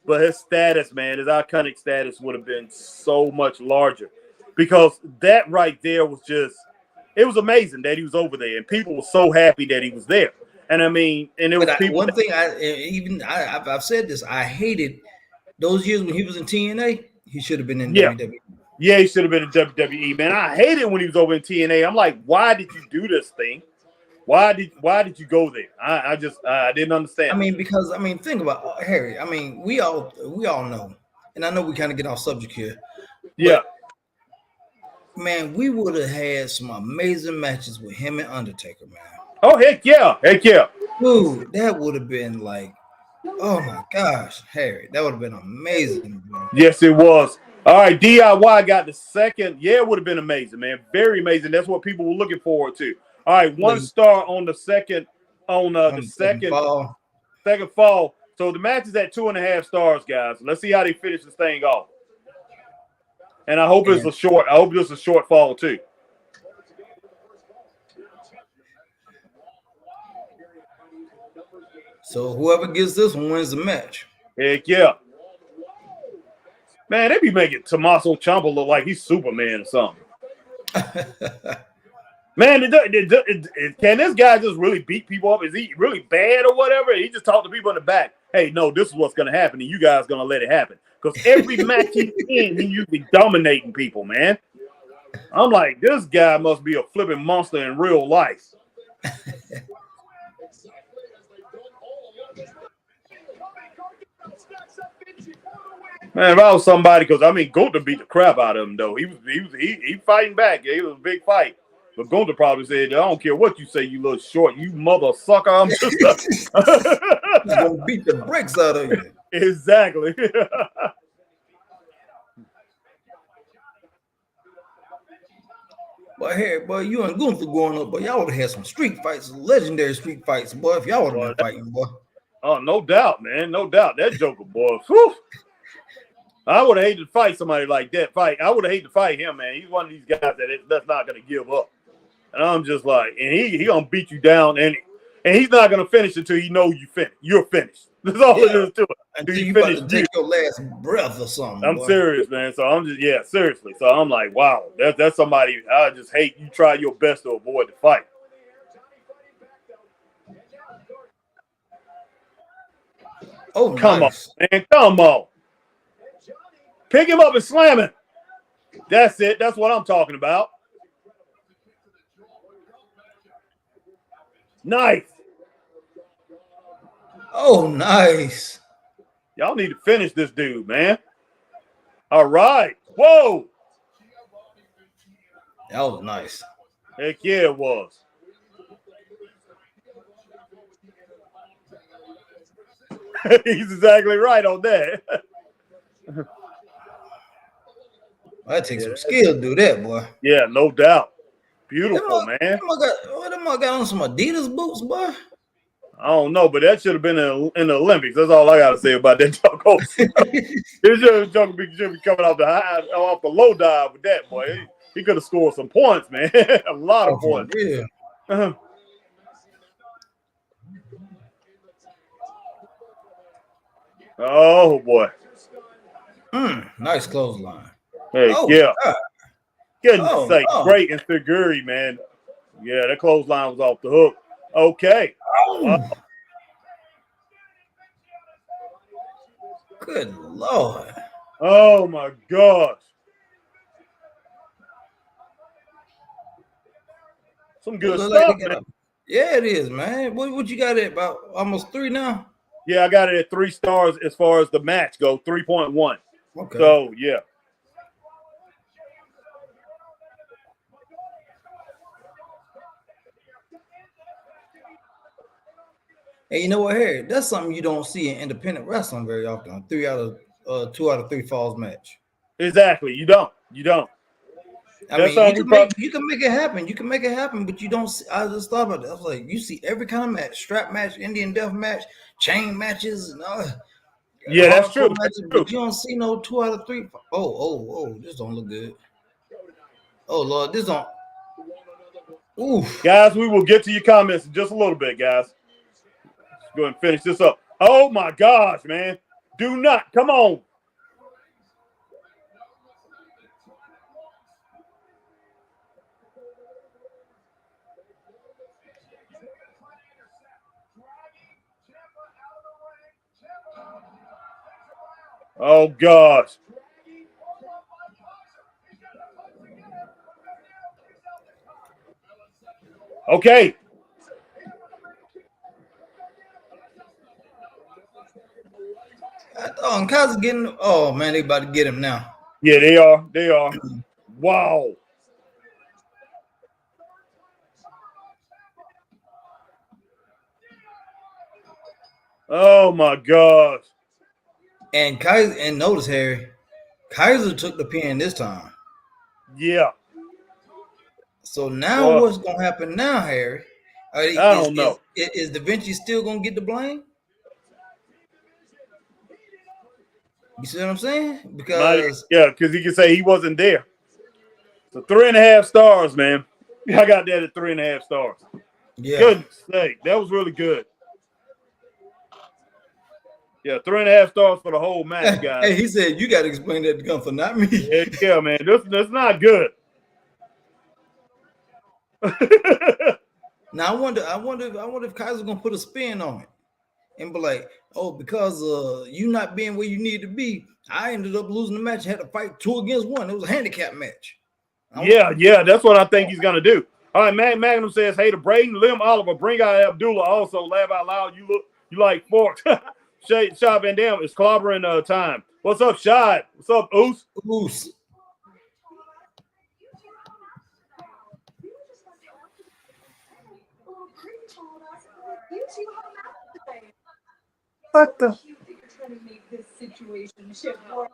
Speaker 1: but his status, man, his iconic status would have been so much larger. Because that right there was it was amazing that he was over there, and people were so happy that he was there. And it was people.
Speaker 2: One thing I've said this, I hated those years when he was in TNA. He should have been in WWE.
Speaker 1: Yeah, he should have been in WWE, man. I hated when he was over in TNA. I'm like, why did you do this thing? Why did you go there? I didn't understand.
Speaker 2: Because think about Harry. We all know, and I know we kind of get off subject here.
Speaker 1: Yeah.
Speaker 2: Man, we would have had some amazing matches with him and Undertaker, man.
Speaker 1: Oh, heck yeah.
Speaker 2: Dude, that would have been like, oh my gosh, Harry, that would have been amazing, bro.
Speaker 1: Yes, it was. All right, DIY got the second. Yeah, it would have been amazing, man. Very amazing. That's what people were looking forward to. All right, 1 star on the second, second fall. So the match is at 2.5 stars, guys. Let's see how they finish this thing off. And I hope it's a short. I hope it's a short fall too.
Speaker 2: So whoever gets this one wins the match.
Speaker 1: Heck yeah. Man, they be making Tommaso Ciampa look like he's Superman or something. Man, can this guy just really beat people up? Is he really bad or whatever? He just talk to people in the back. Hey, no, this is what's going to happen, and you guys going to let it happen. Because every match he's in, he usually dominating people, man. I'm like, this guy must be a flipping monster in real life. Man, if I was somebody, because I mean, Gunther beat the crap out of him though. He fighting back. Yeah, it was a big fight. But Gunther probably said, "I don't care what you say, you little short, you mother sucker. I'm just
Speaker 2: He's gonna beat the brakes out of you."
Speaker 1: Exactly.
Speaker 2: But hey, boy, you and Gunther going up, but y'all would have had some street fights, legendary street fights, boy. If y'all would have been fighting, boy.
Speaker 1: Oh, no doubt, man. No doubt. That Joker, boy. Whew. I would have hated to fight somebody like that. I would have hated to fight him, man. He's one of these guys that's not going to give up. And I'm just like, and he going to beat you down, and he's not going to finish until you know you're finished. That's all it is to it.
Speaker 2: Until you about to take your last breath or something.
Speaker 1: I'm serious, man. So I'm just, seriously. So I'm like, wow, that's somebody I just hate. You try your best to avoid the fight.
Speaker 2: Oh,
Speaker 1: come
Speaker 2: nice.
Speaker 1: on, man. Come on. Pick him up and slam him. That's it. That's what I'm talking about. Nice.
Speaker 2: Oh, nice.
Speaker 1: Y'all need to finish this dude, man. All right. Whoa.
Speaker 2: That was nice.
Speaker 1: Heck yeah, it was. He's exactly right on that.
Speaker 2: That takes some skill to do that, boy.
Speaker 1: Yeah, no doubt. Beautiful, man.
Speaker 2: Them I got on some Adidas boots, boy.
Speaker 1: I don't know, but that should have been in the Olympics. That's all I got to say about that Joker. It should be coming off the low dive with that, boy. He could have scored some points, man. A lot of points.
Speaker 2: Yeah.
Speaker 1: Oh, boy.
Speaker 2: Nice clothesline.
Speaker 1: Hey,
Speaker 2: oh,
Speaker 1: yeah.
Speaker 2: God.
Speaker 1: Goodness sake. Great and Figuri, man. Yeah, that clothesline was off the hook. Okay.
Speaker 2: Good Lord.
Speaker 1: Oh, my gosh. Some good stuff, man.
Speaker 2: Yeah, it is, man. What you got at about almost 3 now?
Speaker 1: Yeah, I got it at 3 stars as far as the match goes, 3.1.
Speaker 2: Okay.
Speaker 1: So, yeah.
Speaker 2: Hey, you know what, Harry? That's something you don't see in independent wrestling very often. 2 out of 3 falls match.
Speaker 1: Exactly. You don't.
Speaker 2: I mean, you can make it happen. You can make it happen, but you don't see. I just thought about that. I was like, you see every kind of match: strap match, Indian death match, chain matches, and
Speaker 1: yeah, that's true.
Speaker 2: Matches, but you don't see no 2 out of 3. Oh, this don't look good. Oh Lord, this don't. Oof.
Speaker 1: Guys, we will get to your comments in just a little bit, guys. Let's go ahead and finish this up. Oh my gosh, man! Do not come on. Oh, gosh. Okay.
Speaker 2: Oh, and Kaiser's getting. Oh, man, they about to get him now.
Speaker 1: Yeah, they are. Wow. Oh, my gosh.
Speaker 2: And Kaiser, and notice, Harry, Kaiser took the pin this time.
Speaker 1: Yeah.
Speaker 2: So now what's going to happen now, Harry?
Speaker 1: I don't know.
Speaker 2: Is Da Vinci still going to get the blame? You see what I'm saying? Because
Speaker 1: because he can say he wasn't there. So 3.5 stars, man. I got that at 3.5 stars.
Speaker 2: yeah,
Speaker 1: Goodness sake, that was really good. Yeah, 3.5 stars for the whole match, guys.
Speaker 2: hey, he said you got to explain that to Gunther, not me.
Speaker 1: Yeah, man, that's not good.
Speaker 2: Now I wonder if Kaiser's gonna put a spin on it and be like, oh, because you not being where you need to be, I ended up losing the match. I had to fight 2 against 1. It was a handicap match.
Speaker 1: Yeah, that's what I think he's gonna do. All right, Magnum says, hey to Braden, Lim Oliver, bring out Abdullah. Also, laugh out loud. You like forks. Shad Van Dam, it's clobbering time. What's up, Shad? What's up, Oos?
Speaker 2: Oos.
Speaker 1: What the?
Speaker 5: You think you're trying to make this situationship work?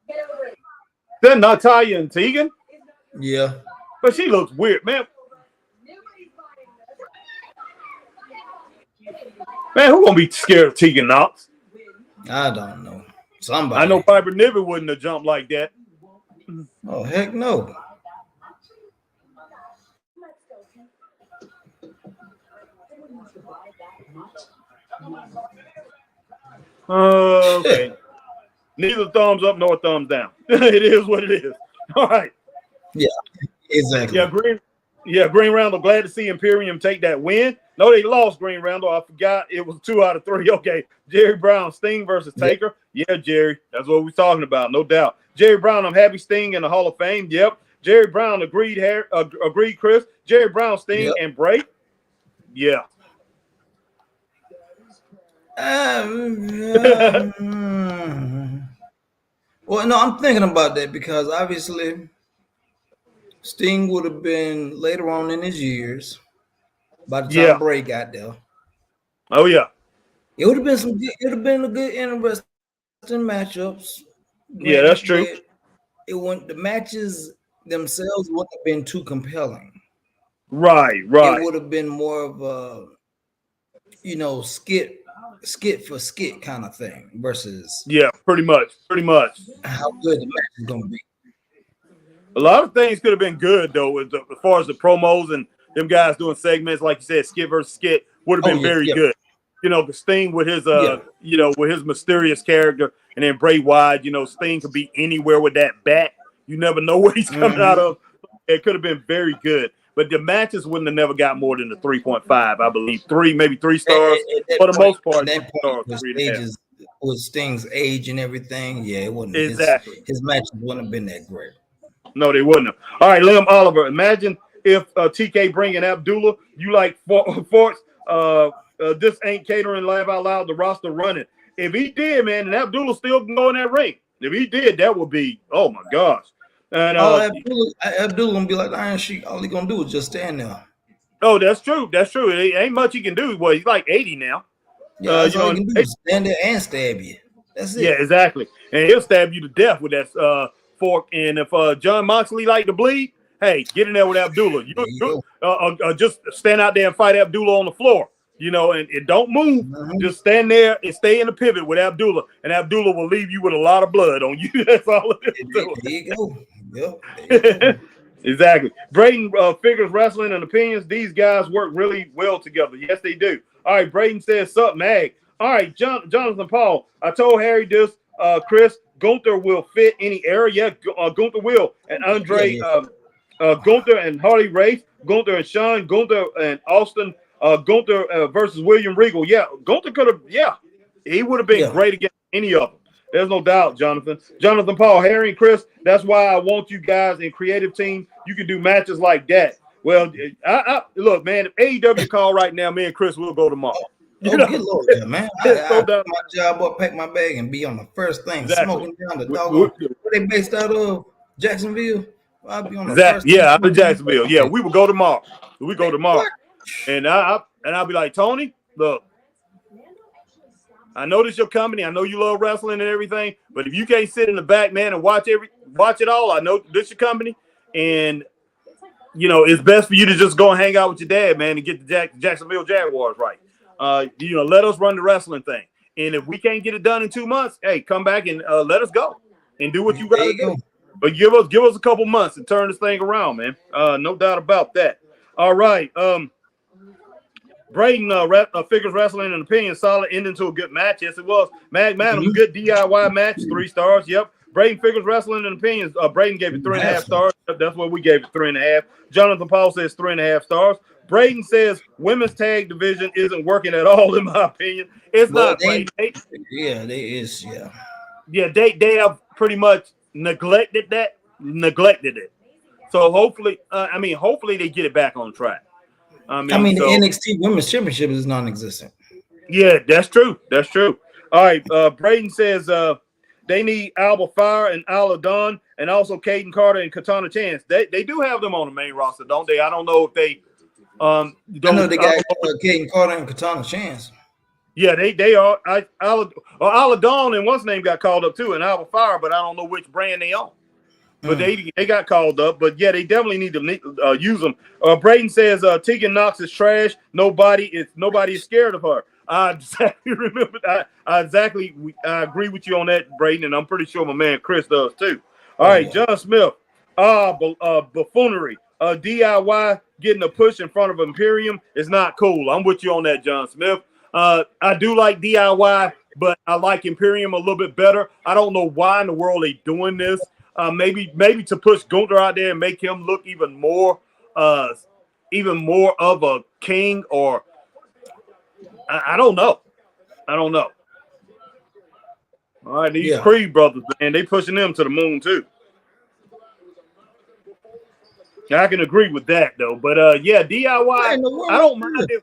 Speaker 5: Get over it.
Speaker 1: Then Natalia and Tegan,
Speaker 2: Yeah.
Speaker 1: but she looks weird, man.
Speaker 5: Nobody's buying this.
Speaker 1: Man, who gonna be scared of Tegan Knox?
Speaker 2: I don't know. Somebody.
Speaker 1: I know Piper Niven wouldn't have jumped like that.
Speaker 2: Oh, heck no.
Speaker 1: Okay. Neither thumbs up nor thumbs down. It is what it is. All right.
Speaker 2: Yeah, exactly.
Speaker 1: Green Roundel, glad to see Imperium take that win. No, they lost, Green Roundel. I forgot it was 2 out of 3. Okay. Jerry Brown, Sting versus Taker. Yeah, Jerry. That's what we're talking about, no doubt. Jerry Brown, I'm happy Sting in the Hall of Fame. Yep. Jerry Brown agreed, Chris. Jerry Brown, Sting, and Bray. Yeah.
Speaker 2: Well, no, I'm thinking about that because obviously Sting would have been later on in his years by the time Bray got there.
Speaker 1: Oh yeah.
Speaker 2: It would have been a good interesting matchups.
Speaker 1: Yeah, that's true.
Speaker 2: The matches themselves wouldn't have been too compelling.
Speaker 1: Right.
Speaker 2: It would have been more of a skit for skit kind of thing versus
Speaker 1: pretty much
Speaker 2: how good the match is gonna be.
Speaker 1: A lot of things could have been good though, as far as the promos and them guys doing segments, like you said, skit versus skit would have been very good. You know, the Sting with his with his mysterious character, and then Bray Wyatt, Sting could be anywhere with that bat. You never know where he's coming out of. It could have been very good. But the matches wouldn't have never got more than the 3.5, I believe. 3 stars for the most part.
Speaker 2: With Sting's age and everything, it wouldn't.
Speaker 1: Exactly.
Speaker 2: His matches wouldn't have been that great.
Speaker 1: No, they wouldn't have. All right, Lim Oliver. Imagine if TK bringing Abdullah. You like Forts? This ain't catering. Laugh out loud. The roster running. If he did, man, and Abdullah still can go in that ring. If he did, that would be. Oh my gosh. And
Speaker 2: Abdullah gonna be like the Iron Sheik. All he gonna do is just stand there.
Speaker 1: Oh, that's true. It ain't much he can do. Well, he's like 80 now.
Speaker 2: Yeah, that's all he can do is stand there and stab you. That's it.
Speaker 1: Yeah, exactly. And he'll stab you to death with that fork. And if John Moxley like to bleed, hey, get in there with Abdullah. Just stand out there and fight Abdullah on the floor. And don't move. Mm-hmm. Just stand there and stay in the pivot with Abdullah, and Abdullah will leave you with a lot of blood on you. That's all it is.
Speaker 2: There you go. Yep.
Speaker 1: Exactly. Braden figures wrestling and opinions. These guys work really well together. Yes, they do. All right, Braden says, sup, Mag. All right, Jonathan Paul. I told Harry this, Chris, Gunther will fit any era. Yeah, Gunther will. And Andre, Gunther and Harley Race, Gunther and Sean, Gunther and Austin, Gunther versus William Regal. Yeah, Gunther could have, he would have been great against any of them. There's no doubt, Jonathan. Jonathan Paul, Harry, and Chris, that's why I want you guys in creative team. You can do matches like that. Well, look, man, if AEW call right now, me and Chris will go tomorrow.
Speaker 2: Good Lord, man. I my job up, pack my bag, and be on the first thing, smoking down the dog. Where they based out of? Jacksonville? I'll be on the first thing.
Speaker 1: Out of Jacksonville. Yeah, we will go tomorrow. We go tomorrow. And I'll be like, Tony, look, I know this your company. I know you love wrestling and everything, but if you can't sit in the back, man, and watch it all, I know this your company, and it's best for you to just go and hang out with your dad, man, and get the Jacksonville Jaguars right. Let us run the wrestling thing. And if we can't get it done in 2 months, hey, come back and let us go and do what you got
Speaker 2: There
Speaker 1: to
Speaker 2: you
Speaker 1: do.
Speaker 2: go.
Speaker 1: But give us a couple months to turn this thing around, man. No doubt about that. All right. Braden Figures Wrestling and Opinion, solid ending to a good match. Yes, it was. Mag Madam, good DIY match, 3 stars. Yep. Braden Figures Wrestling and Opinions. Braden gave it 3.5 stars. That's what we gave it, 3.5. Jonathan Paul says 3.5 stars. Braden says women's tag division isn't working at all, in my opinion. It's not.
Speaker 2: They
Speaker 1: Yeah, they have pretty much neglected it. So hopefully, hopefully they get it back on track.
Speaker 2: the NXT Women's Championship is non-existent.
Speaker 1: Yeah, that's true. That's true. All right. Braden says they need Alba Fire and Isla Dawn and also Caden Carter and Katana Chance. They do have them on the main roster, don't they? I don't know if they
Speaker 2: I know they got Caden Carter and Katana Chance.
Speaker 1: Yeah, they are. Isla Dawn and what's name got called up too, and Alba Fire, but I don't know which brand they on. But they got called up. But yeah, they definitely need to use them. Braden says Tegan Knox is trash. Nobody is scared of her. I exactly remember that. I agree with you on that, Braden, and I'm pretty sure my man Chris does too. All right, John Smith. Buffoonery. DIY getting a push in front of Imperium is not cool. I'm with you on that, John Smith. I do like DIY, but I like Imperium a little bit better. I don't know why in the world they doing this. Maybe to push Gunther out there and make him look even more of a king, or I don't know. All right, these Creed brothers, man, they pushing them to the moon too. I can agree with that though, but DIY, I don't mind it.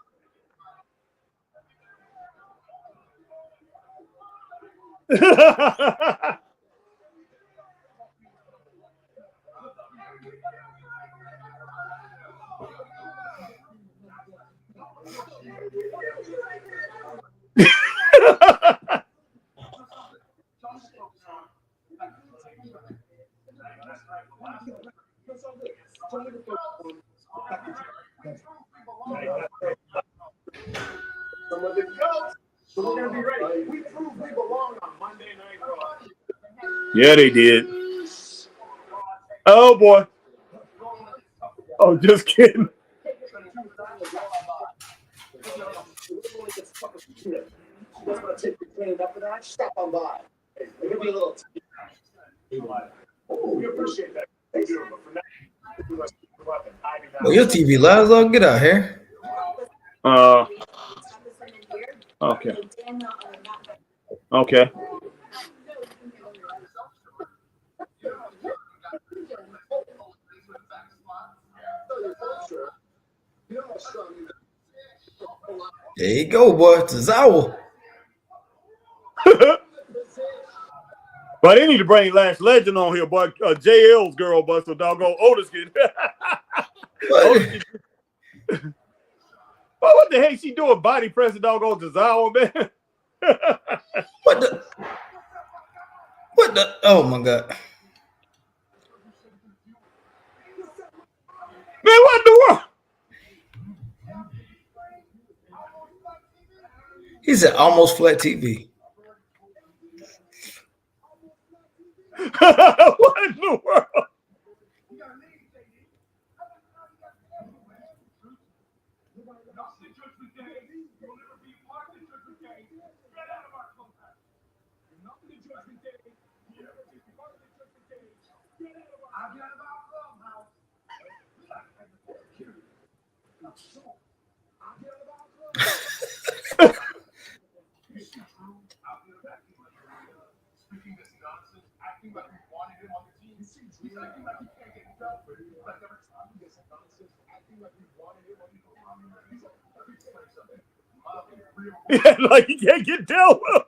Speaker 4: So we're gonna be ready. We proved we belong on Monday Night Raw.
Speaker 1: Yeah, they did. Oh boy. Oh, just kidding.
Speaker 8: Stop on by. Give me a little.
Speaker 4: We appreciate that. Thank you. But for now,
Speaker 2: Well, your TV live, so get out here.
Speaker 1: Okay. Okay.
Speaker 2: There you go, boy. Tozawa.
Speaker 1: But they need to bring Lash Legend on here, boy. JL's girl, but so doggone Otis kid. Well, what the heck she doing? Body pressing doggone Tozawa, man.
Speaker 2: What the? Oh my God.
Speaker 1: Man, what in the world?
Speaker 2: He said almost flat TV.
Speaker 1: What in the world? Yeah, like he can't get down with him.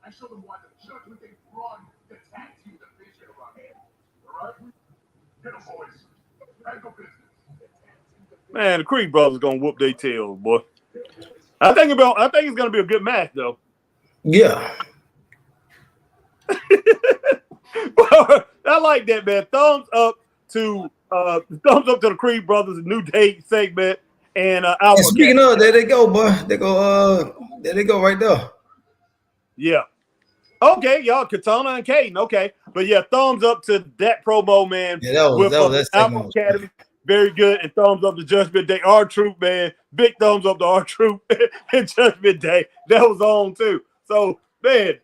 Speaker 4: I show them why the judgment they run the tag team division around. All right? Get them, boys. Handle business.
Speaker 1: Man, the Creed brothers gonna whoop their tails, boy. I think it's gonna be a good match, though.
Speaker 2: Yeah.
Speaker 1: I like that, man. Thumbs up to the Creed brothers' New Day segment. and
Speaker 2: And
Speaker 1: Alpha
Speaker 2: speaking
Speaker 1: Academy.
Speaker 2: of, there they go, boy. There they go right there.
Speaker 1: Yeah. Okay, y'all, Katana and Caden. Okay, but yeah, thumbs up to that promo, man.
Speaker 2: Yeah, that
Speaker 1: Alpha
Speaker 2: segment was
Speaker 1: Academy, very good, and thumbs up to Judgment Day. R-Truth, man, big thumbs up to R-Truth and Judgment Day. That was on too. So, man,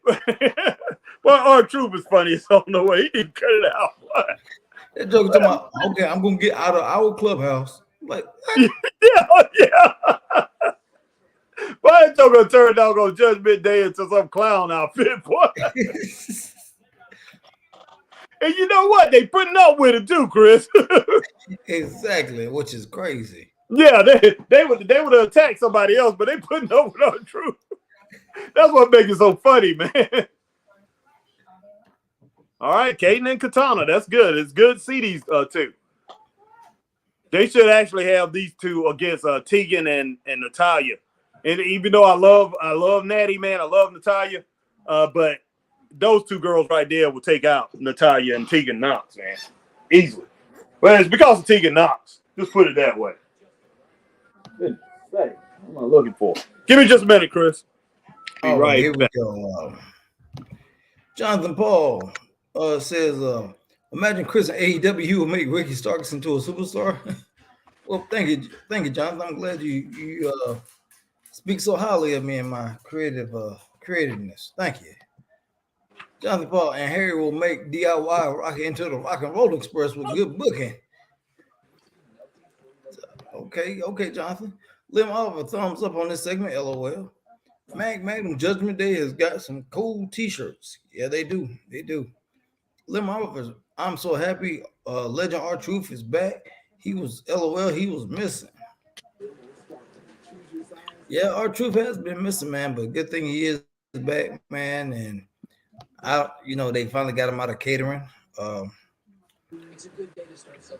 Speaker 1: well, R-Truth is funny. So I don't know why he didn't cut it out.
Speaker 2: That joke talking about, okay, I'm gonna get out of our clubhouse. Like, what?
Speaker 1: Yeah. Why that joke gonna turn down on Judgment Day into some clown outfit, boy? And you know what? They putting up with it too, Chris.
Speaker 2: Exactly, which is crazy.
Speaker 1: Yeah, they would attack somebody else, but they putting up with R-Truth. That's what makes it so funny, man. All right, Caden and Katana, that's good. It's good to see these two. They should actually have these two against Tegan and Natalya. And even though I love Natty, man, I love Natalya, but those two girls right there will take out Natalya and Tegan Knox, man, easily. Well, it's because of Tegan Knox. Just put it that way. Goodness sake, what am I looking for? Give me just a minute, Chris. Be
Speaker 2: Oh,
Speaker 1: right
Speaker 2: here we
Speaker 1: back.
Speaker 2: go. Jonathan Paul says, imagine Chris and AEW will make Ricky Starks into a superstar. Well, thank you, Jonathan. I'm glad you speak so highly of me and my creativeness. Thank you. Jonathan Paul and Harry will make DIY rock into the Rock and Roll Express with good booking. Okay, Jonathan. Lim Oliver, thumbs up on this segment, LOL. Magnum Judgment Day has got some cool t-shirts. Yeah, they do. Lim Oliver, I'm so happy Legend R-Truth is back. He was LOL, he was missing. Yeah, R-Truth has been missing, man, but good thing he is back, man. And they finally got him out of catering.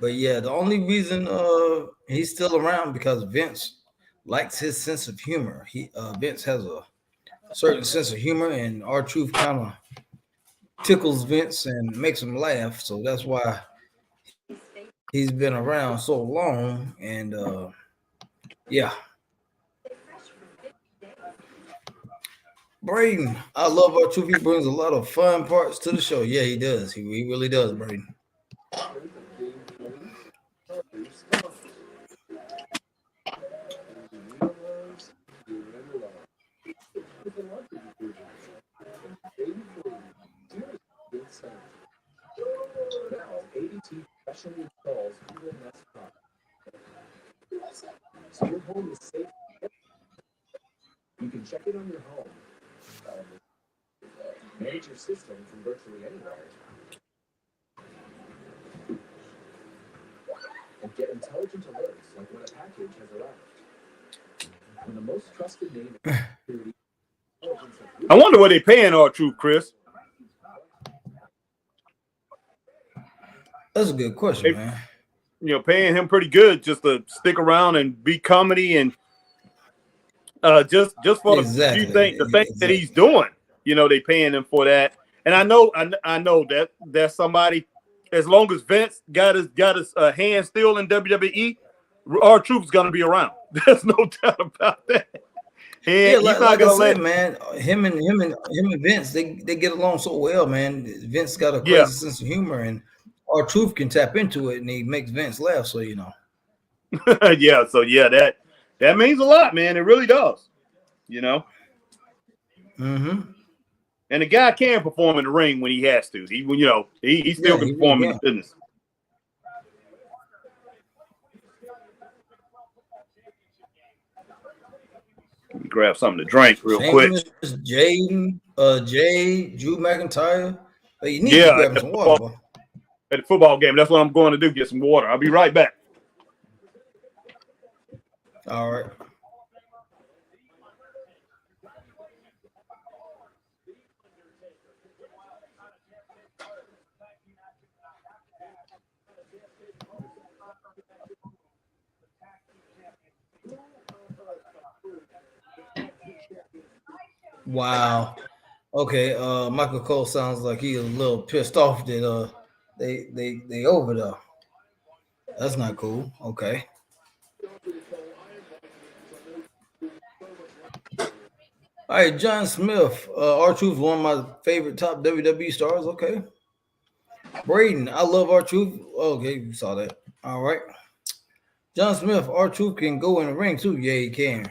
Speaker 2: But yeah, the only reason he's still around because Vince likes his sense of humor. Vince has a certain sense of humor, and R-Truth kind of tickles Vince and makes him laugh. So that's why he's been around so long. And yeah. Braden, I love R-Truth. He brings a lot of fun parts to the show. Yeah, he does. He really does, Braden.
Speaker 4: So your home is safe. You can check it on your home. Manage your system from virtually anywhere. And get intelligent alerts like when a package has arrived. When the most trusted name is security.
Speaker 1: I wonder what they're paying R-Truth, Chris.
Speaker 2: That's a good question, man.
Speaker 1: Paying him pretty good just to stick around and be comedy and just for the few things that he's doing. They paying him for that. And I know that there's somebody. As long as Vince got his hand still in WWE, R-Truth's gonna be around. There's no doubt about that. And
Speaker 2: yeah, like I said, man, him and Vince, they get along so well, man. Vince got a crazy sense of humor, and R-Truth can tap into it, and he makes Vince laugh. So
Speaker 1: yeah. So that means a lot, man. It really does.
Speaker 2: Mm-hmm.
Speaker 1: And the guy can perform in the ring when he has to. He still can perform in the business. Let me grab something to drink real quick.
Speaker 2: Jay, Drew McIntyre. Hey, you need to grab some water, boy.
Speaker 1: At the football game. That's what I'm going to do. Get some water. I'll be right back.
Speaker 2: All right. Wow. Okay. Michael Cole sounds like he's a little pissed off that they over there. That's not cool. Okay. All right, John Smith, R-Truth, one of my favorite top WWE stars. Okay. Braden, I love R-Truth. Okay, you saw that. All right. John Smith, R-Truth can go in the ring too. Yeah, he can.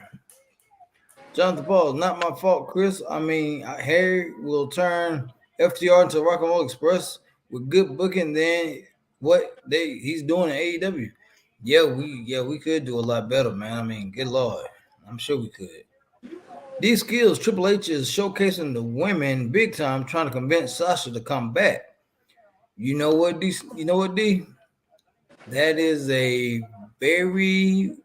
Speaker 2: Jonathan Paul, not my fault, Chris. I mean, Harry will turn FTR into Rock and Roll Express with good booking than what he's doing in AEW. Yeah, we could do a lot better, man. I mean, good lord, I'm sure we could. These skills, Triple H is showcasing the women big time, trying to convince Sasha to come back. You know what, D? That is a very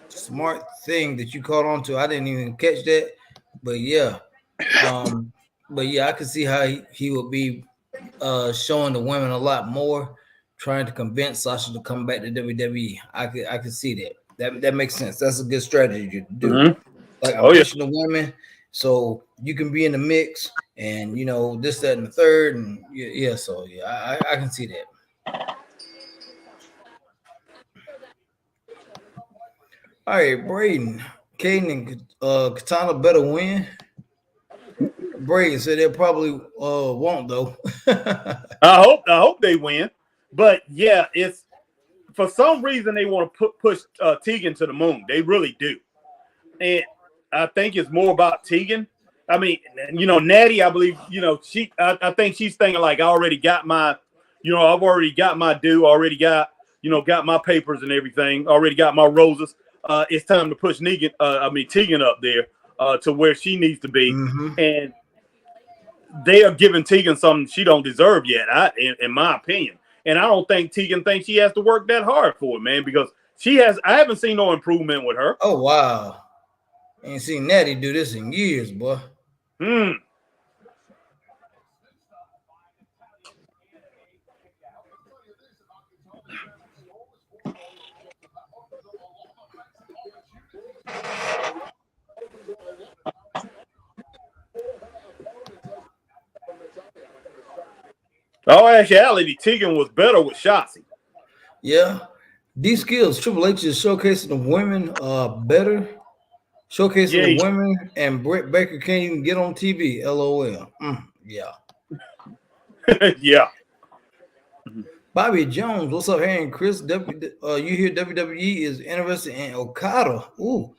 Speaker 2: smart thing that you caught on to. I didn't even catch that, but yeah, I can see how he would be showing the women a lot more, trying to convince Sasha to come back to WWE. I could see that. That makes sense. That's a good strategy to do.
Speaker 1: Mm-hmm.
Speaker 2: Like I'm pushing the women, so you can be in the mix, and you know this, that, and the third, and yeah. So yeah, I can see that. All right, Braden, Caden, and Katana better win. Braden said they probably won't though.
Speaker 1: I hope they win, but yeah, it's for some reason they want to push Tegan to the moon. They really do, and I think it's more about Tegan. I mean, you know, Natty, I believe, you know, I think she's thinking like, I already got my, you know, I've already got my due, already got, you know, got my papers and everything, already got my roses. It's time to push Tegan up there to where she needs to be.
Speaker 2: Mm-hmm.
Speaker 1: And they are giving Tegan something she don't deserve yet, in my opinion. And I don't think Tegan thinks she has to work that hard for it, man, because I haven't seen no improvement with her.
Speaker 2: Oh, wow. Ain't seen Natty do this in years, boy.
Speaker 1: Oh, actually, Tegan was better with Shotzi.
Speaker 2: Yeah. These skills, Triple H is showcasing the women better. Showcasing the women, and Britt Baker can't even get on TV. LOL. Yeah.
Speaker 1: Yeah.
Speaker 2: Bobby Jones, what's up, Harry and Chris? You hear WWE is interested in Okada. Ooh.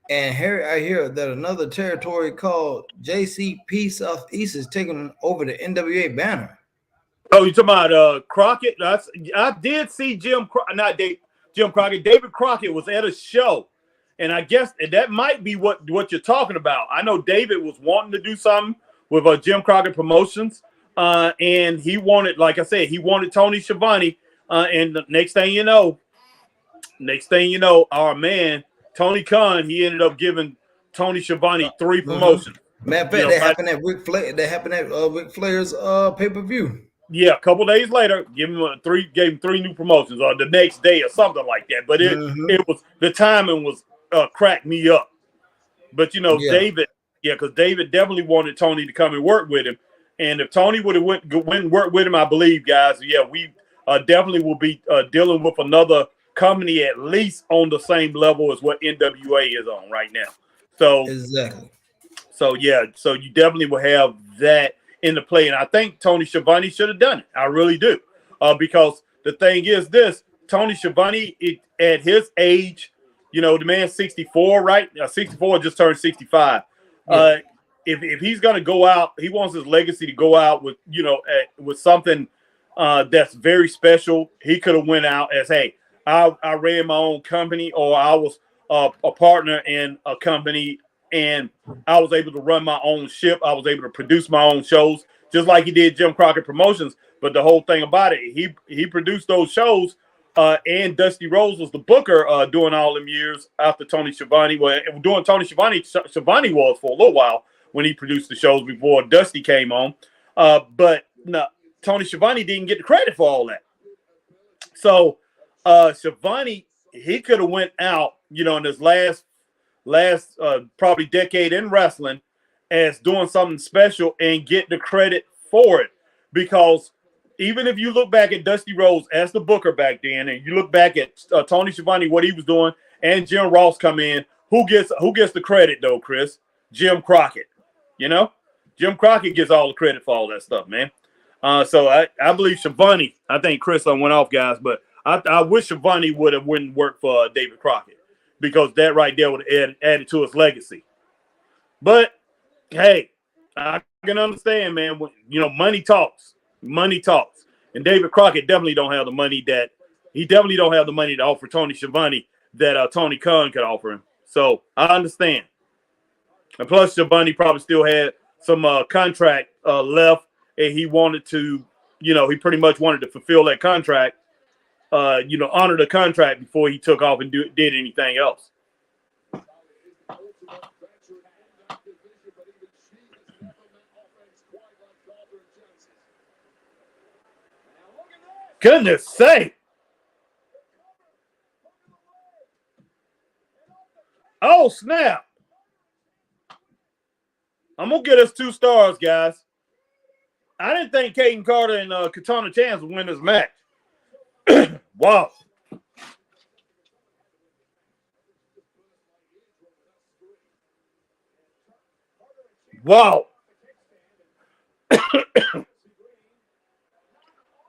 Speaker 2: And Harry, I hear that another territory called JCP Southeast is taking over the NWA banner.
Speaker 1: Oh, you talking about Crockett? I did see Jim Crockett. David Crockett was at a show, and I guess that might be what you're talking about. I know David was wanting to do something with Jim Crockett Promotions, and he wanted, like I said, he wanted Tony Schiavone. And the next thing you know, our man Tony Khan, he ended up giving Tony Schiavone 3 promotions.
Speaker 2: Matter of fact, that happened at Ric Flair. That happened at Ric Flair's pay-per-view.
Speaker 1: Yeah, a couple days later, gave him 3 new promotions, or the next day, or something like that. But it was, the timing was cracked me up. But you know, David, because David definitely wanted Tony to come and work with him. And if Tony would have went and worked with him, I believe, guys, we definitely will be dealing with another company at least on the same level as what NWA is on right now. So
Speaker 2: exactly.
Speaker 1: So yeah, so you definitely will have that in the play, and I think Tony Schiavone should have done it. I really do, because the thing is this: Tony Schiavone, at his age, you know, the man's 64, right? 64, just turned 65. Yeah. If he's going to go out, he wants his legacy to go out with, you know, with something that's very special. He could have went out as, hey, I ran my own company, or I was a partner in a company, and I was able to run my own ship. I was able to produce my own shows, just like he did Jim Crockett Promotions. But the whole thing about it, he produced those shows, and Dusty Rhodes was the booker during all them years after Tony Schiavone. Well, during Tony Schiavone was for a little while when he produced the shows before Dusty came on. But no, Tony Schiavone didn't get the credit for all that. So Schiavone, he could have went out, you know, in his last probably decade in wrestling as doing something special and get the credit for it. Because even if you look back at Dusty Rhodes as the booker back then, and you look back at Tony Schiavone, what he was doing, and Jim Ross come in, who gets the credit though, Chris? Jim Crockett. You know, Jim Crockett gets all the credit for all that stuff, man. So I believe Schiavone. I think Chris went off, guys, but I wish Schiavone would have went and worked for David Crockett, because that right there would have added to his legacy. But hey, I can understand, man. When, you know, money talks. Money talks. And David Crockett definitely don't have the money to offer Tony Schiavone that Tony Khan could offer him. So I understand. And plus, Schiavone probably still had some contract left, and he wanted to, you know, he pretty much wanted to fulfill that contract, you know, honor the contract before he took off and did anything else. Goodness sake. Oh, snap. I'm going to get us 2 stars, guys. I didn't think Kaden Carter and Katana Chance would win this match. Wow. Wow.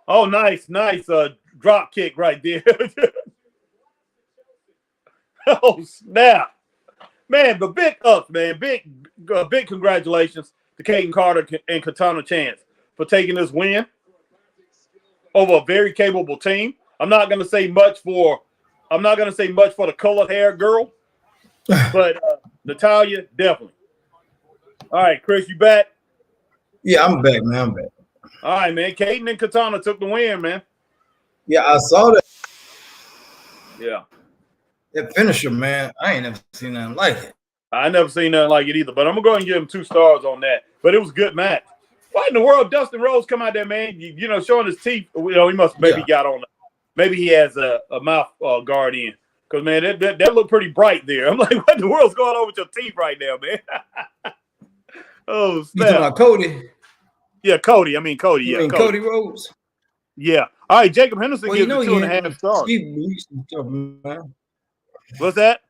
Speaker 1: Oh, nice drop kick right there. Oh, snap. Man, but big ups, man. Big congratulations to Kaden Carter and Katana Chance for taking this win over a very capable team. I'm not gonna say much for the colored hair girl, but Natalia, definitely. All right, Chris, you back?
Speaker 2: Yeah, I'm back, man. I'm back.
Speaker 1: All right, man. Kaden and Katana took the win, man.
Speaker 2: Yeah, I saw that.
Speaker 1: Yeah.
Speaker 2: That finisher, man. I ain't never seen nothing like it.
Speaker 1: I never seen nothing like it either, but I'm going to go ahead and give him 2 stars on that. But it was a good match. Why in the world Dustin Rhodes come out there, man? You know, showing his teeth. You know, he must maybe got on. Maybe he has a mouth guard in. Because, man, that looked pretty bright there. I'm like, what in the world's going on with your teeth right now, man? Oh, snap.
Speaker 2: You talking about Cody?
Speaker 1: Yeah, Cody. I mean, Cody.
Speaker 2: You
Speaker 1: Yeah,
Speaker 2: mean Cody Rhodes?
Speaker 1: Yeah. All right, Jacob Henderson gives
Speaker 2: you
Speaker 1: it 2.5 stars.
Speaker 2: He bleached and stuff, man.
Speaker 1: What's that?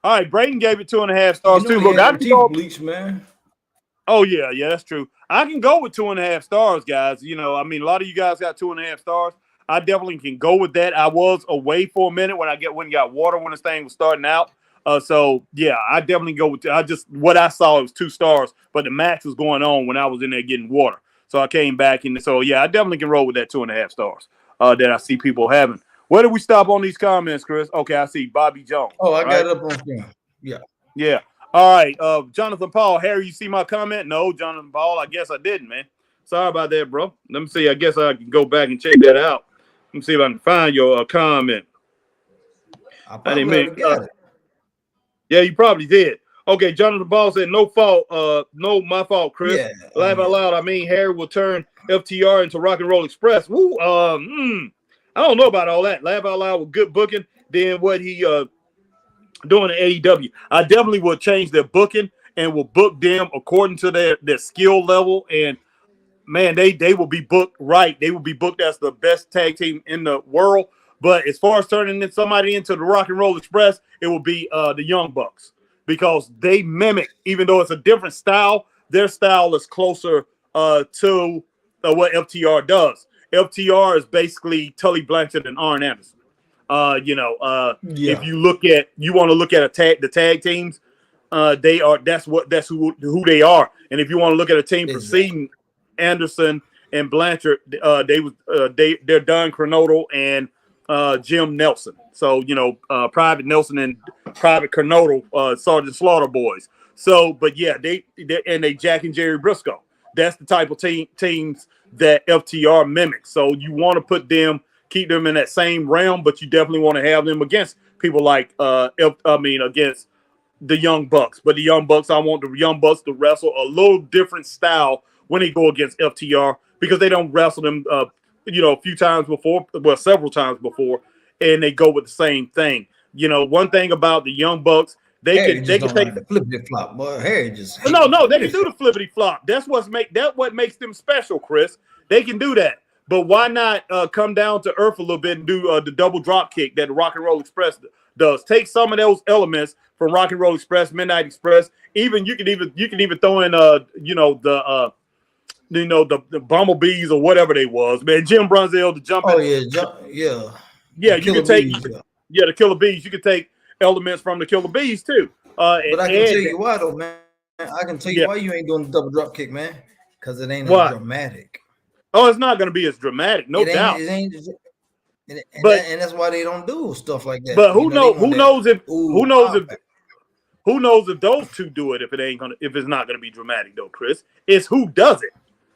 Speaker 1: All right, Brayden gave it 2.5 stars too.
Speaker 2: Look, I
Speaker 1: can go
Speaker 2: bleach, man.
Speaker 1: Oh yeah, that's true. I can go with 2.5 stars, guys. You know, I mean, a lot of you guys got 2.5 stars. I definitely can go with that. I was away for a minute when I got water when this thing was starting out. So yeah, I definitely go with. What I saw was 2 stars, but the match was going on when I was in there getting water. So I came back and so yeah, I definitely can roll with that 2.5 stars that I see people having. Where did we stop on these comments, Chris? Okay, I see Bobby Jones.
Speaker 2: Oh, I got it up on screen. Yeah.
Speaker 1: Yeah. All right. Jonathan Paul. Harry, you see my comment? No, Jonathan Paul. I guess I didn't, man. Sorry about that, bro. Let me see. I guess I can go back and check that out. Let me see if I can find your comment.
Speaker 2: I didn't mean it.
Speaker 1: Yeah, you probably did. Okay, Jonathan Paul said, no fault. No, my fault, Chris. Yeah, laugh out loud. I mean, Harry will turn FTR into Rock and Roll Express. Woo. I don't know about all that. Laugh out loud with good booking. Then what he doing at AEW. I definitely will change their booking and will book them according to their skill level. And man, they will be booked right. They will be booked as the best tag team in the world. But as far as turning somebody into the Rock and Roll Express, it will be the Young Bucks, because they mimic, even though it's a different style, their style is closer to what FTR does. FTR is basically Tully Blanchard and Arn Anderson. If you want to look at the tag teams, that's who they are. And if you want to look at a team preceding Anderson and Blanchard, they're Don Kernodle and Jim Nelson. So Private Nelson and Private Kernodle, Sergeant Slaughter boys. So, but yeah, they Jack and Jerry Briscoe. That's the type of teams that FTR mimics. So you want to keep them in that same realm, but you definitely want to have them against people like against the Young Bucks. But the Young Bucks, I want the Young Bucks to wrestle a little different style when they go against FTR, because they don't wrestle them a few times before, well, several times before, and they go with the same thing. One thing about the Young Bucks, they can take
Speaker 2: the flippity flop, boy. Harry just
Speaker 1: they can do the flippity flop. That's what makes them special, Chris. They can do that. But why not come down to earth a little bit and do the double drop kick that the Rock and Roll Express does. Take some of those elements from Rock and Roll Express, Midnight Express. Even you can even throw in the Bumblebees or whatever they was, man. Jim Brunzell, the jumping.
Speaker 2: Oh yeah.
Speaker 1: Yeah,
Speaker 2: The
Speaker 1: you can
Speaker 2: Killer
Speaker 1: take
Speaker 2: Bees,
Speaker 1: the Killer Bees. You can take elements from the Killer Bees too.
Speaker 2: But I can tell you why though, man. I can tell you why you ain't doing the double drop kick, man. Because it ain't as dramatic.
Speaker 1: Oh, it's not going to be as dramatic, no doubt.
Speaker 2: And that's why they don't do stuff like that.
Speaker 1: But who knows if those two do it if it's not going to be dramatic though, Chris. It's who does it.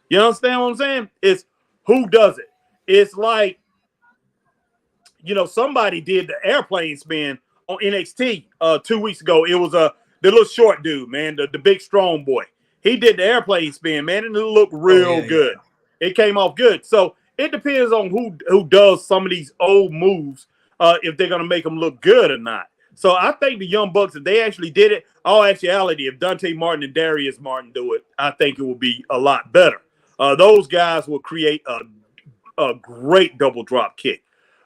Speaker 1: You understand what I'm saying? It's who does it. It's like, somebody did the airplane spin on NXT 2 weeks ago. It was the little short dude, man, the big strong boy. He did the airplane spin, man, and it looked real good. Yeah. It came off good. So it depends on who does some of these old moves, if they're gonna make them look good or not. So I think the Young Bucks, if they actually did it, all actuality, if Dante Martin and Darius Martin do it, I think it will be a lot better. Those guys will create a great double drop kick.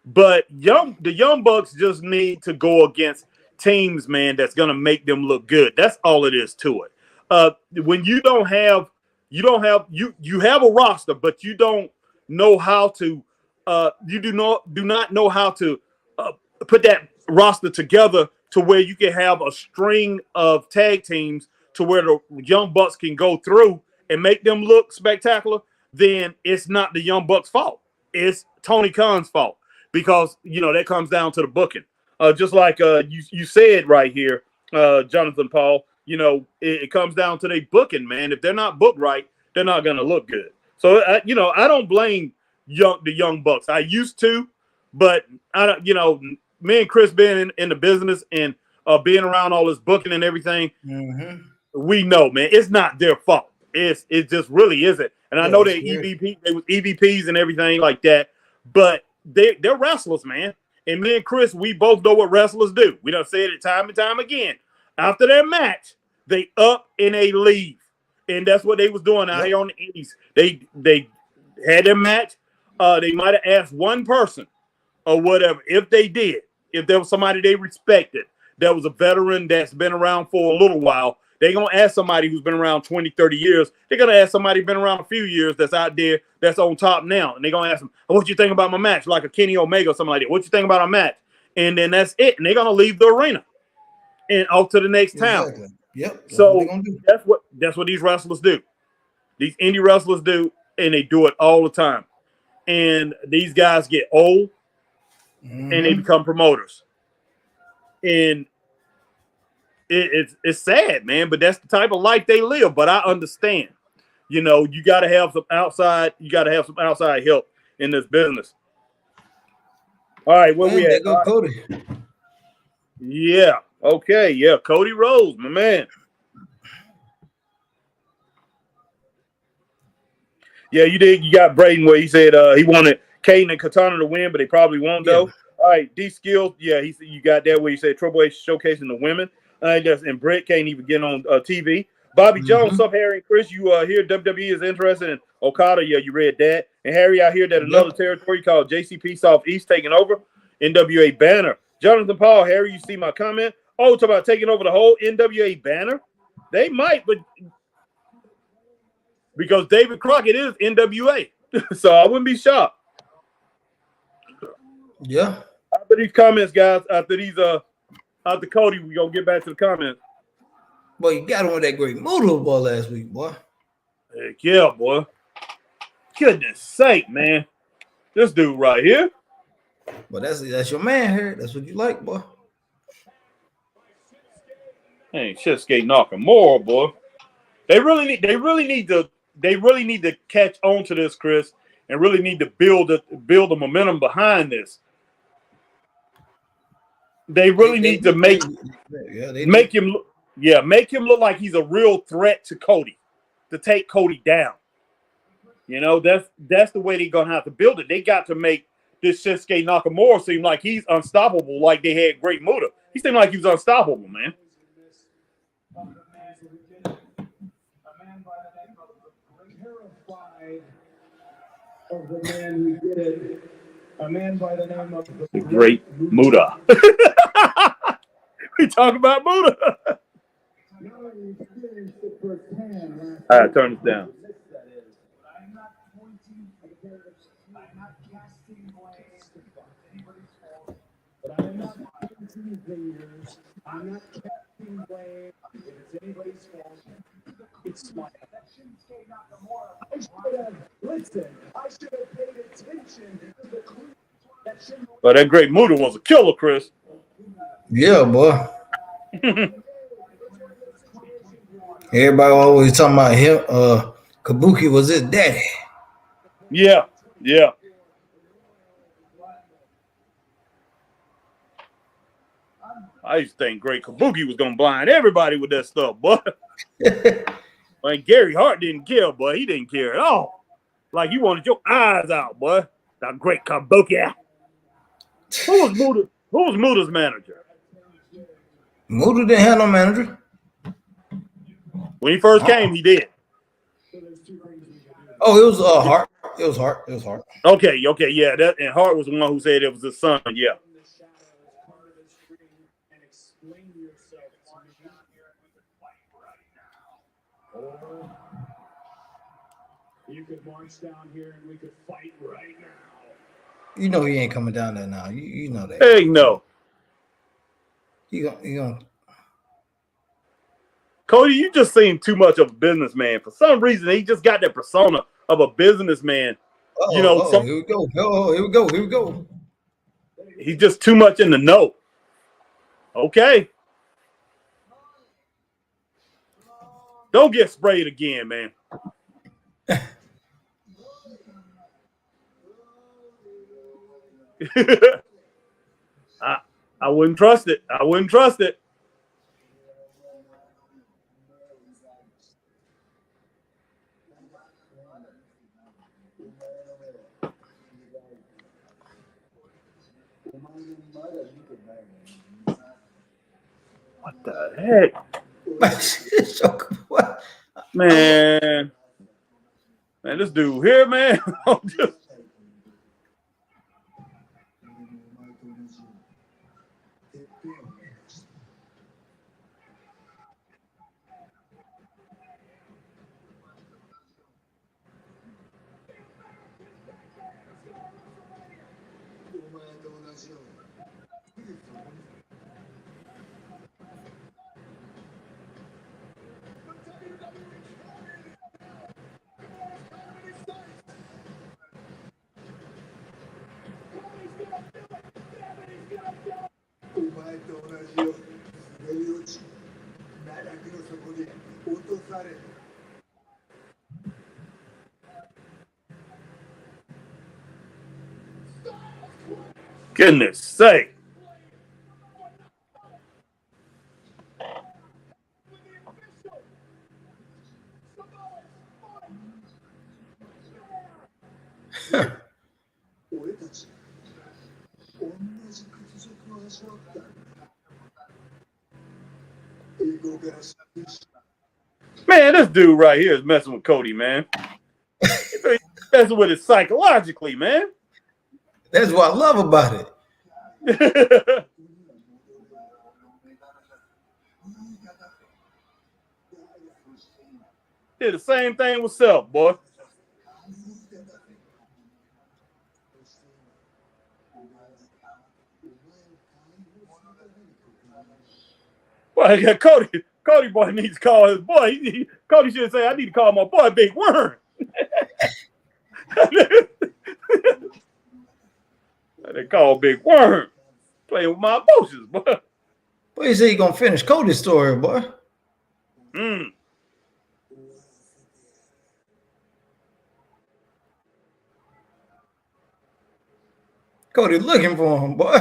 Speaker 1: But the Young Bucks just need to go against teams, man, that's gonna make them look good. That's all it is to it. When you have a roster, but you don't know how to you do not know how to put that roster together to where you can have a string of tag teams to where the Young Bucks can go through and make them look spectacular, then it's not the Young Bucks' fault. It's Tony Khan's fault, because that comes down to the booking. Just like you said right here, Jonathan Paul, it comes down to their booking, man. If they're not booked right, they're not going to look good. So I don't blame the Young Bucks. I used to, but I don't. Me and Chris being in the business and being around all this booking and everything, we know, man, it's not their fault. It just really isn't. And I know they was EVPs and everything like that, but they're wrestlers, man. And me and Chris, we both know what wrestlers do. We done said it time and time again. After their match, they up and they leave. And that's what they was doing out here on the Indies. They had their match. They might have asked one person or whatever. If they did, if there was somebody they respected, that was a veteran that's been around for a little while, they're going to ask somebody who's been around 20, 30 years. They're going to ask somebody who's been around a few years that's out there, that's on top now. And they're going to ask them, what you think about my match? Like a Kenny Omega or something like that. What you think about our match? And then that's it. And they're going to leave the arena and off to the next town.
Speaker 2: Yep.
Speaker 1: So that's what these wrestlers do. These indie wrestlers do, and they do it all the time. And these guys get old, and they become promoters. And it's sad, man, but that's the type of life they live. But I understand. You got to have some outside. You got to have some outside help in this business. All right, where we at?
Speaker 2: There go Cody.
Speaker 1: Yeah. Okay. Yeah. Cody Rhodes, my man. Yeah, you did. You got Braden where he said he wanted Caden and Katana to win, but they probably won't though. All right, D Skills. Yeah, you got that where you said Triple H showcasing the women. And Britt can't even get on TV. Bobby Jones, up Harry and Chris, you hear WWE is interested in Okada. Yeah, you read that. And Harry, I hear that another territory called JCP Southeast taking over NWA banner. Jonathan Paul, Harry, you see my comment? Oh, talk about taking over the whole NWA banner? They might, but because David Crockett is NWA. So I wouldn't be shocked.
Speaker 2: Yeah.
Speaker 1: After these comments, guys, after Cody, we're going to get back to the comments.
Speaker 2: Boy, you got him with that great Muta boy last week, boy.
Speaker 1: Heck yeah, boy. Goodness sake, man. This dude right here.
Speaker 2: But that's your man here. That's what you like, boy.
Speaker 1: Hey, Shinsuke Nakamura, boy. They really need to catch on to this, Chris, and really need to build the momentum behind this. They really need to make him look like he's a real threat to Cody, to take Cody down. That's the way they're gonna have to build it. They got to make this Shinsuke Nakamura seem like he's unstoppable, like they had Great Muta. He seemed like he was unstoppable, man.
Speaker 3: Of the man who did it, a man by the name of
Speaker 1: the Great Muta. We talking about Muda. All right, turn this down.
Speaker 3: I'm not pointing, I'm not casting blame. Anybody's fault.
Speaker 4: But I'm not pointing fingers. I'm not casting blame. If it's anybody's fault, it's my fault.
Speaker 3: That shouldn't stay not the more.
Speaker 4: I should have listened. I should have paid attention to the clue. That shouldn't.
Speaker 1: But that great Muda was a killer, Chris.
Speaker 2: Yeah, boy. Everybody always talking about him. Kabuki was his daddy.
Speaker 1: Yeah, yeah. I used to think Great Kabuki was gonna blind everybody with that stuff, boy. Like Gary Hart didn't care, boy. He didn't care at all. Like you wanted your eyes out, boy. That Great Kabuki. Who was Muda? Who was Muda's manager?
Speaker 2: Muda didn't have no manager.
Speaker 1: When he first came, he did.
Speaker 2: Oh, it was Hart. It was Hart. It was Hart.
Speaker 1: Okay, yeah. That and Hart was the one who said it was his son. Yeah.
Speaker 4: And explain yourself to me. Or you could march down here and we could fight right now.
Speaker 2: You know he ain't coming down there now. You know that.
Speaker 1: Hey, no.
Speaker 2: You gonna
Speaker 1: Cody, you just seem too much of a businessman. For some reason, he just got that persona of a businessman. You know,
Speaker 2: here we go. Oh, here we go. Here we go.
Speaker 1: He's just too much in the know. Okay. Don't get sprayed again, man. I wouldn't trust it. I wouldn't trust it. What the heck? Man, this dude here, man. Goodness sake. Man, this dude right here is messing with Cody, man. He's messing with it psychologically, man.
Speaker 2: That's what I love about it.
Speaker 1: Did the same thing with Self, boy. Boy, Cody boy needs to call his boy. Cody should say, I need to call my boy Big Worm. They call Big Worm. Playing with my emotions, boy.
Speaker 2: Boy, you say you gonna finish Cody's story, boy. Cody looking for him, boy.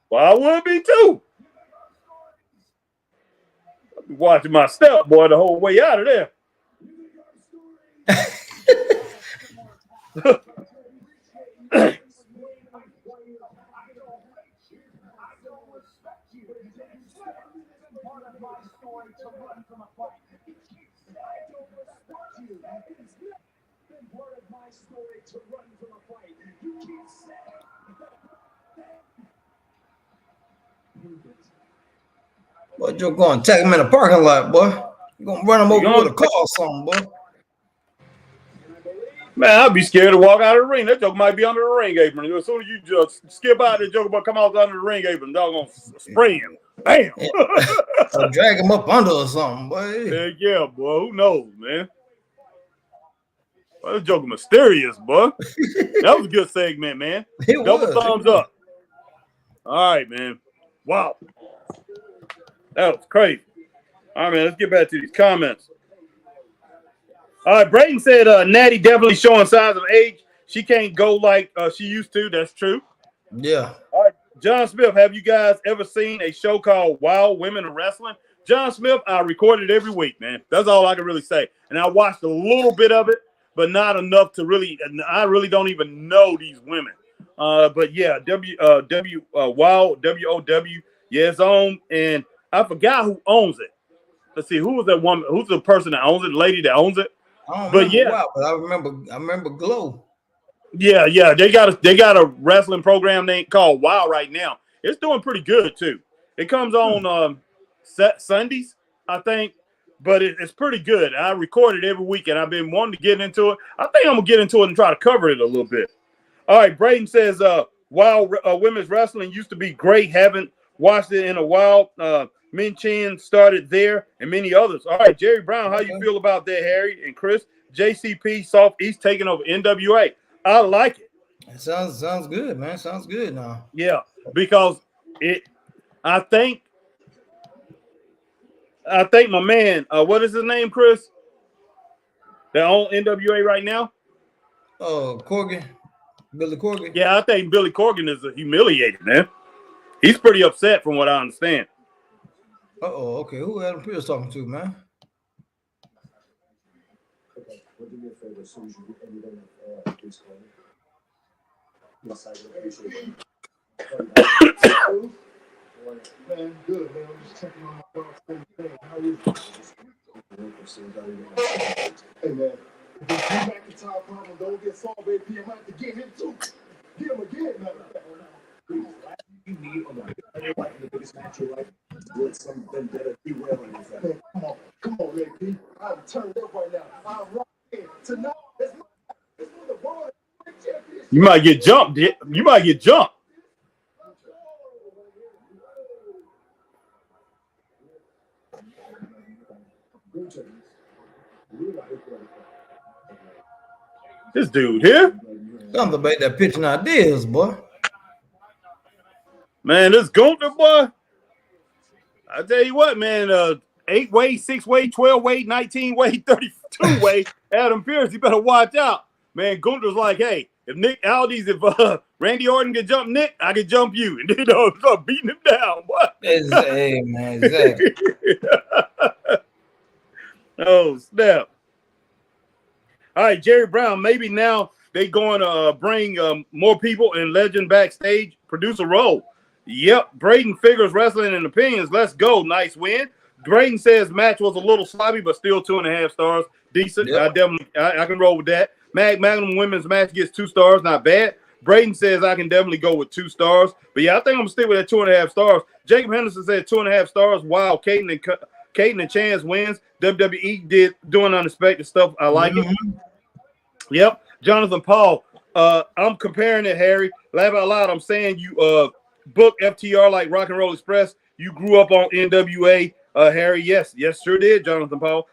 Speaker 1: Well, I would be too. I'll be watching my step, boy, the whole way out of there.
Speaker 2: Boy, you're going to take him in the parking lot, boy. You're going to run him over with a car or something, boy.
Speaker 1: Man, I'd be scared to walk out of the ring. That joke might be under the ring apron. As soon as you just skip out, that joke about come out under the ring apron, dog gonna spray him. Bam!
Speaker 2: Yeah. Or drag him up under or something, boy.
Speaker 1: Heck yeah, boy. Who knows, man? Well, that joke mysterious, boy. That was a good segment, man. Double thumbs up. All right, man. Wow. That was crazy. All right, man. Let's get back to these comments. All right, Brayden said Natty definitely showing signs of age. She can't go like she used to. That's true.
Speaker 2: Yeah.
Speaker 1: All right, John Smith, have you guys ever seen a show called Wild Women of Wrestling? John Smith, I record it every week, man. That's all I can really say. And I watched a little bit of it, but not enough to really. I really don't even know these women. But yeah, Wild WOW. Yeah, it's on, and I forgot who owns it. Let's see, who was that woman? Who's the person that owns it? The lady that owns it?
Speaker 2: But I remember Glow.
Speaker 1: Yeah, they got a wrestling program named called WOW right now. It's doing pretty good too. It comes on Sundays, I think, but it's pretty good. I record it every week, and I've been wanting to get into it. I think I'm gonna get into it and try to cover it a little bit. All right, Brayden says, "WOW women's wrestling used to be great. Haven't watched it in a while. Min Chin started there, and many others." All right, Jerry Brown, how you feel about that, Harry and Chris? JCP Soft East taking over NWA. I like it.
Speaker 2: It sounds good, man. Sounds good now.
Speaker 1: Yeah, because I think my man, what is his name, Chris? That own NWA right now?
Speaker 2: Oh, Corgan. Billy Corgan.
Speaker 1: Yeah, I think Billy Corgan is humiliated, man. He's pretty upset from what I understand.
Speaker 2: Okay. Who Adam Pearce talking to, man?
Speaker 8: Okay, well, do me a favor as soon as you get anything, please call me. Yes, I appreciate it. Man, good, man. I'm just checking on my dog's thing. How you doing? Hey, man. If you back to top problem, don't get solved, baby. I might have to get him too. Get him again, man. Please, you need on the like the biggest match of your life with some vendetta derailing his ass. Come on, Red P. I'm turned up right now. I'm rocking tonight. It's for the world championship.
Speaker 1: You might get jumped. You might get jumped. This dude here.
Speaker 2: Something about that pitching ideas, boy.
Speaker 1: Man, this Gunther, boy. I tell you what, man, 8-weight, 6-weight, 12-weight, 19-weight, 32-weight, Adam Pearce, you better watch out. Man, Gunther's like, hey, if if Randy Orton can jump Nick, I can jump you. And then start beating him down, boy.
Speaker 2: Hey, man, exactly.
Speaker 1: Oh, snap. All right, Jerry Brown, maybe now they going to bring more people in Legend backstage, produce a role. Yep, Brayden figures wrestling and opinions. Let's go. Nice win. Brayden says match was a little sloppy, but still 2.5 stars. Decent. Yep. I can roll with that. Magnum women's match gets 2 stars. Not bad. Brayden says I can definitely go with 2 stars. But yeah, I think I'm going to stick with that 2.5 stars. Jacob Henderson said 2.5 stars. Wow, Caden and Chance wins. WWE doing unexpected stuff. I like it. Yep. Jonathan Paul. I'm comparing it, Harry. Laugh out loud. I'm saying you book FTR like Rock and Roll Express. You grew up on NWA, Harry. Yes, sure did, Jonathan Paul.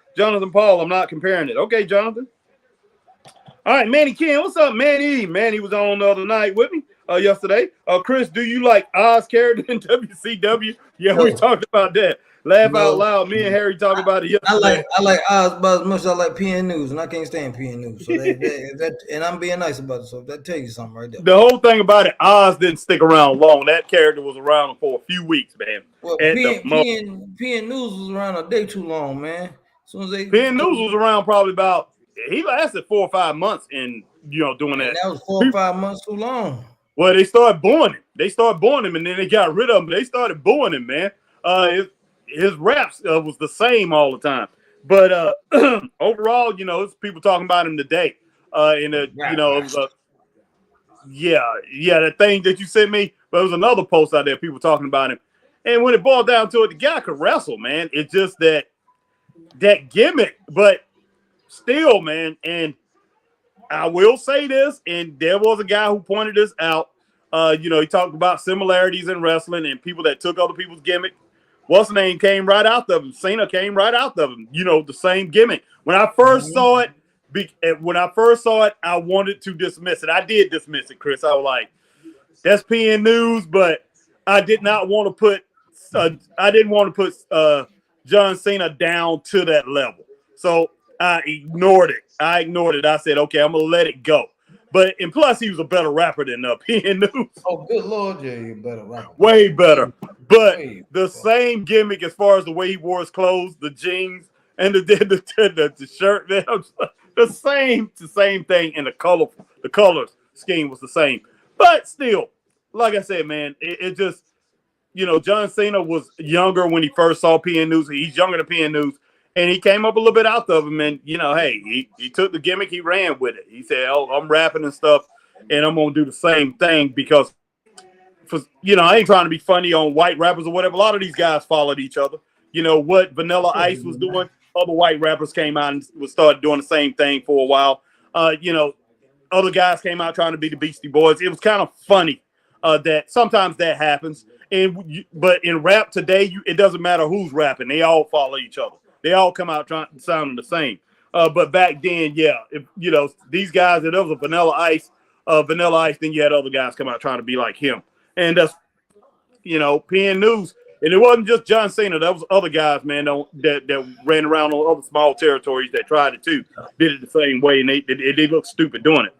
Speaker 1: I'm not comparing it. Okay, Jonathan. All right, Manny Ken. What's up, Manny? Manny was on the other night with me yesterday. Chris, do you like Oz character in WCW? Yeah, we talked about that. Laugh out loud. Me and Harry talked about it yesterday.
Speaker 2: I like Oz about as much as I like PN News, and I can't stand PN News. So and I'm being nice about it. So that tells you something right there.
Speaker 1: The whole thing about it, Oz didn't stick around long. That character was around for a few weeks, man.
Speaker 2: Well, PN News was around a day too long, man.
Speaker 1: PN News was around probably about. He lasted 4 or 5 months in doing that.
Speaker 2: And that was 4 or 5 months too long.
Speaker 1: Well, they started booing him. And then they got rid of him. They started booing him, man. His raps was the same all the time. But overall, it's people talking about him today. It was the thing that you sent me. But there was another post out there, people talking about him. And when it boiled down to it, the guy could wrestle, man. It's just that gimmick. But still, man, and I will say this, and there was a guy who pointed this out. He talked about similarities in wrestling and people that took other people's gimmick. What's the name came right out of him? Cena came right out of him. The same gimmick. When I first saw it, I wanted to dismiss it. I did dismiss it, Chris. I was like, that's PN News, but I did not want to put. I didn't want to put John Cena down to that level. So I ignored it. I said, okay, I'm gonna let it go. And plus, he was a better rapper than PN News.
Speaker 2: Oh, good Lord, yeah, you're a better rapper.
Speaker 1: Way better. But the same gimmick as far as the way he wore his clothes, the jeans, and the shirt, man, the same thing, and the colors scheme was the same. But still, like I said, man, it just, John Cena was younger when he first saw PN News. He's younger than PN News. And he came up a little bit out of him, and hey, he took the gimmick, he ran with it. He said, "Oh, I'm rapping and stuff, and I'm gonna do the same thing because, I ain't trying to be funny on white rappers or whatever. A lot of these guys followed each other. What Vanilla Ice was doing, other white rappers came out and started doing the same thing for a while. Other guys came out trying to be the Beastie Boys. It was kind of funny that sometimes that happens. But in rap today, it doesn't matter who's rapping; they all follow each other. They all come out sounding the same. But back then, yeah, these guys, if there was a Vanilla Ice, then you had other guys come out trying to be like him. And that's, PN News. And it wasn't just John Cena. That was other guys, man, that ran around on other small territories that tried it too. Did it the same way, and they look stupid doing it.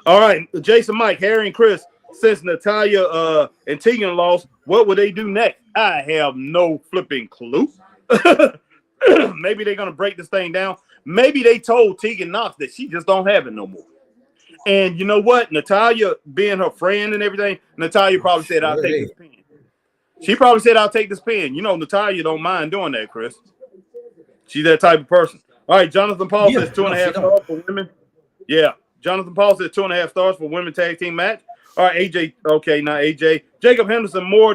Speaker 1: All right, Jason, Mike, Harry, and Chris, since Natalya and Tegan lost, what would they do next? I have no flipping clue. Maybe they're gonna break this thing down. Maybe they told Tegan Knox that she just don't have it no more. And you know what? Natalya, being her friend and everything, Natalya probably said, "I'll take this pin." She probably said, "I'll take this pin." Natalya don't mind doing that, Chris. She's that type of person. All right, Jonathan Paul says 2.5 stars for women. Yeah, Jonathan Paul says 2.5 stars for women tag team match. All right, AJ. Okay, not AJ. Jacob Henderson, more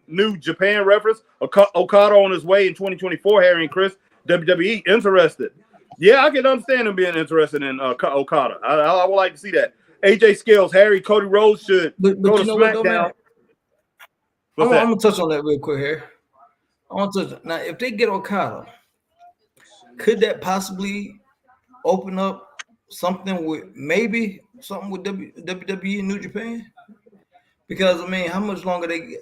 Speaker 1: New Japan reference. Okada on his way in 2024. Harry and Chris, WWE interested. Yeah, I can understand him being interested in Okada. I would like to see that. AJ Scales, Harry, Cody Rhodes should go to SmackDown.
Speaker 2: I'm gonna touch on that real quick here. I want to now, if they get Okada, could that possibly open up something with WWE and New Japan? Because how much longer they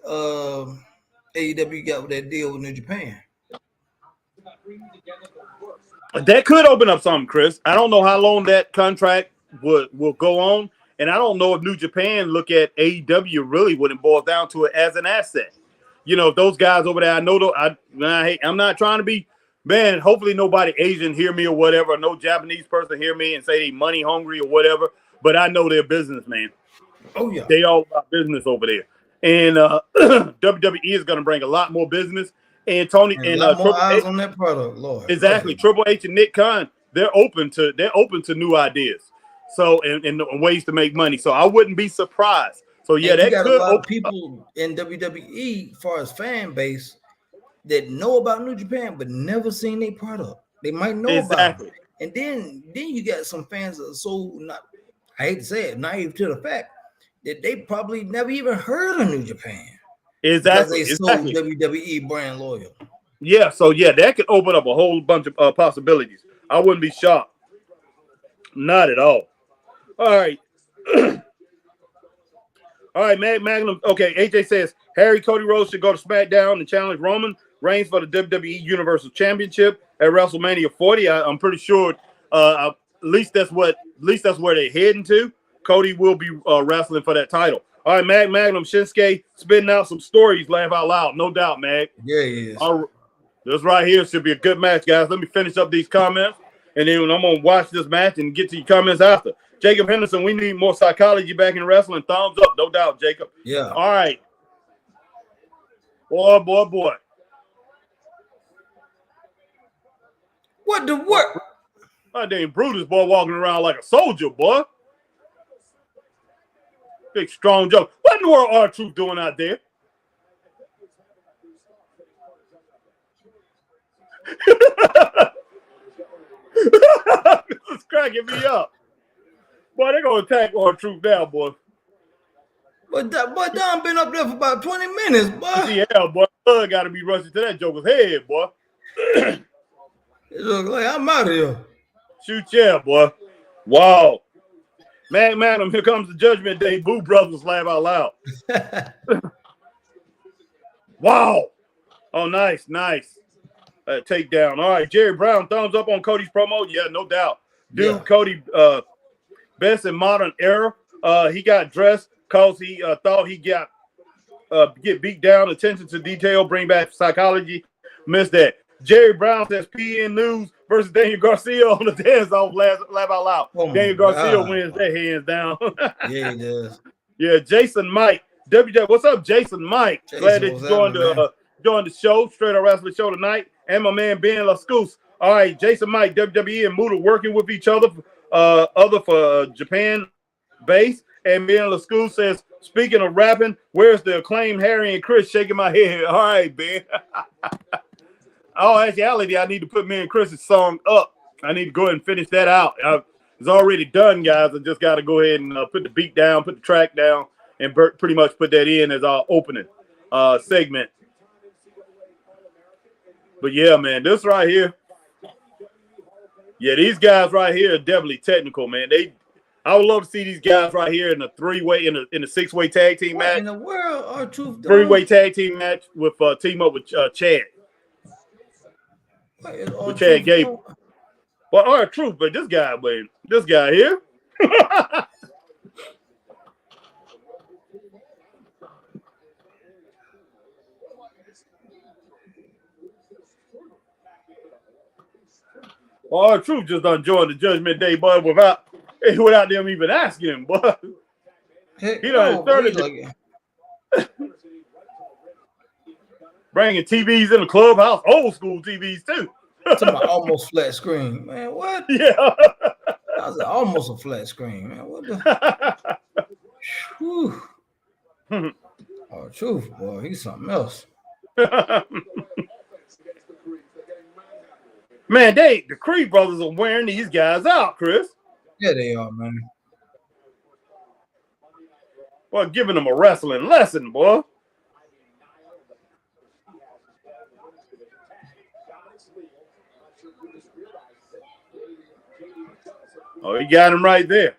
Speaker 2: AEW got with that deal with New Japan?
Speaker 1: That could open up something, Chris. I don't know how long that contract will go on, and I don't know if New Japan look at AEW really when it boils down to it as an asset. If those guys over there, I know I'm not trying to be, man, hopefully nobody Asian hear me or whatever, no Japanese person hear me and say they money hungry or whatever, but I know they're businessmen.
Speaker 2: Oh, yeah.
Speaker 1: They all about business over there. And WWE is going to bring a lot more business. And Tony and
Speaker 2: more eyes on that product, Lord.
Speaker 1: Exactly. Triple H and Nick Khan, they're open to new ideas. So and ways to make money. So I wouldn't be surprised. So yeah, that
Speaker 2: got
Speaker 1: could
Speaker 2: a lot of people in WWE, as far as fan base, that know about New Japan but never seen their product. They might know about it. And then you got some fans that are so I hate to say it, naive to the fact that they probably never even heard of New Japan.
Speaker 1: Exactly.
Speaker 2: Because they sold WWE brand loyal.
Speaker 1: Yeah, so yeah, that could open up a whole bunch of possibilities. I wouldn't be shocked. Not at all. All right. All right, Magnum. Okay, AJ says Cody Rhodes should go to SmackDown and challenge Roman Reigns for the WWE Universal Championship at WrestleMania 40. I'm pretty sure at least that's where they're heading to. Cody will be wrestling for that title. All right, Magnum Shinsuke spitting out some stories. Laugh out loud, no doubt, Mag.
Speaker 2: Yeah, he is.
Speaker 1: This right here should be a good match, guys. Let me finish up these comments, and then I'm gonna watch this match and get to your comments after. Jacob Henderson, we need more psychology back in wrestling. Thumbs up, no doubt, Jacob.
Speaker 2: Yeah.
Speaker 1: All right. Boy.
Speaker 2: What the what?
Speaker 1: My damn Brutus boy walking around like a soldier, boy. Big strong Joe. What in the world R-Truth doing out there? This is cracking me up. Boy, they're gonna attack R-Truth now, boy.
Speaker 2: But Don been up there for about 20 minutes, boy.
Speaker 1: Yeah, boy. Blood gotta be rushing to that Joker's head, boy.
Speaker 2: It look like I'm out of here.
Speaker 1: Shoot, yeah, boy. Wow. Madam, here comes the Judgment Day. Boo Brothers laugh out loud. Wow. Oh, nice. Takedown. All right, Jerry Brown, thumbs up on Cody's promo. Yeah, no doubt. Dude,
Speaker 2: Yeah.
Speaker 1: Cody, best in modern era. He got dressed because he thought he got get beat down. Attention to detail, bring back psychology. Missed that. Jerry Brown says PN News versus Daniel Garcia on the dance off. Laugh out loud.
Speaker 2: Oh
Speaker 1: Daniel
Speaker 2: my
Speaker 1: Garcia
Speaker 2: God.
Speaker 1: wins that hands down.
Speaker 2: Yeah, he does.
Speaker 1: Yeah, Jason Mike. WJ, what's up, Jason Mike?
Speaker 2: Jason,
Speaker 1: Glad that you
Speaker 2: what's
Speaker 1: joined
Speaker 2: happening,
Speaker 1: the show, Straight Up Wrestling Show tonight. And my man Ben Lascuz. All right, Jason Mike, WWE and Muta working with each other, for Japan base. And Ben Lascuz says, speaking of rapping, where's the acclaimed Harry and Chris? Shaking my head. All right, Ben. Oh, actuality, I need to put me and Chris's song up. I need to go ahead and finish that out. It's already done, guys. I just got to go ahead and put the beat down, put the track down, and pretty much put that in as our opening segment. But yeah, man, this right here. Yeah, these guys right here are definitely technical, man. I would love to see these guys right here in a three-way, in a six-way tag team
Speaker 2: What
Speaker 1: match.
Speaker 2: in the world, R-Truth?
Speaker 1: Three-way tag team match with team up with Chad. With Chad Gable. Well, R-Truth, but this guy here. R-Truth just done joined the Judgment Day, boy, without them even asking him, boy. He done started bringing TVs in the clubhouse, old school TVs too.
Speaker 2: Talking about almost flat screen, man. What?
Speaker 1: Yeah.
Speaker 2: That was almost a flat screen, man. What the? Whew. R-Truth, boy, he's something else.
Speaker 1: Man, the Creed brothers are wearing these guys out, Chris.
Speaker 2: Yeah, they are, man.
Speaker 1: Well, giving them a wrestling lesson, boy. Oh, he got him right there.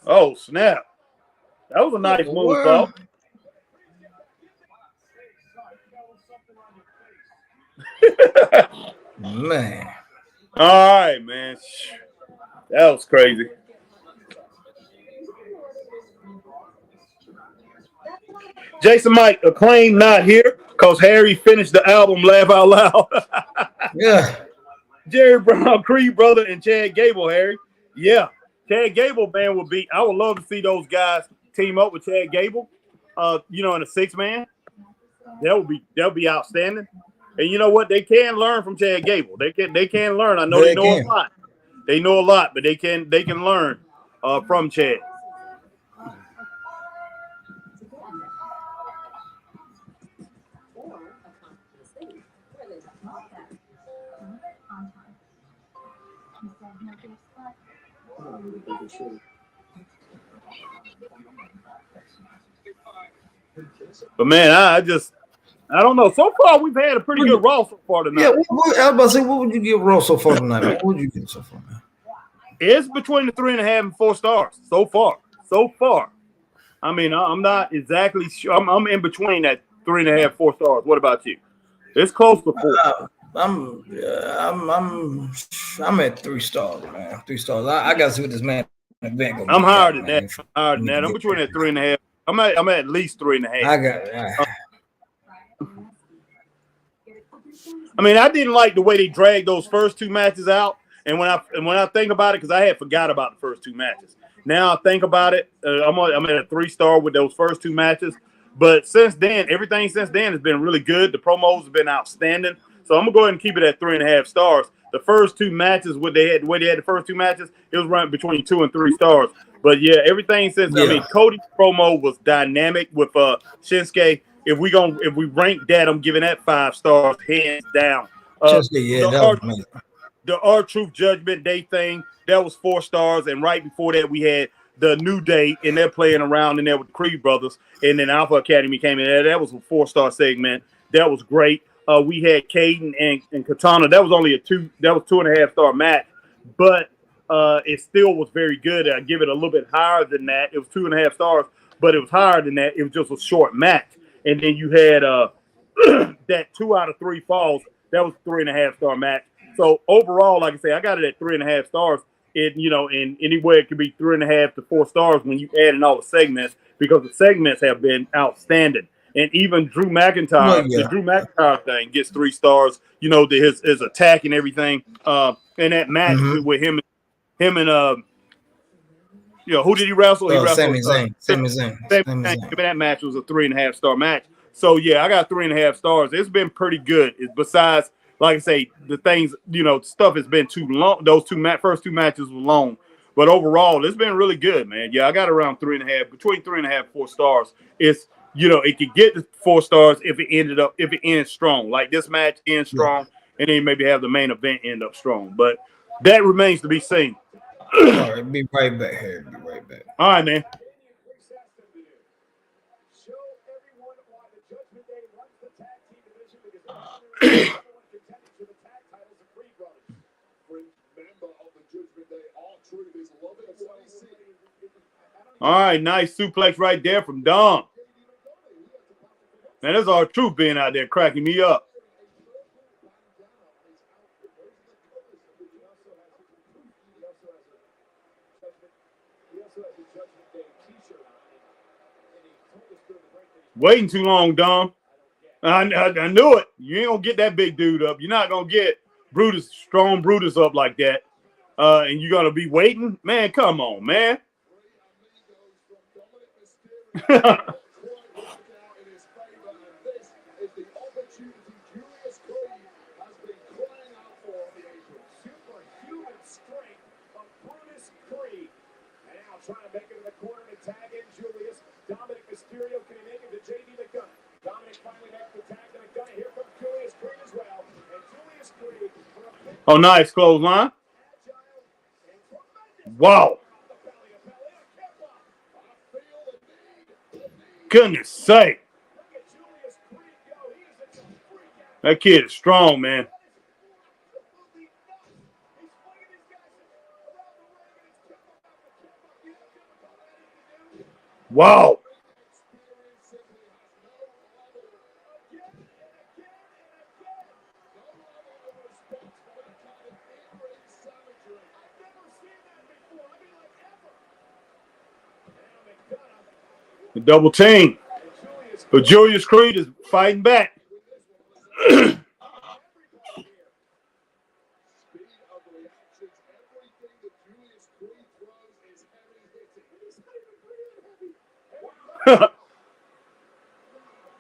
Speaker 1: Oh, snap. That was a nice move, though.
Speaker 2: Man.
Speaker 1: All right, man. That was crazy. Jason Mike, Acclaim not here because Harry finished the album Laugh Out Loud.
Speaker 2: Yeah.
Speaker 1: Jerry Brown, Creed brother, and Chad Gable, Harry. Yeah. Chad Gable band would be, I would love to see those guys team up with Chad Gable, in a 6-man. That would be outstanding. And you know what? They can learn from Chad Gable. They can learn. I know they know a lot. They know a lot, but they can learn from Chad. But man, I don't know. So far, we've had a pretty good Raw so far tonight.
Speaker 2: Yeah, I was about to say, what would you give Raw so far tonight, man? What would you give so far, man?
Speaker 1: It's between the 3.5 and 4 stars so far. So far, I mean, I'm not exactly sure. I'm in between that 3.5, 4 stars. What about you? It's close to 4.
Speaker 2: I'm at 3 stars, man. 3 stars. I got to see what this man.
Speaker 1: I'm higher than that. I'm between that 3.5. I'm at least 3.5.
Speaker 2: I got it.
Speaker 1: I mean, I didn't like the way they dragged those first 2 matches out. And when I think about it, because I had forgot about the first 2 matches. Now I think about it, I'm at a 3-star with those first 2 matches. But since then, everything since then has been really good. The promos have been outstanding. So I'm gonna go ahead and keep it at 3.5 stars. The first 2 matches, the way they had the first 2 matches, it was running between 2 and 3 stars. But yeah, everything since I mean, Cody's promo was dynamic with Shinsuke. If we rank that, I'm giving that 5 stars hands down. The R-Truth Judgment Day thing, that was 4 stars, and right before that we had the New Day, and they're playing around in there with the Creed brothers, and then Alpha Academy came in there. That was a 4-star segment. That was great. We had Caden and Katana. That was only a 2.5 star match, but it still was very good. I give it a little bit higher than that. It was 2.5 stars, but it was higher than that. It was just a short match. And then you had that 2 out of 3 falls. That was a 3.5 star match. So overall, like I say, I got it at 3.5 stars. And anywhere it could be 3.5 to 4 stars when you add in all the segments, because the segments have been outstanding. And even Drew McIntyre, the Drew McIntyre thing gets 3 stars. His attack and everything. In that match with him and who did he wrestle? He wrestled
Speaker 2: Sami Zayn. Sami
Speaker 1: Zayn. That match was a 3.5 star match. So yeah, I got 3.5 stars. It's been pretty good. Besides, like I say, the things, stuff has been too long. Those first 2 matches were long, but overall, it's been really good, man. Yeah, I got around 3.5, between 3.5 and 4 stars. It's it could get to 4 stars if it ends strong. Like this match ends strong, and then maybe have the main event end up strong. But that remains to be seen.
Speaker 2: All right, be right back here. Be right back.
Speaker 1: All right, man. All right, nice suplex right there from Dom. Man, that's R-Truth being out there cracking me up. Waiting too long, Dom. I knew it. You ain't gonna get that big dude up. You're not gonna get strong Brutus up like that. And you're gonna be waiting? Man, come on, man.
Speaker 4: Trying to make it in the corner to tag in Julius. Dominic Mysterio, can he make it to JD McDonough? Dominic finally makes the tag to McDonough. Here comes Julius Creed as well. And Julius Creed.
Speaker 1: Oh, nice clothesline. Wow. Goodness sake. That kid is strong, man. Wow. The double team. But Julius Creed is fighting back.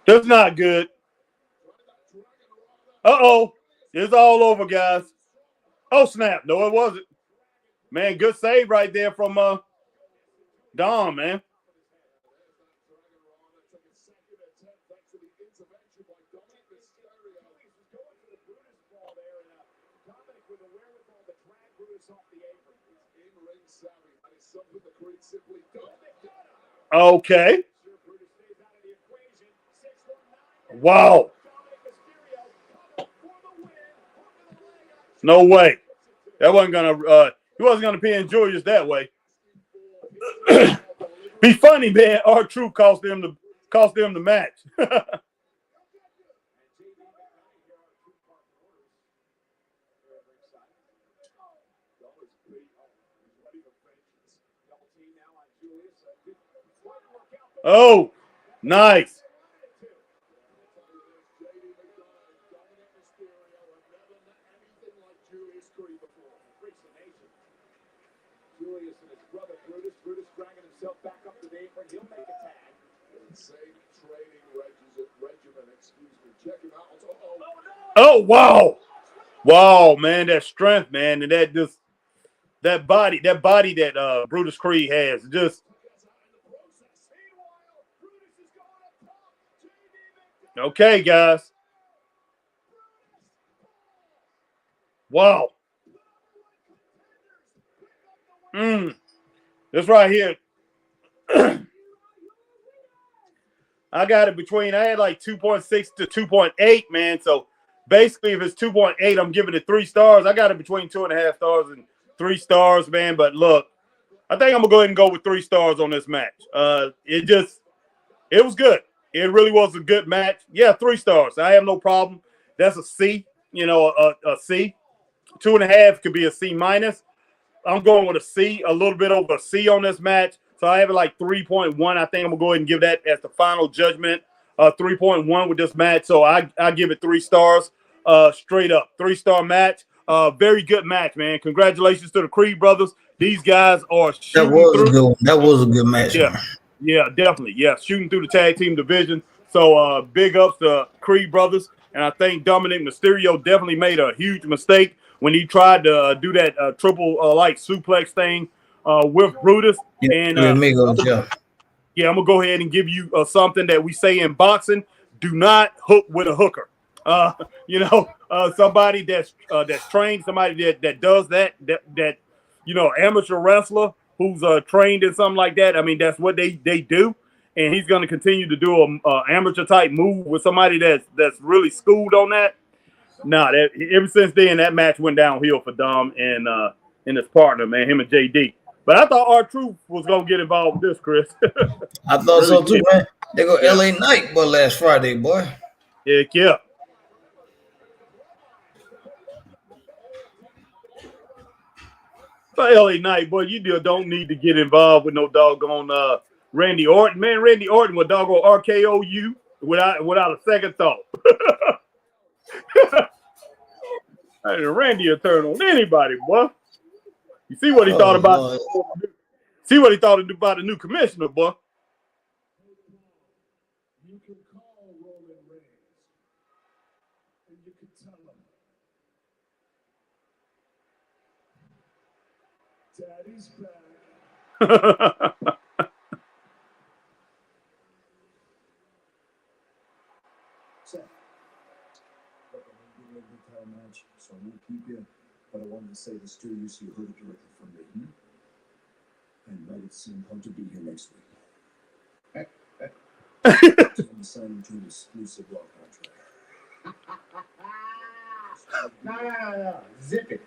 Speaker 1: That's not good. Uh-oh. It's all over, guys. Oh, snap. No, it wasn't. Man, good save right there from Dom, man. Okay. Wow. No way. That wasn't gonna he wasn't gonna pin Julius that way. Be funny, man. R-Truth cost them the match. Oh, nice.
Speaker 4: Julius and his brother Brutus. Brutus dragging himself back up to the apron. He'll make a tag.
Speaker 8: Insane training regimen. Excuse me. Check him out.
Speaker 1: Oh, wow. Wow, man. That strength, man. And that just that body that Brutus Creed has. Just okay, guys. Wow. This right here. I got it between, I had like 2.6 to 2.8, man. So basically, if it's 2.8, I'm giving it 3 stars. I got it between 2.5 stars and 3 stars, man. But look, I think I'm gonna go ahead and go with 3 stars on this match. It was good. It really was a good match. Yeah, 3 stars. I have no problem. That's a C, a C. 2.5 could be a C minus. I'm going with a C, a little bit over a C on this match. So I have it like 3.1. I think I'm gonna go ahead and give that as the final judgment. 3.1 with this match. So I give it 3 stars. Straight up, 3-star match. Very good match, man. Congratulations to the Creed brothers. These guys are shooting through.
Speaker 2: That was a good match.
Speaker 1: Yeah,
Speaker 2: man.
Speaker 1: yeah, definitely. Yeah, shooting through the tag team division. So big ups to Creed brothers. And I think Dominic Mysterio definitely made a huge mistake when he tried to do that triple suplex thing with Brutus. And
Speaker 2: yeah,
Speaker 1: I'm gonna go ahead and give you something that we say in boxing: do not hook with a hooker. Somebody that's trained, somebody that does that amateur wrestler who's trained in something like that. I mean, that's what they do. And he's going to continue to do a amateur type move with somebody that's really schooled on that. Ever since then, that match went downhill for Dom and his partner, man, him and JD. But I thought R-Truth was going to get involved with this, Chris.
Speaker 2: I thought so too, man. They go LA Knight, boy, last Friday, boy.
Speaker 1: Heck yeah. For LA Knight, boy, you don't need to get involved with no doggone Randy Orton. Man, Randy Orton would doggone RKO you without a second thought. Randy will turn on anybody, boy. You see what he thought about? See what he thought about the new commissioner, boy.
Speaker 8: You can call Roman Reigns, and you can tell him, Daddy's back. So, look, I'm going to get a big title match, so I won't keep you. But I wanted to say this to you so you heard it directly from me. I invited CM Punk to be here next week. I'm signing to an exclusive Raw contract.
Speaker 7: No. Zip it.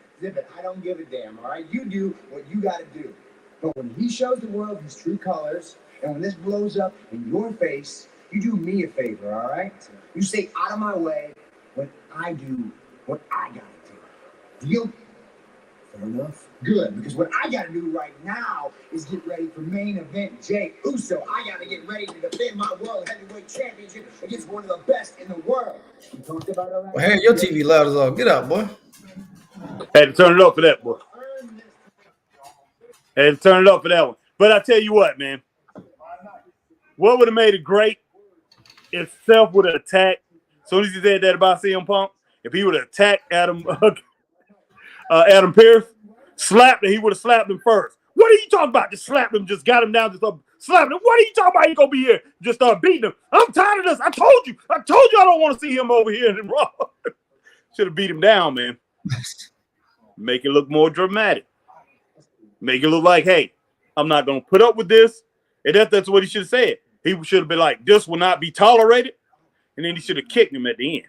Speaker 7: I don't give a damn, all right? You do what you got to do. But when he shows the world his true colors, and when this blows up in your face, you do me a favor, all right? You stay out of my way when I do what I got to do. Deal?
Speaker 8: Fair enough.
Speaker 7: Good, because what I got to do right now is get ready for main event Jey Uso. I got to get ready to defend my World Heavyweight Championship against one of the best in the world. You talked about it already?
Speaker 2: Well, hey, your TV loud as all. Get out, boy.
Speaker 1: Had to turn it up for that, boy. Had to turn it up for that one. But I tell you what, man. What would have made it great if Seth would have attacked, as soon as he said that about CM Punk, if he would have attacked Adam Pearce, slapped him, he would have slapped him first. What are you talking about? Just slapped him, just got him down, just slapped him. What are you talking about? He gonna be here, just start beating him. I'm tired of this. I told you I don't want to see him over here in Raw. Should have beat him down, man. Make it look more dramatic. Make it look like, hey, I'm not gonna put up with this. And that's what he should have said. He should have been like, this will not be tolerated. And then he should have kicked him at the end.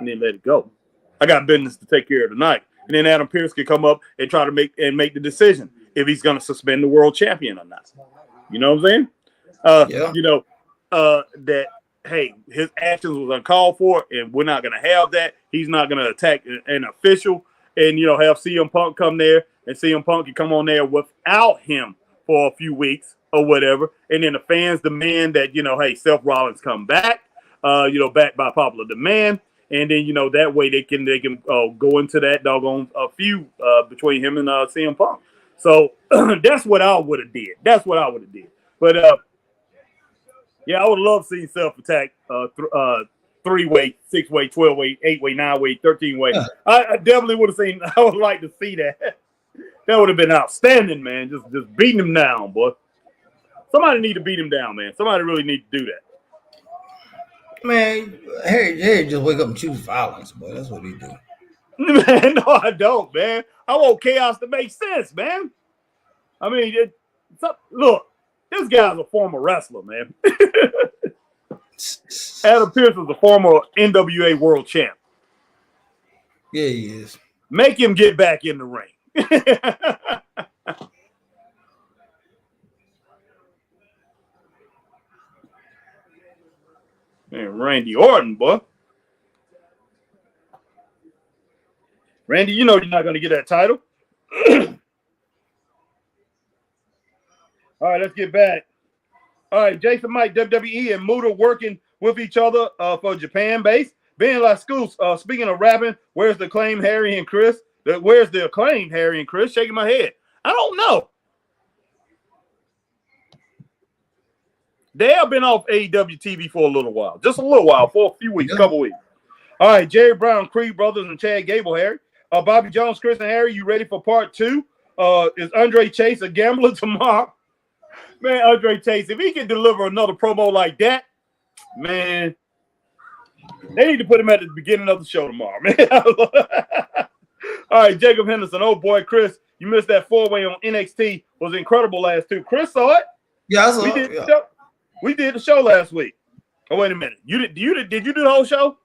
Speaker 1: And then let it go. I got business to take care of tonight. And then Adam Pearce could come up and try to make the decision if he's going to suspend the world champion or not. You know what I'm saying? That, hey, his actions was uncalled for, and we're not going to have that. He's not going to attack an official and, have CM Punk come there, and CM Punk can come on there without him for a few weeks or whatever. And then the fans demand that, hey, Seth Rollins come back, back by popular demand. And then, that way they can go into that doggone feud between him and CM Punk. So that's what I would have did. But, I would love to see Seth attack 3-way, 6-way, 12-way, 8-way, 9-way, 13-way. I definitely would have seen. I would like to see that. That would have been outstanding, man. Just beating him down, boy. Somebody need to beat him down, man. Somebody really need to do that.
Speaker 2: Man, Harry just wake up and choose violence, boy. That's what he do.
Speaker 1: Man, no, I don't, man. I want chaos to make sense, man. I mean, look, this guy's a former wrestler, man. Adam Pearce is a former NWA world champ.
Speaker 2: Yeah, he is.
Speaker 1: Make him get back in the ring. Man, Randy Orton, boy. Randy, you know you're not going to get that title. All right, let's get back. All right, Jason Mike, WWE, and Muta working with each other for Japan base. Ben Lascaux, speaking of rapping, where's the acclaimed Harry and Chris? Where's the acclaimed Harry and Chris? Shaking my head. I don't know. They have been off AEW TV for a little while. Just a little while, for a few weeks, couple weeks. All right, Jerry Brown, Creed Brothers, and Chad Gable, Harry. Bobby Jones, Chris, and Harry, you ready for part 2? Is Andre Chase a gambler tomorrow? Man, Andre Chase, if he can deliver another promo like that, man, they need to put him at the beginning of the show tomorrow, man. All right, Jacob Henderson. Oh, boy, Chris, you missed that 4-way on NXT. Was incredible last 2. Chris saw it.
Speaker 2: Yeah, I saw it.
Speaker 1: We did the show last week. Oh, wait a minute. Did you do the whole show?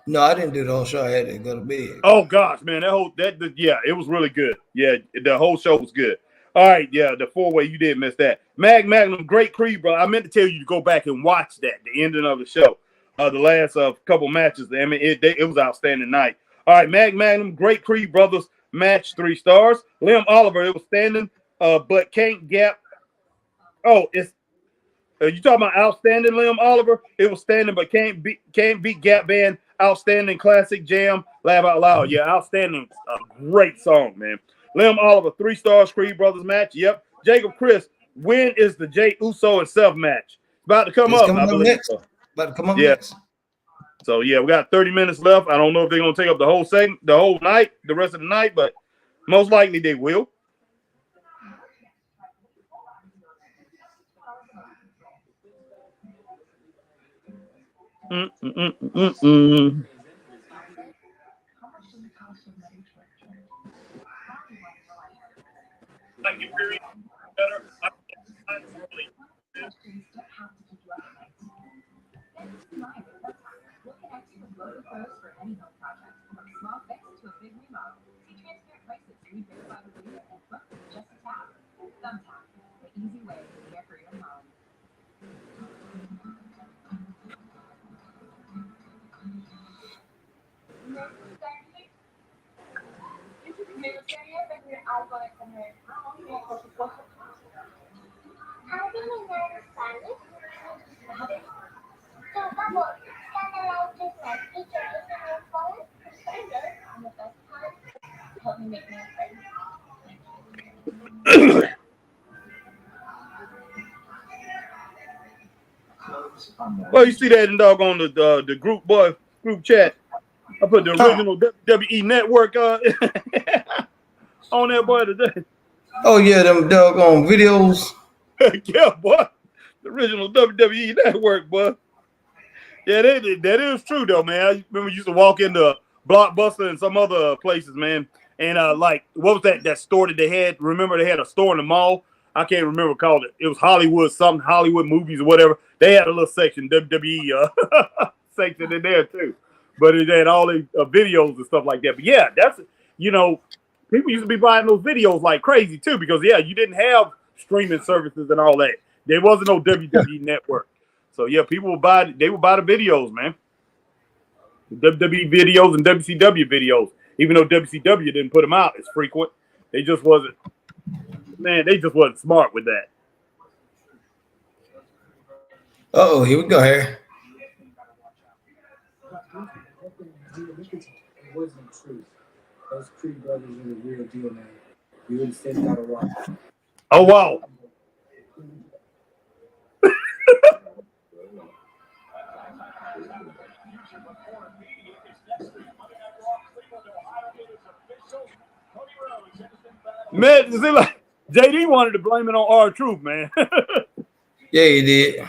Speaker 2: No, I didn't do the whole show. I had to go to bed.
Speaker 1: Oh gosh, man, yeah, it was really good. Yeah, the whole show was good. All right, yeah, the 4-way, you did miss that. Magnum, great Creed, bro. I meant to tell you to go back and watch that, the ending of the show, the last couple matches. I mean, it was an outstanding night. All right, Magnum, great Creed brothers match, 3 stars. Liam Oliver, it was standing, but can't gap. Oh, it's. You talking about outstanding, Liam Oliver? It was standing, but can't beat Gap Band. Outstanding classic jam. Laugh out loud. Yeah, outstanding. A great song, man. Liam Oliver, 3 stars. Creed Brothers match. Yep. Jacob Chris, when is the Jey Uso and Seth match? About to come up. I believe
Speaker 2: next.
Speaker 1: So.
Speaker 2: About to come up next.
Speaker 1: So yeah, we got 30 minutes left. I don't know if they're gonna take up the whole segment, the whole night, the rest of the night, but most likely they will. Well, you see that in doggone the group chat. I put the original WWE Network on there, boy, today.
Speaker 2: Oh yeah, them doggone videos.
Speaker 1: Yeah, boy, the original WWE Network, boy. Yeah, that is true though, man. I remember you used to walk into Blockbuster and some other places, man, and like what was that store that they had? Remember they had a store in the mall. I can't remember called it. It was Hollywood movies or whatever. They had a little section, WWE section in there too. But it had all the videos and stuff like that. But yeah, that's, people used to be buying those videos like crazy too, because yeah, you didn't have streaming services and all that. There wasn't no WWE Network. So yeah, people would buy the videos, man. The WWE videos and WCW videos, even though WCW didn't put them out as frequent. They just wasn't smart with that.
Speaker 2: Oh, here we go, Harry.
Speaker 10: It wasn't truth. Those Creed brothers are the real deal, man. You would say gotta watch.
Speaker 1: Oh wow. Man, it seems like JD wanted to blame it on R-Truth, man.
Speaker 2: Yeah, he did.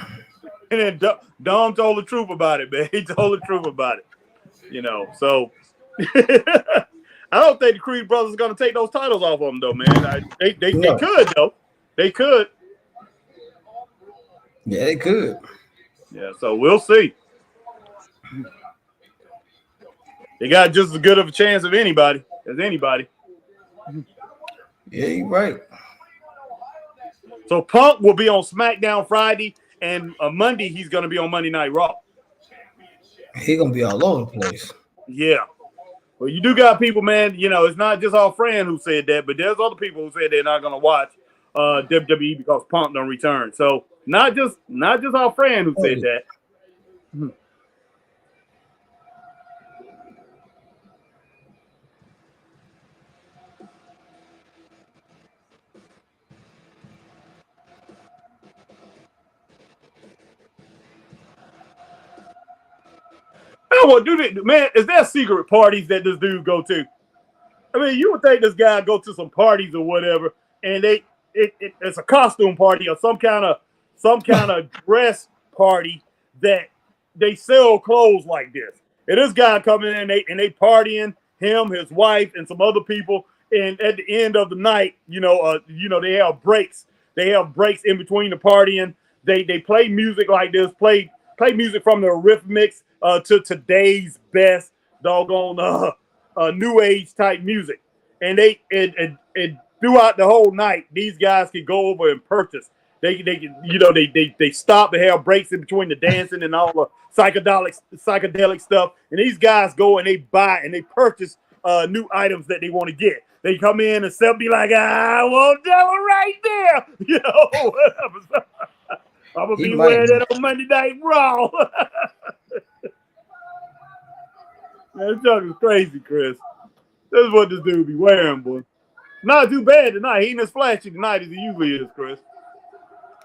Speaker 1: And then Dom told the truth about it, man. He told the truth about it. You know, so I don't think the Creed brothers are going to take those titles off of them, though, man. They could, though. They could.
Speaker 2: Yeah, they could.
Speaker 1: Yeah, so we'll see. They got just as good of a chance of anybody as anybody.
Speaker 2: Yeah, you're right.
Speaker 1: So Punk will be on SmackDown Friday, and Monday he's going to be on Monday Night Raw.
Speaker 2: He's going to be all over the place.
Speaker 1: Yeah. Well, you do got people, man, you know, it's not just our friend who said that, but there's other people who said they're not going to watch WWE because Punk don't return. So not just our friend who said that. Man, is there secret parties that this dude go to? I mean, you would think this guy go to some parties or whatever, and it's a costume party or some kind of dress party that they sell clothes like this. And this guy coming in and they partying, him, his wife, and some other people. And at the end of the night, they have breaks. They have breaks in between the partying. They play music like this, play music from the Eurythmics to today's best doggone new age type music. And they throughout the whole night, these guys can go over and purchase. They stop and have breaks in between the dancing and all the psychedelic stuff. And these guys go and they buy and they purchase new items that they want to get. They come in and sell, be like, I want that one right there. You know, I'm gonna be wearing that on Monday Night Raw. Man, this is crazy, Chris. This is what this dude be wearing, boy. Not too bad tonight. He ain't as flashy tonight as he usually is, Chris.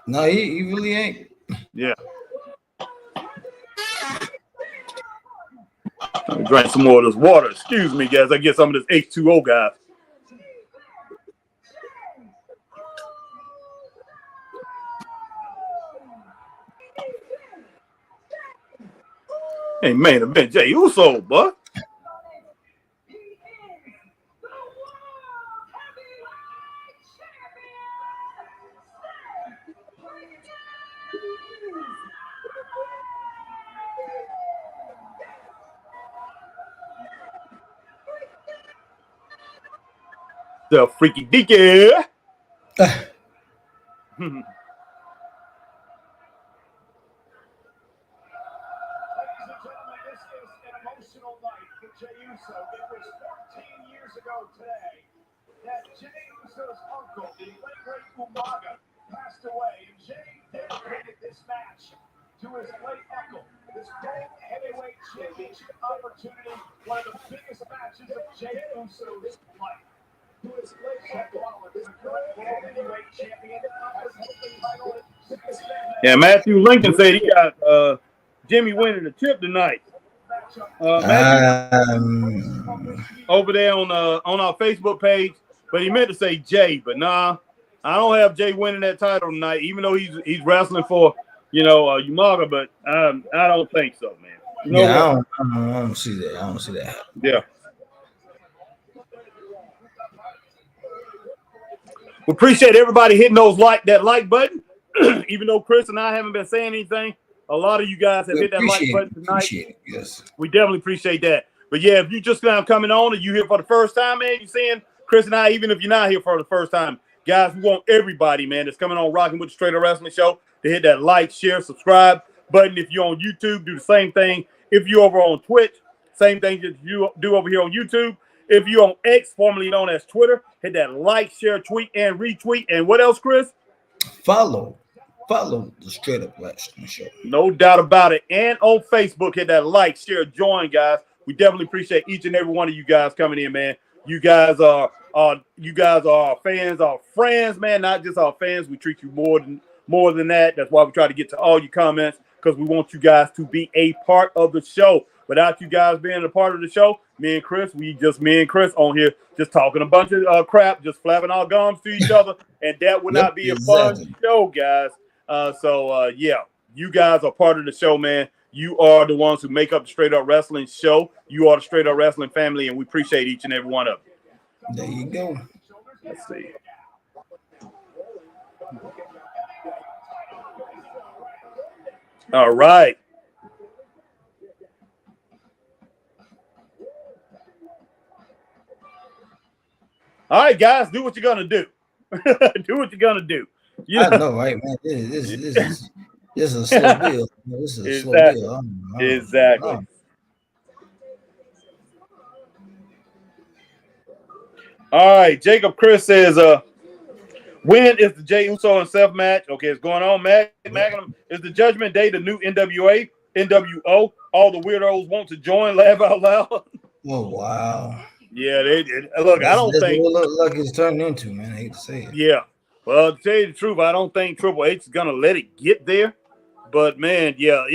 Speaker 2: No, he really ain't.
Speaker 1: Yeah. Let me drink some more of this water. Excuse me, guys. I get some of this H2O, guys. Hey, man, event Jey Uso, boy. The freaky deaky.
Speaker 3: Jey Uso. It was 14 years ago today that Jey Uso's uncle, the late great Umaga, passed away. And Jey dedicated this match to his late uncle. This World Heavyweight Championship opportunity, one of the biggest matches of Jey Uso's life. To his late uncle, this current World Heavyweight Champion,
Speaker 1: yeah, Matthew Lincoln said he got Jimmy winning the chip tonight. Over there on our Facebook page, but he meant to say Jay, but nah, I don't have Jay winning that title tonight, even though he's wrestling for Umaga, but I don't think so, man.
Speaker 2: I don't see that. I don't see that.
Speaker 1: Yeah. We appreciate everybody hitting that like button, even though Chris and I haven't been saying anything. A lot of you guys have hit that like button tonight.
Speaker 2: Yes.
Speaker 1: We definitely appreciate that. But yeah, if you just now coming on and you here for the first time, man, you seeing Chris and I, even if you're not here for the first time, guys, we want everybody, man, that's coming on Rocking with the Straight Up Wrestling Show to hit that like, share, subscribe button. If you're on YouTube, do the same thing. If you're over on Twitch, same thing that you do over here on YouTube. If you're on X, formerly known as Twitter, hit that like, share, tweet, and retweet. And what else, Chris?
Speaker 2: Follow the Straight Up Wrestling Show.
Speaker 1: No doubt about it. And on Facebook, hit that like, share, join, guys. We definitely appreciate each and every one of you guys coming in, man. You guys are our fans, our friends, man. Not just our fans. We treat you more than that. That's why we try to get to all your comments, because we want you guys to be a part of the show. Without you guys being a part of the show, me and Chris on here just talking a bunch of crap, just flapping our gums to each other, and that would not be a fun show, guys. Yeah, you guys are part of the show, man. You are the ones who make up the Straight Up Wrestling show. You are the Straight Up Wrestling family, and we appreciate each and every one of you.
Speaker 2: There you go.
Speaker 1: Let's see. All right. All right, guys, do what you're gonna do. Do what you're gonna do.
Speaker 2: I know, right, man. This is a slow deal. This is a slow deal.
Speaker 1: Exactly. All right, Jacob Chris says, when is the Jey Uso and Seth match? Okay, it's going on. Magnum, is the Judgment Day the new NWO? All the weirdos want to join. Laugh out loud.
Speaker 2: Oh wow.
Speaker 1: Yeah, they look. I don't think
Speaker 2: what it look like it's turning into, man. I hate to say it.
Speaker 1: Yeah, well, to tell you the truth, I don't think Triple H is gonna let it get there. But man, yeah,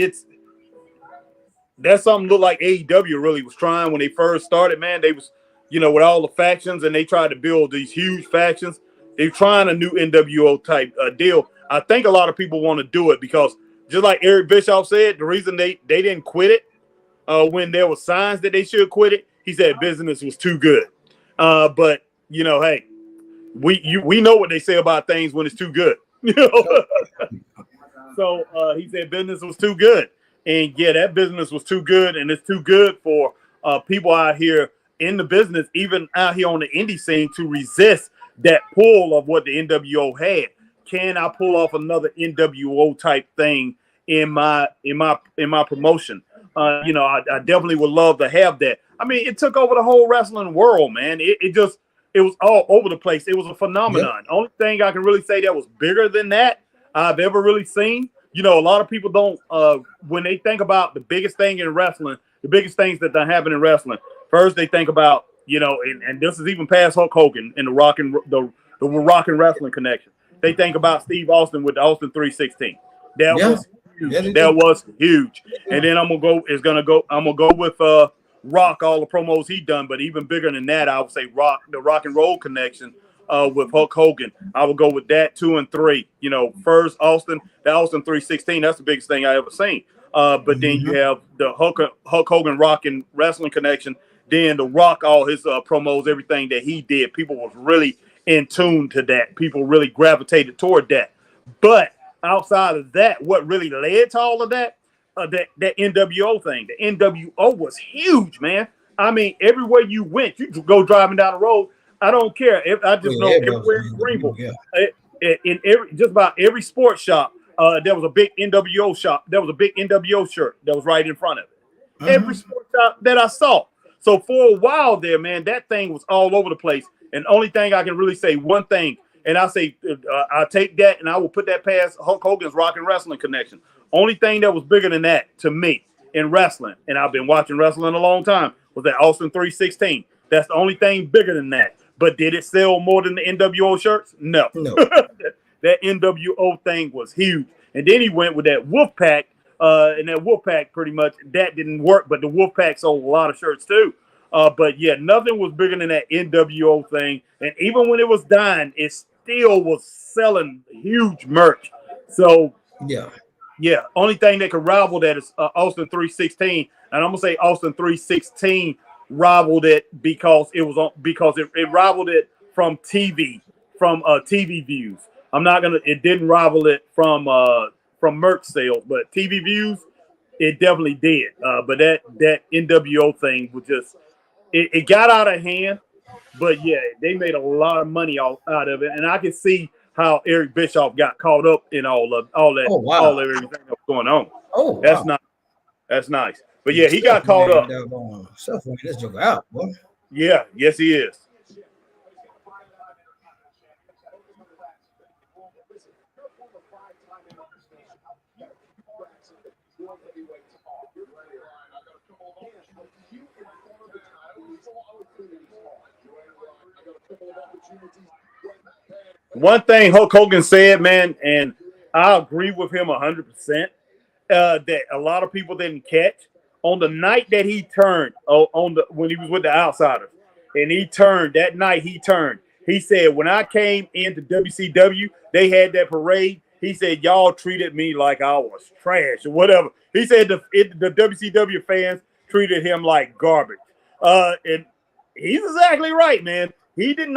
Speaker 1: that's something look like AEW really was trying when they first started. Man, they was, with all the factions, and they tried to build these huge factions. They're trying a new NWO type deal. I think a lot of people want to do it because, just like Eric Bischoff said, the reason they didn't quit it when there were signs that they should quit it, he said business was too good. But hey, we know what they say about things when it's too good. So he said business was too good, and yeah, that business was too good, and it's too good for people out here in the business, even out here on the indie scene, to resist that pull of what the NWO had. Can I pull off another NWO type thing in my promotion? I definitely would love to have that. I mean, it took over the whole wrestling world, man. It was all over the place. It was a phenomenon. Yep. Only thing I can really say that was bigger than that I've ever really seen. A lot of people don't when they think about the biggest thing in wrestling, the biggest things that happen in wrestling, first they think about, and this is even past Hulk Hogan and the Rock and Wrestling connection. They think about Steve Austin with the Austin 316. That was huge. That was huge. And then I'm gonna go with Rock, all the promos he done, but even bigger than that, I would say Rock, the Rock and Roll connection with Hulk Hogan. I would go with that 2 and 3. First Austin, the Austin 316. That's the biggest thing I ever seen. But then you have the Hulk Hogan Rock and Wrestling connection. Then the Rock, all his promos, everything that he did, people was really in tune to that. People really gravitated toward that. But outside of that, what really led to all of that, that NWO thing. The NWO was huge, man. I mean, everywhere you went, you go driving down the road. I don't care. I just know everywhere in Greenville, in just about every sports shop, there was a big NWO shop. There was a big NWO shirt that was right in front of it. Every sports shop that I saw. So for a while there, man, that thing was all over the place. And the only thing I can really say, one thing, and I'll say, I'll take that and I will put that past Hulk Hogan's Rock and Wrestling connection. Only thing that was bigger than that to me in wrestling, and I've been watching wrestling a long time, was that Austin 316. That's the only thing bigger than that. But did it sell more than the NWO shirts? No. That NWO thing was huge. And then he went with that Wolfpack, and that Wolfpack pretty much, that didn't work, but the Wolfpack sold a lot of shirts too. But yeah, nothing was bigger than that NWO thing. And even when it was dying, it still was selling huge merch. So yeah, only thing that could rival that is Austin 316. And I'm gonna say Austin 316 rivaled it because it rivaled it from TV views. It didn't rival it from merch sales, but TV views, it definitely did. But that NWO thing was just, it got out of hand, but yeah, they made a lot of money out of it. And I can see how Eric Bischoff got caught up in all that, everything that was going on. That's nice. But yeah, he got caught up.
Speaker 2: This joke out, boy.
Speaker 1: Yeah, yes, he is. One thing Hulk Hogan said, man, and I agree with him 100%, that a lot of people didn't catch on the night that he turned when he was with the Outsiders, and he turned that night. He said, when I came into WCW, they had that parade. He said, y'all treated me like I was trash or whatever. He said the WCW fans treated him like garbage. And he's exactly right, man. They didn't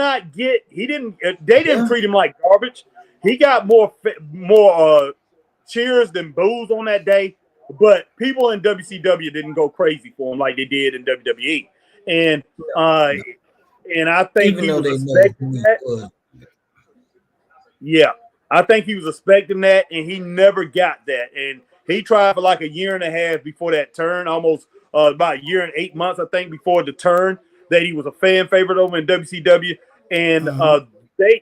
Speaker 1: treat him like garbage. He got more cheers than boos on that day, but people in WCW didn't go crazy for him like they did in WWE. And I think he was expecting that. Yeah, I think he was expecting that, and he never got that. And he tried for like a year and a half before that turn, almost about a year and 8 months, I think, before the turn, that he was a fan favorite over in WCW. And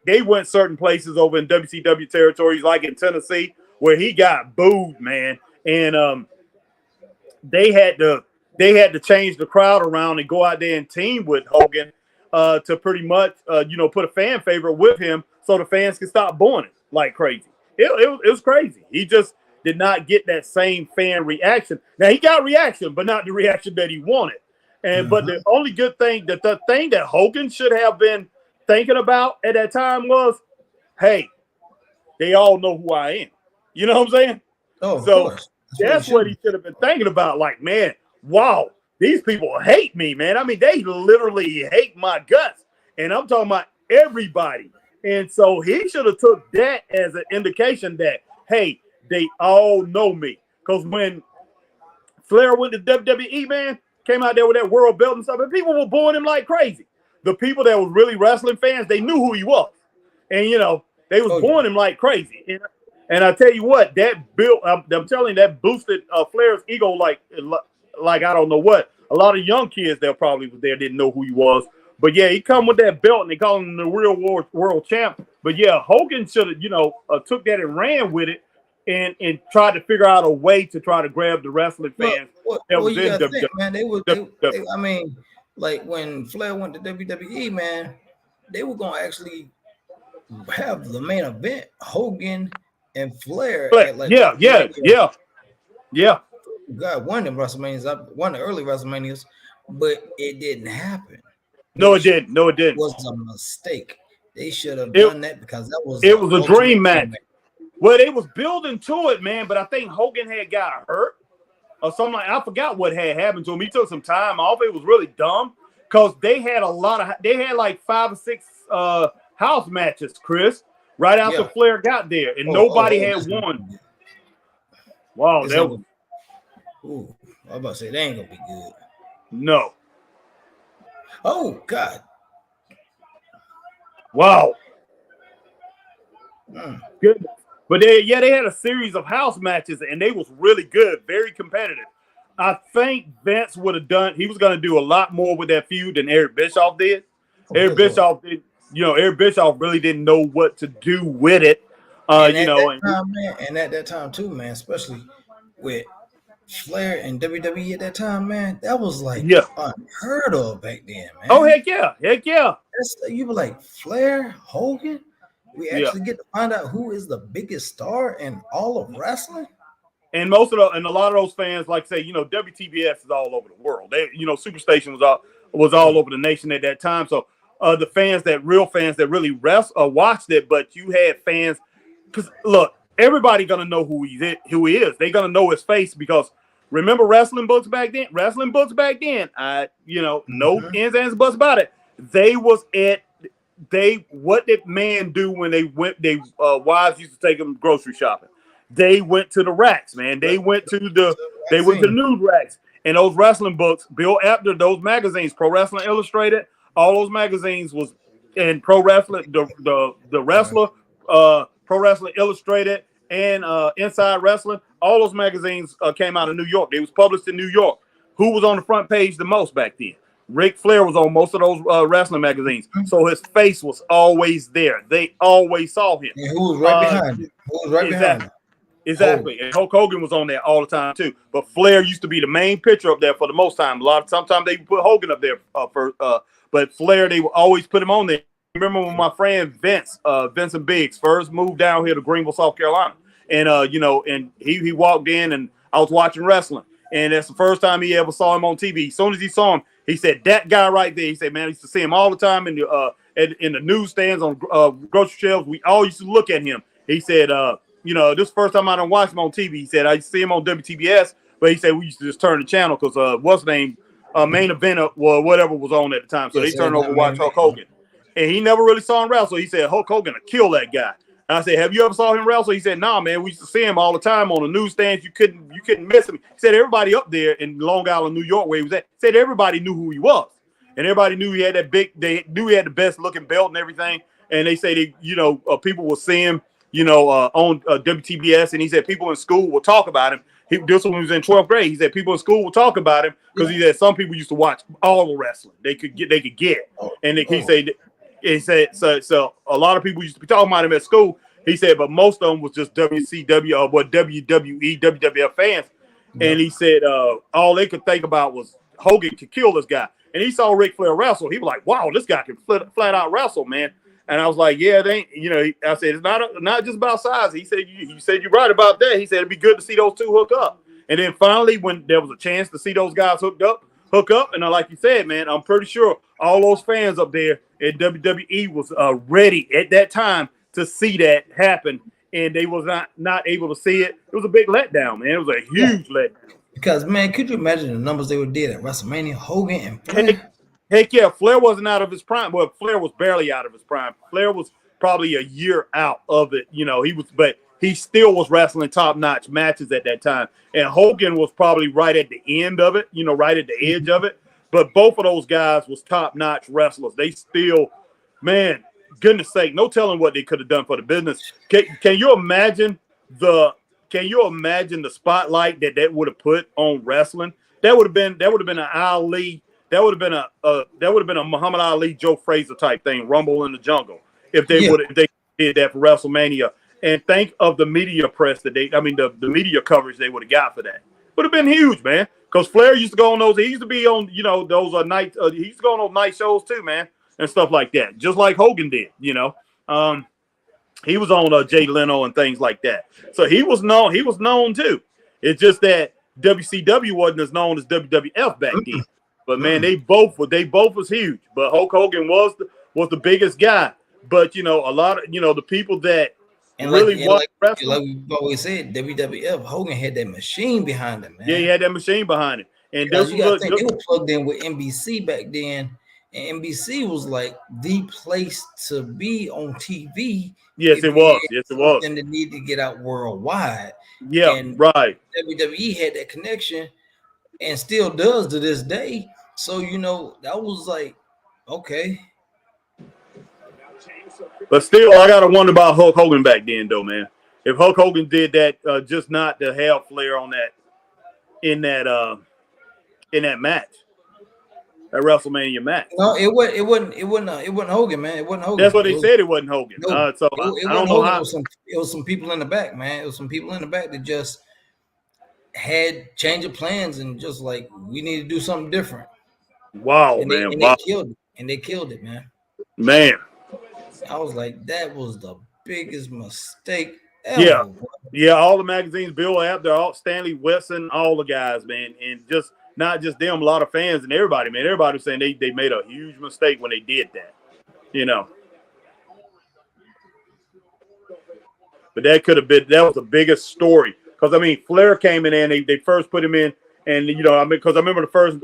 Speaker 1: they went certain places over in WCW territories, like in Tennessee, where he got booed, man. And they had to change the crowd around and go out there and team with Hogan to pretty much put a fan favorite with him so the fans could stop booing it like crazy. It was crazy. He just did not get that same fan reaction. Now he got reaction, but not the reaction that he wanted. And but the only good thing the thing that Hogan should have been thinking about at that time was, hey, they all know who I am. You know what I'm saying?
Speaker 2: Oh,
Speaker 1: so
Speaker 2: of course.
Speaker 1: that's what he should have been thinking about. Like, man, wow, these people hate me, man. I mean, they literally hate my guts. And I'm talking about everybody. And so he should have took that as an indication that, hey, they all know me. Because when Flair went to WWE, man, came out there with that world belt and stuff, and people were booing him like crazy. The people that was really wrestling fans, they knew who he was. And, they was booing him like crazy. And I tell you what, that built, I'm telling you, that boosted Flair's ego like I don't know what. A lot of young kids that probably was there didn't know who he was. But, yeah, he come with that belt, and they call him the real world champ. But, yeah, Hogan should have, took that and ran with it and tried to figure out a way to try to grab the wrestling fans.
Speaker 2: I mean, like when Flair went to WWE, man, they were going to actually have the main event, Hogan and Flair.
Speaker 1: Yeah.
Speaker 2: God won them WrestleManias, won the early WrestleManias, but it didn't happen.
Speaker 1: No, it didn't. It
Speaker 2: was a mistake. They should have done that because that was
Speaker 1: a dream match. Well, they was building to it, man, but I think Hogan had got hurt or something like I forgot what had happened to him. He took some time off. It was really dumb because they had like 5 or 6 house matches, Chris, right after Flair got there, and nobody had won. Wow, that was.
Speaker 2: Ooh, I was about to say they ain't gonna be good.
Speaker 1: No.
Speaker 2: Oh God.
Speaker 1: Wow. Good. But they had a series of house matches, and they was really good, very competitive. I think Vince would have he was going to do a lot more with that feud than Eric Bischoff did. Eric Bischoff really didn't know what to do with it.
Speaker 2: And at that time too, man, especially with Flair and WWE at that time, man, that was like unheard of back then, man.
Speaker 1: Oh, heck yeah.
Speaker 2: You were like, Flair, Hogan? We actually get to find out who is the biggest star in all of wrestling.
Speaker 1: And a lot of those fans, like say, WTBS is all over the world. Superstation was all over the nation at that time. So the real fans that really watched it, but you had fans, because look, everybody gonna know who he is. They're gonna know his face because remember wrestling books back then. No ins and buts about it. What did man do when they went? Wives used to take them grocery shopping. They went to the racks, man. They went to the news racks, and those wrestling books, Bill Apter, those magazines, Pro Wrestling Illustrated, all those magazines was in Pro Wrestling, the Wrestler, Pro Wrestling Illustrated, and Inside Wrestling. All those magazines came out of New York. They was published in New York. Who was on the front page the most back then? Ric Flair was on most of those wrestling magazines, so his face was always there. They always saw him.
Speaker 2: And who was right behind him? Behind him?
Speaker 1: Exactly. And Hulk Hogan was on there all the time too. But Flair used to be the main picture up there for the most time. Sometimes they put Hogan up there first, but Flair, they would always put him on there. Remember when my friend Vincent Biggs first moved down here to Greenville, South Carolina, and and he walked in, and I was watching wrestling, and that's the first time he ever saw him on TV. As soon as he saw him, he said, "That guy right there." He said, "Man, I used to see him all the time in the newsstands on grocery shelves. We all used to look at him." He said, "You know, this is the first time I done watched him on TV." He said, "I used to see him on WTBS, but he said we used to just turn the channel because what's the name, main event or whatever was on at the time, so they turned over to watch Hulk Hogan." And he never really saw him wrestle. He said Hulk Hogan will kill that guy. And I said, "Have you ever saw him wrestle?" He said, "Nah, man. We used to see him all the time on the newsstands. You couldn't miss him." He said everybody up there in Long Island, New York, where he was at, said everybody knew who he was, and everybody knew he had that big. They knew he had the best looking belt and everything. And they say people will see him, on WTBS, and he said people in school will talk about him. This one was in 12th grade. He said people in school will talk about him because he said some people used to watch all the wrestling they could get, and he said so a lot of people used to be talking about him at school. He said, but most of them was just WCW or WWE, WWF fans, and he said all they could think about was Hogan could kill this guy. And he saw Ric Flair wrestle. He was like, "Wow, this guy can flat out wrestle, man." And I was like, "Yeah, they ain't." I said, "It's not just about size." He said, "You said you're right about that." He said, "It'd be good to see those two hook up." And then finally, when there was a chance to see those guys hook up, and like you said, man, I'm pretty sure all those fans up there at WWE was ready at that time to see that happen, and they was not able to see it. It was a big letdown, man. It was a huge letdown.
Speaker 2: Because, man, could you imagine the numbers they would did at WrestleMania? Hogan and Flair.
Speaker 1: Heck yeah, Flair wasn't out of his prime. Well, Flair was barely out of his prime. Flair was probably a year out of it. But he still was wrestling top-notch matches at that time. And Hogan was probably right at the end of it, right at the edge of it. But both of those guys was top-notch wrestlers. They still, man, goodness sake, no telling what they could have done for the business. Can you imagine the spotlight that would have put on wrestling? That would have been an Ali. That would have been a Muhammad Ali, Joe Frazier type thing, Rumble in the Jungle. If they did that for WrestleMania, and think of the media press the media coverage they would have got for that. Would have been huge, man. Because Flair used to go on those. He used to be on, those night. He used to go on those night shows too, man, and stuff like that. Just like Hogan did, He was on Jay Leno and things like that. So he was known. He was known too. It's just that WCW wasn't as known as WWF back then. But man, they both was huge. But Hulk Hogan was the biggest guy. But a lot of the people that watched wrestling,
Speaker 2: like we always said, WWF, Hogan had that machine behind him, man.
Speaker 1: Yeah, he had that machine behind him. And
Speaker 2: they were plugged in with NBC back then, and NBC was like the place to be on TV.
Speaker 1: Yes, it was. Yes, it was.
Speaker 2: And they need to get out worldwide.
Speaker 1: Yeah, and right.
Speaker 2: WWE had that connection, and still does to this day. So that was like, okay.
Speaker 1: But still, I gotta wonder about Hulk Hogan back then, though, man. If Hulk Hogan did that, just not to have Flair on that in that match, that WrestleMania match.
Speaker 2: No, it wasn't Hogan, man. It wasn't Hogan.
Speaker 1: That's what they said. It wasn't Hogan.
Speaker 2: No,
Speaker 1: So
Speaker 2: I don't know how. It was some people in the back, man. It was some people in the back that just had change of plans and just like, we need to do something different.
Speaker 1: Wow,
Speaker 2: and
Speaker 1: man!
Speaker 2: They killed it, man.
Speaker 1: Man,
Speaker 2: I was like, that was the biggest mistake ever.
Speaker 1: Yeah. All the magazines, Bill Abner, Stanley Wesson, all the guys, man, and just not just them, a lot of fans and everybody, man. Everybody was saying they made a huge mistake when they did that, But that was the biggest story because Flair came in and they first put him in. And, because I remember the first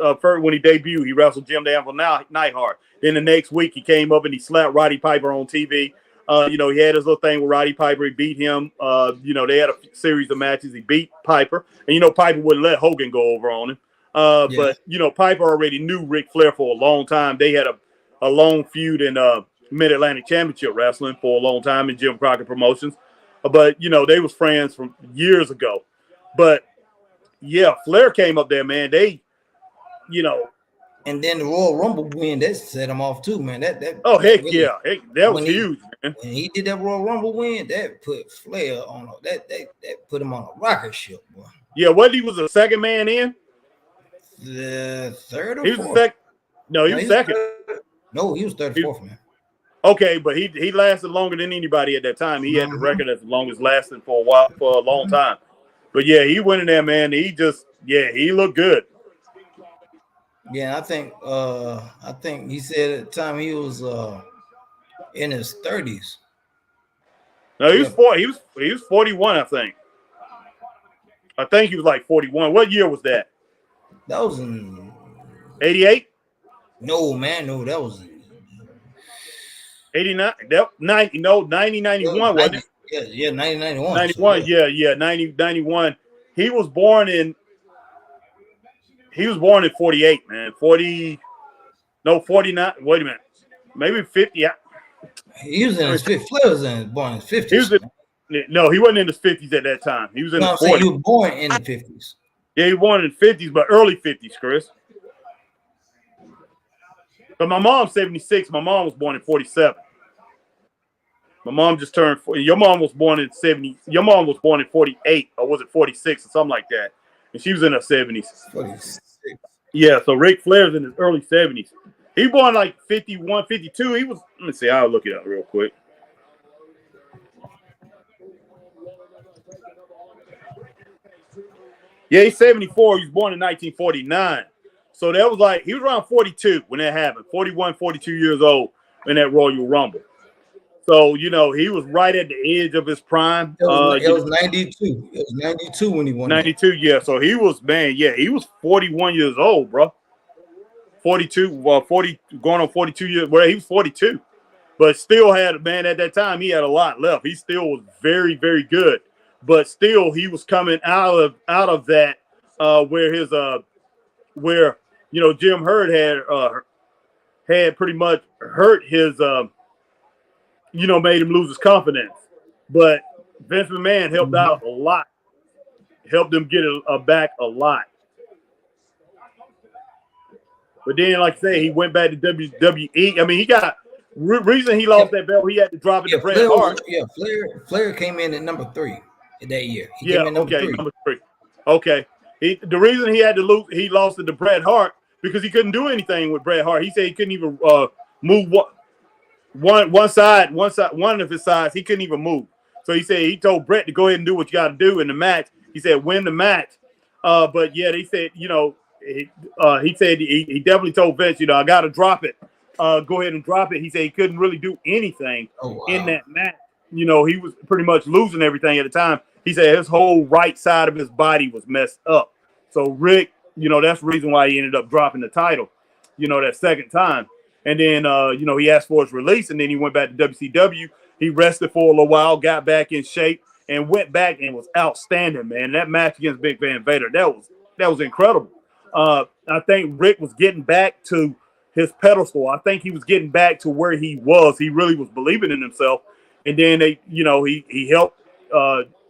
Speaker 1: when he debuted, he wrestled Jim the Anvil Neidhart. Then the next week he came up and he slapped Roddy Piper on TV. He had his little thing with Roddy Piper. He beat him. They had a series of matches. He beat Piper. And, Piper wouldn't let Hogan go over on him. But, Piper already knew Ric Flair for a long time. They had a long feud in Mid-Atlantic Championship Wrestling for a long time in Jim Crockett Promotions. But, they was friends from years ago. But, yeah, Flair came up there, man. They,
Speaker 2: and then the Royal Rumble win that set him off too, man. That
Speaker 1: that was huge, man.
Speaker 2: When he did that Royal Rumble win, that put Flair on that put him on a rocket ship, boy.
Speaker 1: Yeah, he was the second man in?
Speaker 2: The third or
Speaker 1: he was
Speaker 2: fourth?
Speaker 1: second. No, he was second.
Speaker 2: No, he was third or fourth, man.
Speaker 1: Okay, but he lasted longer than anybody at that time. He had the record as long as lasting for a long time. But yeah, he went in there, man. He just Yeah, he looked good.
Speaker 2: Yeah, I think he said at the time he was in his 30s.
Speaker 1: No, he was
Speaker 2: Yeah.
Speaker 1: 40. He was 41, I think. I think he was like 41. What year was that?
Speaker 2: That was in
Speaker 1: 88?
Speaker 2: no man, no, that was
Speaker 1: 89? That 90, no, 90, 91, wasn't it?
Speaker 2: Yeah, 1991.
Speaker 1: 91,
Speaker 2: So, yeah.
Speaker 1: yeah, 90, 91. He was born in 48, man. 49. Wait a minute. Maybe 50.
Speaker 2: He was in his 50s. Flair was born in his 50s.
Speaker 1: He was no, he wasn't in his 50s at that time. He was in his 40s.
Speaker 2: Saying he was born in the 50s.
Speaker 1: Yeah, he was born in the 50s, but early 50s, Chris. But my mom's 76. My mom was born in 47. My mom just turned 40. Your mom was born in 70. Your mom was born in 48, or was it 46 or something like that? And she was in her 70s.
Speaker 2: 46.
Speaker 1: Yeah, so Ric Flair's in his early 70s. He born like 51, 52. He was, let me see, I'll look it up real quick. Yeah, he's 74. He was born in 1949. So that was like, he was around 42 when that happened. 41, 42 years old in that Royal Rumble. So, you know, he was right at the edge of his prime.
Speaker 2: It was 92. It was 92 when he won.
Speaker 1: 92, that. Yeah. So he was, man, yeah, he was 41 years old, bro. 42, 40, going on 42 years. Well, he was 42, but still had, man, at that time, he had a lot left. He still was very, very good, but still he was coming out of that where, you know, Jim Herd had pretty much hurt his, you know, made him lose his confidence. But Vince McMahon helped out a lot, helped him get back a lot. But then, like I say, he went back to WWE. I mean, he got reason he lost that belt. He had to drop it to Bret Hart.
Speaker 2: Flair came in at number 3 that year. He
Speaker 1: came in number 3. Okay. The reason he had to lose, he lost it to Bret Hart because he couldn't do anything with Bret Hart. He said he couldn't even move one of his sides. He couldn't even move. So he said he told Bret to go ahead and do what you got to do in the match. He said win the match. But yeah, they said, you know, he said he definitely told Vince, you know, I got to drop it. Go ahead and drop it. He said he couldn't really do anything in that match. You know, he was pretty much losing everything at the time. He said his whole right side of his body was messed up. So Rick, you know, that's the reason why he ended up dropping the title, you know, that second time. And then, you know, he asked for his release, and then he went back to WCW. He rested for a little while, got back in shape, and went back and was outstanding, man. That match against Big Van Vader, that was incredible. I think Rick was getting back to his pedestal. I think he was getting back to where he was. He really was believing in himself. And then he helped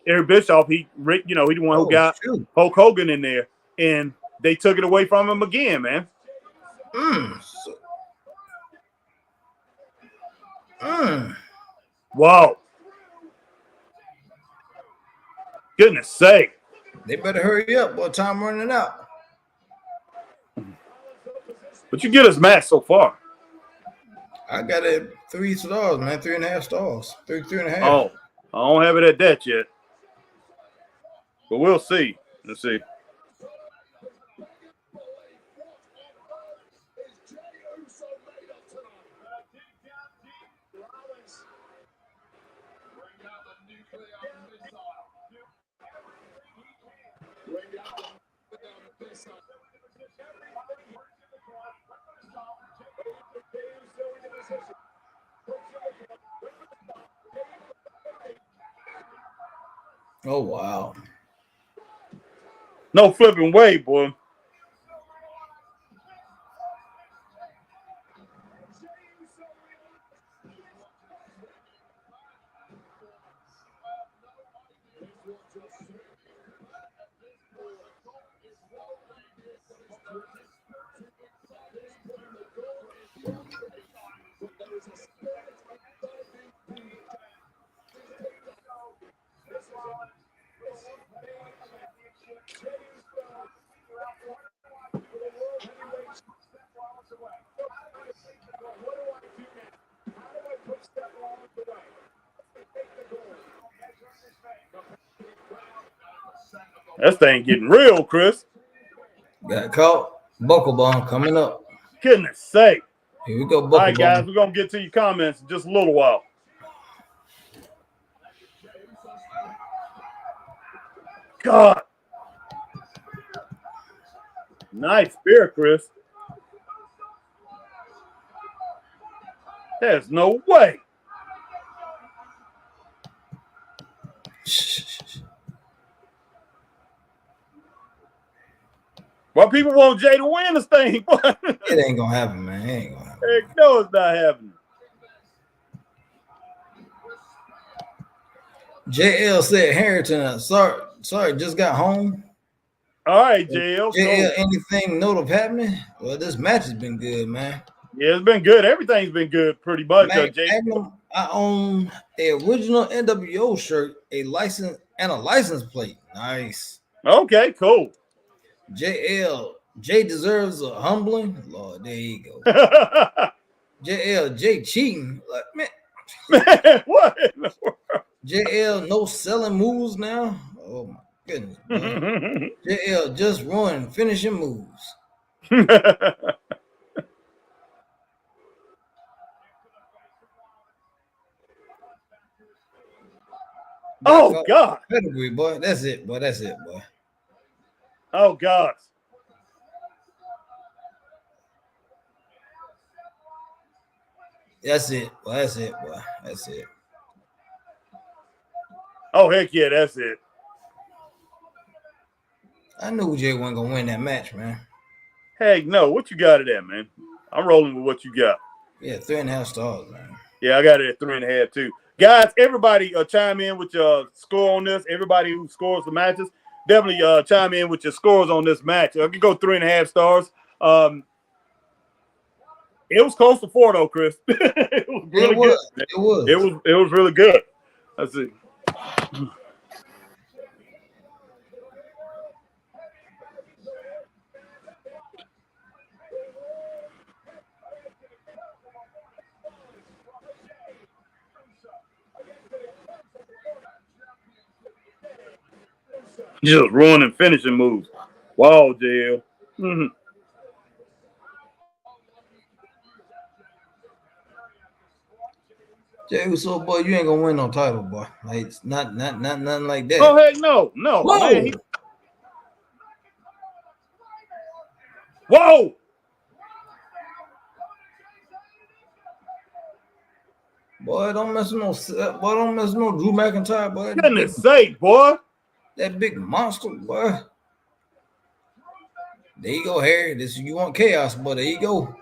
Speaker 1: Eric Bischoff. Rick, you know, he the one who got Hulk Hogan in there, and they took it away from him again, man. Wow. Goodness sake.
Speaker 2: They better hurry up, boy. Time running out.
Speaker 1: But you get us match so far.
Speaker 2: I got it 3 stars, man. 3.5 stars. 3.5.
Speaker 1: Oh, I don't have it at that yet. But we'll see. Let's see.
Speaker 2: Oh, wow.
Speaker 1: No flipping way, boy. That thing getting real, Chris.
Speaker 2: Got caught. Buckle bomb coming up.
Speaker 1: Goodness sake.
Speaker 2: Here we go.
Speaker 1: All
Speaker 2: Buckle
Speaker 1: right, guys,
Speaker 2: bomb.
Speaker 1: we're going to get to your comments in just a little while. God. Nice spear, Chris. There's no way. Well, people want Jay to win this thing.
Speaker 2: It ain't gonna happen, man. It ain't gonna happen.
Speaker 1: Heck no, it's not happening.
Speaker 2: JL said Harrington. Sorry, just got home.
Speaker 1: All right, JL.
Speaker 2: JL, anything note of happening? Well, this match has been good, man.
Speaker 1: Yeah, it's been good. Everything's been good, pretty much.
Speaker 2: Magnum, I own a original NWO shirt, a license, and a license plate. Nice.
Speaker 1: Okay, cool.
Speaker 2: Jay deserves a humbling. Lord, there you go. Jay cheating. Like,
Speaker 1: man, what in the world?
Speaker 2: JL no selling moves now. Oh my goodness. JL just run finishing moves.
Speaker 1: Oh God.
Speaker 2: Pedigree, boy. That's it, boy. That's it, boy.
Speaker 1: Oh God.
Speaker 2: That's it, boy. That's it, boy. That's it.
Speaker 1: Oh heck yeah, that's it.
Speaker 2: I knew Jay wasn't gonna win that match, man.
Speaker 1: Heck no, what you got it at, man? I'm rolling with what you got.
Speaker 2: Yeah, 3.5 stars, man.
Speaker 1: Yeah, I got it at 3.5 too. Guys, everybody chime in with your score on this. Everybody who scores the matches, definitely chime in with your scores on this match. I could go 3.5 stars. It was close to 4 though, Chris. It was really good. It was really good. That's it. Just running finishing moves. Wow, JL. Mm-hmm.
Speaker 2: Jay Uso, boy, you ain't gonna win no title, boy. Like, it's not nothing like that.
Speaker 1: Oh heck no,
Speaker 2: Whoa.
Speaker 1: Man, Whoa!
Speaker 2: Boy, don't mess with no Drew McIntyre, boy.
Speaker 1: Goodness sake, boy.
Speaker 2: That big monster, boy. There you go, Harry. This you want chaos, boy. There you go.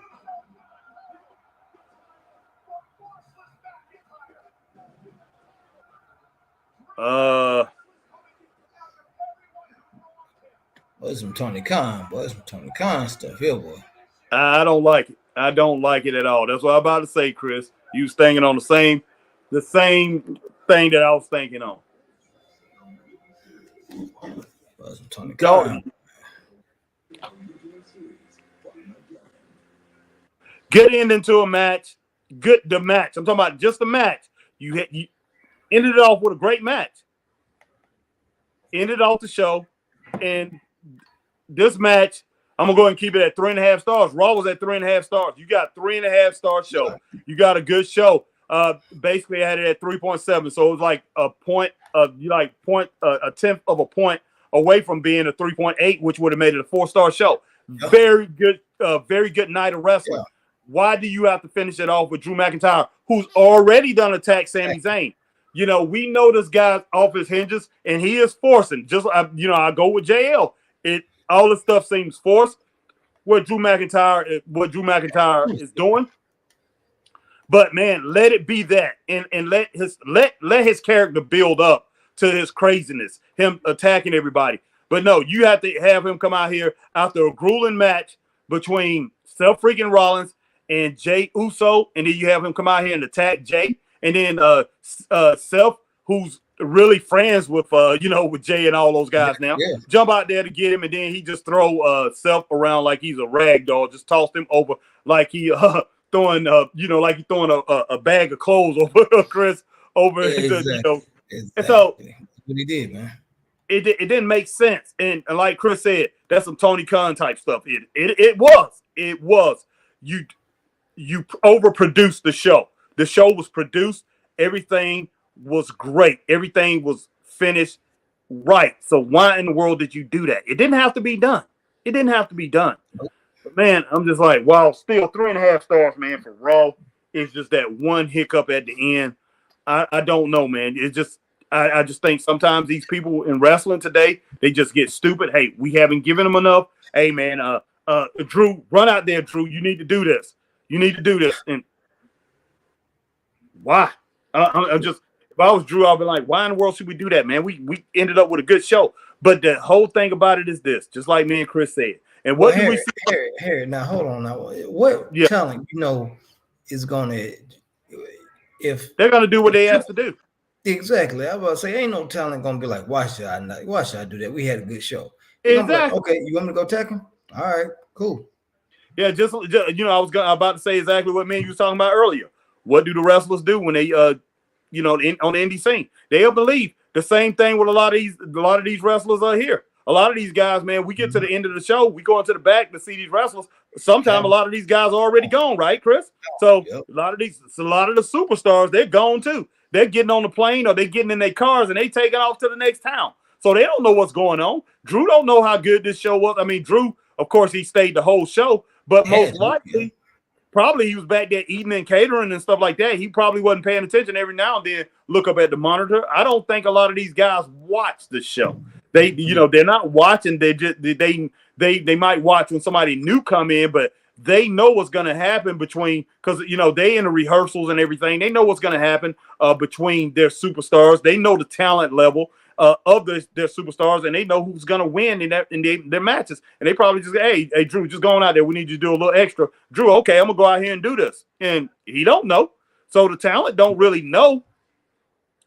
Speaker 2: Boy, some Tony Khan, boy. Some Tony Khan stuff here, boy.
Speaker 1: I don't like it. I don't like it at all. That's what I'm about to say, Chris. You was thinking on the same thing that I was thinking on.
Speaker 2: Boy, some Tony Khan.
Speaker 1: Good end into a match. The match. I'm talking about just the match. You ended it off with a great match. Ended off the show. And this match, I'm going to go ahead and keep it at 3.5 stars. Raw was at 3.5 stars. You got 3.5 star show. You got a good show. Basically, I had it at 3.7. So it was like a tenth of a point away from being a 3.8, which would have made it a 4-star show. Yeah. Very good night of wrestling. Yeah. Why do you have to finish it off with Drew McIntyre, who's already done attack Sami Zayn? You know, we know this guy's off his hinges, and he is forcing. I go with JL. All this stuff seems forced. What Drew McIntyre is doing. But man, let it be that, and let his character build up to his craziness, him attacking everybody. But no, you have to have him come out here after a grueling match between Seth freaking Rollins and Jay Uso, and then you have him come out here and attack Jay, and then Seth, who's really friends with with Jay and all those guys now, jump out there to get him, and then he just throw Seth around like he's a rag doll, just tossed him over like he throwing like he throwing a bag of clothes over Chris over.
Speaker 2: Exactly.
Speaker 1: And so
Speaker 2: that's what he did, man.
Speaker 1: it didn't make sense. And like Chris said, that's some Tony Khan type stuff. It was. You overproduced the show. The show was produced. Everything was great. Everything was finished right. So why in the world did you do that? It didn't have to be done. It didn't have to be done. But man, I'm just like, wow, still 3.5 stars, man, for Raw. It's just that one hiccup at the end. I don't know, man. It's just I just think sometimes these people in wrestling today, they just get stupid. Hey, we haven't given them enough. Hey, man, Drew, run out there, Drew. You need to do this. You need to do this. And why? I'm just, if I was Drew, I'd be like, why in the world should we do that, man? We ended up with a good show. But the whole thing about it is this, just like me and Chris said. And what do we see?
Speaker 2: Harry, now hold on. Now, what talent is gonna, if
Speaker 1: they're gonna do what they asked to do?
Speaker 2: Exactly. I was about to say, ain't no talent gonna be like, why should I do that? We had a good show.
Speaker 1: Exactly.
Speaker 2: Like, okay, you want me to go tackle him? All right, cool.
Speaker 1: Yeah, just I was about to say exactly what me and you was talking about earlier. What do the wrestlers do when they on the indie scene? They'll believe the same thing with a lot of these wrestlers are here. A lot of these guys, man, we get to the end of the show, we go into the back to see these wrestlers. Sometimes a lot of these guys are already gone, right, Chris? So a lot of the superstars, they're gone too. They're getting on the plane or they're getting in their cars and they taking off to the next town. So they don't know what's going on. Drew don't know how good this show was. I mean, Drew, of course, he stayed the whole show, but most likely, probably he was back there eating and catering and stuff like that. He probably wasn't paying attention every now and then, look up at the monitor. I don't think a lot of these guys watch the show. They, they're not watching. They might watch when somebody new come in, but they know what's going to happen between, because, they in the rehearsals and everything. They know what's going to happen between their superstars. They know the talent level of their superstars, and they know who's going to win in their matches. And they probably just, hey, Drew, just going out there. We need you to do a little extra. Drew, okay, I'm going to go out here and do this. And he don't know. So the talent don't really know.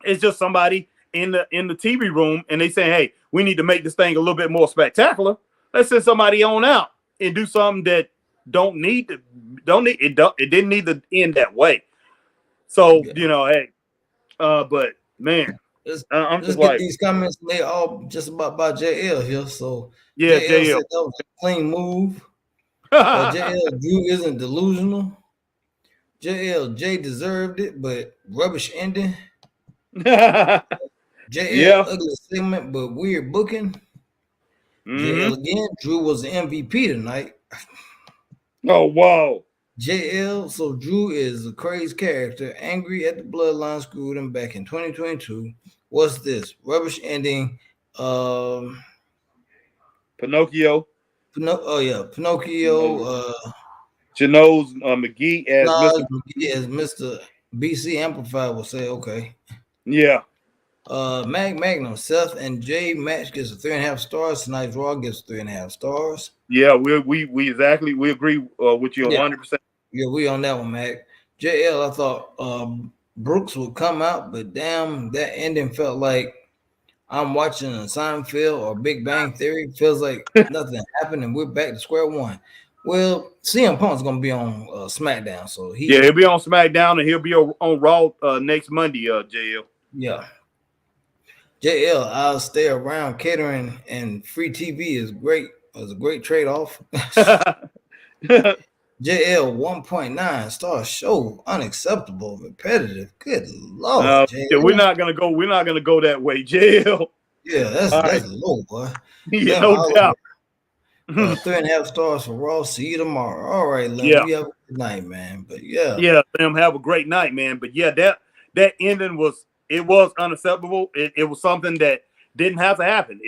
Speaker 1: It's just somebody in the TV room, and they say, hey, we need to make this thing a little bit more spectacular. Let's send somebody on out and do something that it didn't need to end that way. So, hey, but man, I'm just
Speaker 2: get these comments. They all just about JL here. So
Speaker 1: yeah,
Speaker 2: JL
Speaker 1: JL.
Speaker 2: said that was a clean move. JL, Drew isn't delusional. Jay deserved it, but rubbish ending. JL, ugly segment, but weird booking. JL again, Drew was the MVP tonight.
Speaker 1: Oh, wow.
Speaker 2: JL, so Drew is a crazy character, angry at the bloodline screwed him back in 2022. What's this? Rubbish ending.
Speaker 1: Pinocchio.
Speaker 2: Pinocchio.
Speaker 1: Janose McGee
Speaker 2: as Mr. BC Amplified will say, okay.
Speaker 1: Yeah.
Speaker 2: Magnum, Seth and Jay match gets a 3.5 stars. Tonight's Raw gets 3.5 stars.
Speaker 1: Yeah, we agree with you 100%.
Speaker 2: Yeah, we on that one, Mac. JL, I thought Brooks would come out, but damn, that ending felt like I'm watching a Seinfeld or Big Bang Theory. Feels like nothing happened and we're back to square one. Well, CM Punk's gonna be on SmackDown, so he'll
Speaker 1: be on SmackDown and he'll be on Raw next Monday. JL.
Speaker 2: Yeah. JL, I'll stay around. Catering and free TV is great. It's a great trade-off. JL 1.9 star show. Unacceptable, repetitive. Good Lord.
Speaker 1: We're not gonna go that way, JL.
Speaker 2: Yeah, that's low, boy.
Speaker 1: Yeah, no doubt.
Speaker 2: 3.5 stars for Raw. See you tomorrow. All right, Lem. You have a good night, man. But yeah,
Speaker 1: Lem, have a great night, man. But yeah, that ending was unacceptable. It was something that didn't have to happen.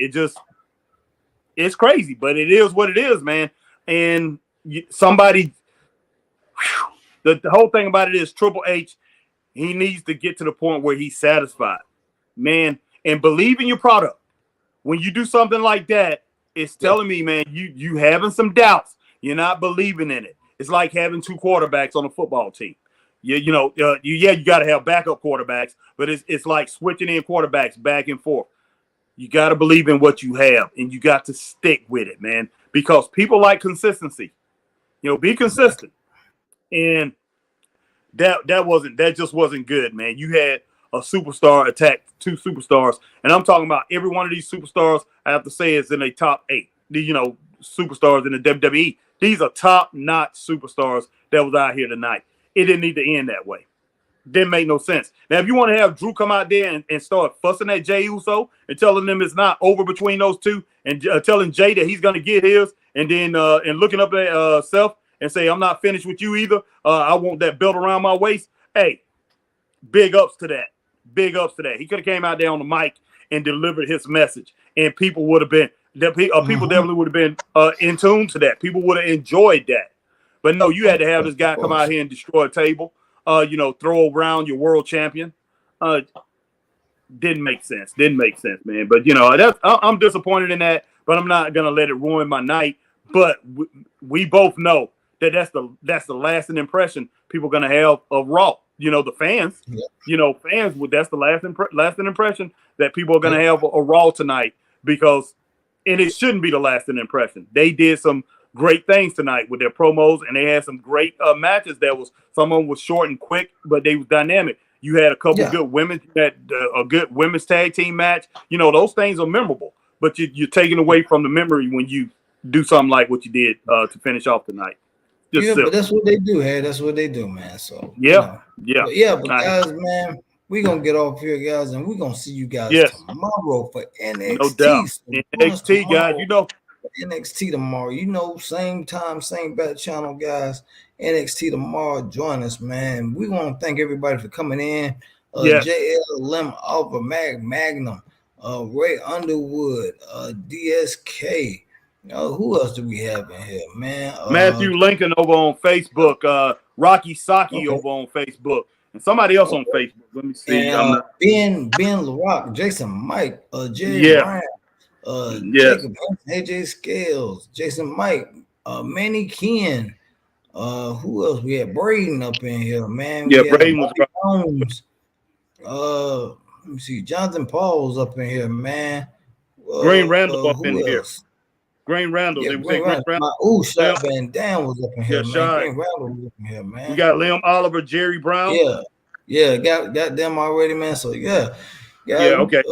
Speaker 1: It's crazy, but it is what it is, man. And the whole thing about it is Triple H, he needs to get to the point where he's satisfied, man, and believe in your product. When you do something like that, it's telling me, man, you having some doubts. You're not believing in it. It's like having 2 quarterbacks on a football team. You got to have backup quarterbacks, but it's like switching in quarterbacks back and forth. You got to believe in what you have, and you got to stick with it, man, because people like consistency. Be consistent. And that just wasn't good, man. You had a superstar attack two superstars. And I'm talking about every one of these superstars, I have to say, is in a top 8. Superstars in the WWE. These are top-notch superstars that was out here tonight. It didn't need to end that way. Didn't make no sense. Now, if you want to have Drew come out there and start fussing at Jey Uso and telling them it's not over between those two, and telling Jey that he's going to get his, and then and looking up at Seth and say, I'm not finished with you either. I want that belt around my waist. Hey, big ups to that. Big ups to that. He could have came out there on the mic and delivered his message, and people would have been people definitely would have been in tune to that. People would have enjoyed that. But no, you had to have this guy come out here and destroy a table. Throw around your world champion. Didn't make sense. Didn't make sense, man. But I'm disappointed in that. But I'm not gonna let it ruin my night. But we both know that that's the lasting impression people are gonna have of Raw. The fans. Yeah. Fans. That's the lasting impression that people are gonna have of Raw tonight, because. And it shouldn't be the lasting impression. They did some great things tonight with their promos, and they had some great matches. Some of them was short and quick, but they was dynamic. You had a couple good women, a good women's tag team match. Those things are memorable, but you're taking away from the memory when you do something like what you did to finish off tonight.
Speaker 2: But that's what they do, hey. That's what they do, man. So
Speaker 1: but
Speaker 2: guys, man. We're going to get off here, guys, and we're going to see you guys tomorrow for NXT.
Speaker 1: No doubt. NXT, guys,
Speaker 2: NXT tomorrow. Same time, same bad channel, guys. NXT tomorrow. Join us, man. We want to thank everybody for coming in. JL, Lim, Alpha, Magnum, Ray Underwood, DSK. Who else do we have in here, man?
Speaker 1: Matthew Lincoln over on Facebook. Rocky Saki over on Facebook. And somebody else on Facebook. Let me see.
Speaker 2: Ben LaRock, Jason Mike, Jerry Ryan, Jacob, AJ Scales, Jason Mike, Manny Ken. Who else? We had Braden up in here, man.
Speaker 1: Braden was
Speaker 2: Jones. Let me see. Jonathan Paul's up in here, man.
Speaker 1: Green Randall up in here. Green Randall.
Speaker 2: Shot Van Dam was up in here, man. Green Randall was up in here, man.
Speaker 1: We got Liam Oliver, Jerry Brown.
Speaker 2: Got them already, man. So
Speaker 1: okay.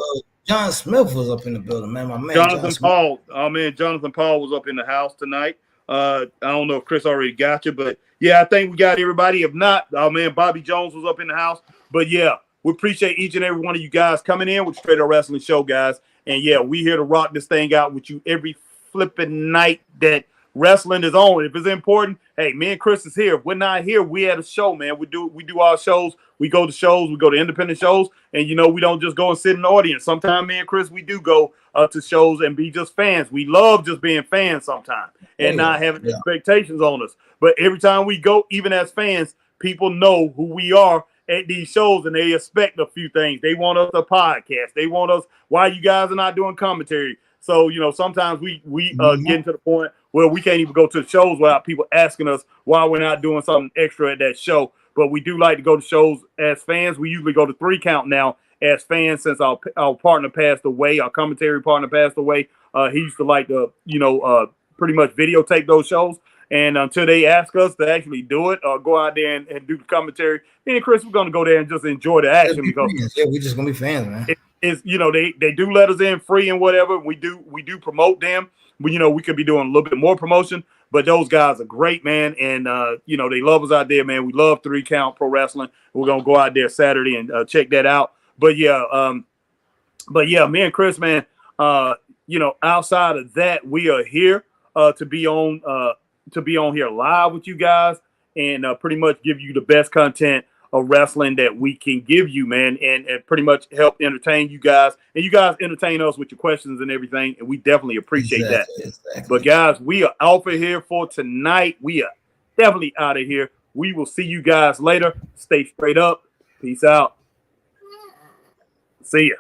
Speaker 2: John Smith was up in the building, man. My man,
Speaker 1: Jonathan Paul. Oh man, Jonathan Paul was up in the house tonight. I don't know if Chris already got you, but I think we got everybody. If not, oh man, Bobby Jones was up in the house. But we appreciate each and every one of you guys coming in with Straight Up Wrestling Show, guys. And we here to rock this thing out with you every flipping night that wrestling is on. If it's important, hey, me and Chris is here. If we're not here, we at a show, man. We do our shows. We go to shows. We go to independent shows, and we don't just go and sit in the audience. Sometimes me and Chris, we do go to shows and be just fans. We love just being fans sometimes and not having expectations on us. But every time we go, even as fans, people know who we are at these shows, and they expect a few things. They want us to podcast. They want us, why you guys are not doing commentary. So, sometimes we get to the point where we can't even go to the shows without people asking us why we're not doing something extra at that show. But we do like to go to shows as fans. We usually go to 3 count now as fans since our partner passed away. Our commentary partner passed away. He used to like to, pretty much videotape those shows. And until they ask us to actually do it or go out there and do the commentary, me and Chris, we're going to go there and just enjoy the action. Because
Speaker 2: we're just going to be fans, man.
Speaker 1: They do let us in free and whatever. We do promote them. We could be doing a little bit more promotion, but those guys are great, man. And, they love us out there, man. We love 3 Count Pro Wrestling. We're going to go out there Saturday and check that out. But me and Chris, man, outside of that, we are here to be on here live with you guys and pretty much give you the best content of wrestling that we can give you, man, and pretty much help entertain you guys. And you guys entertain us with your questions and everything, and we definitely appreciate that. Exactly. But guys, we are out of here for tonight. We are definitely out of here. We will see you guys later. Stay straight up. Peace out. See ya.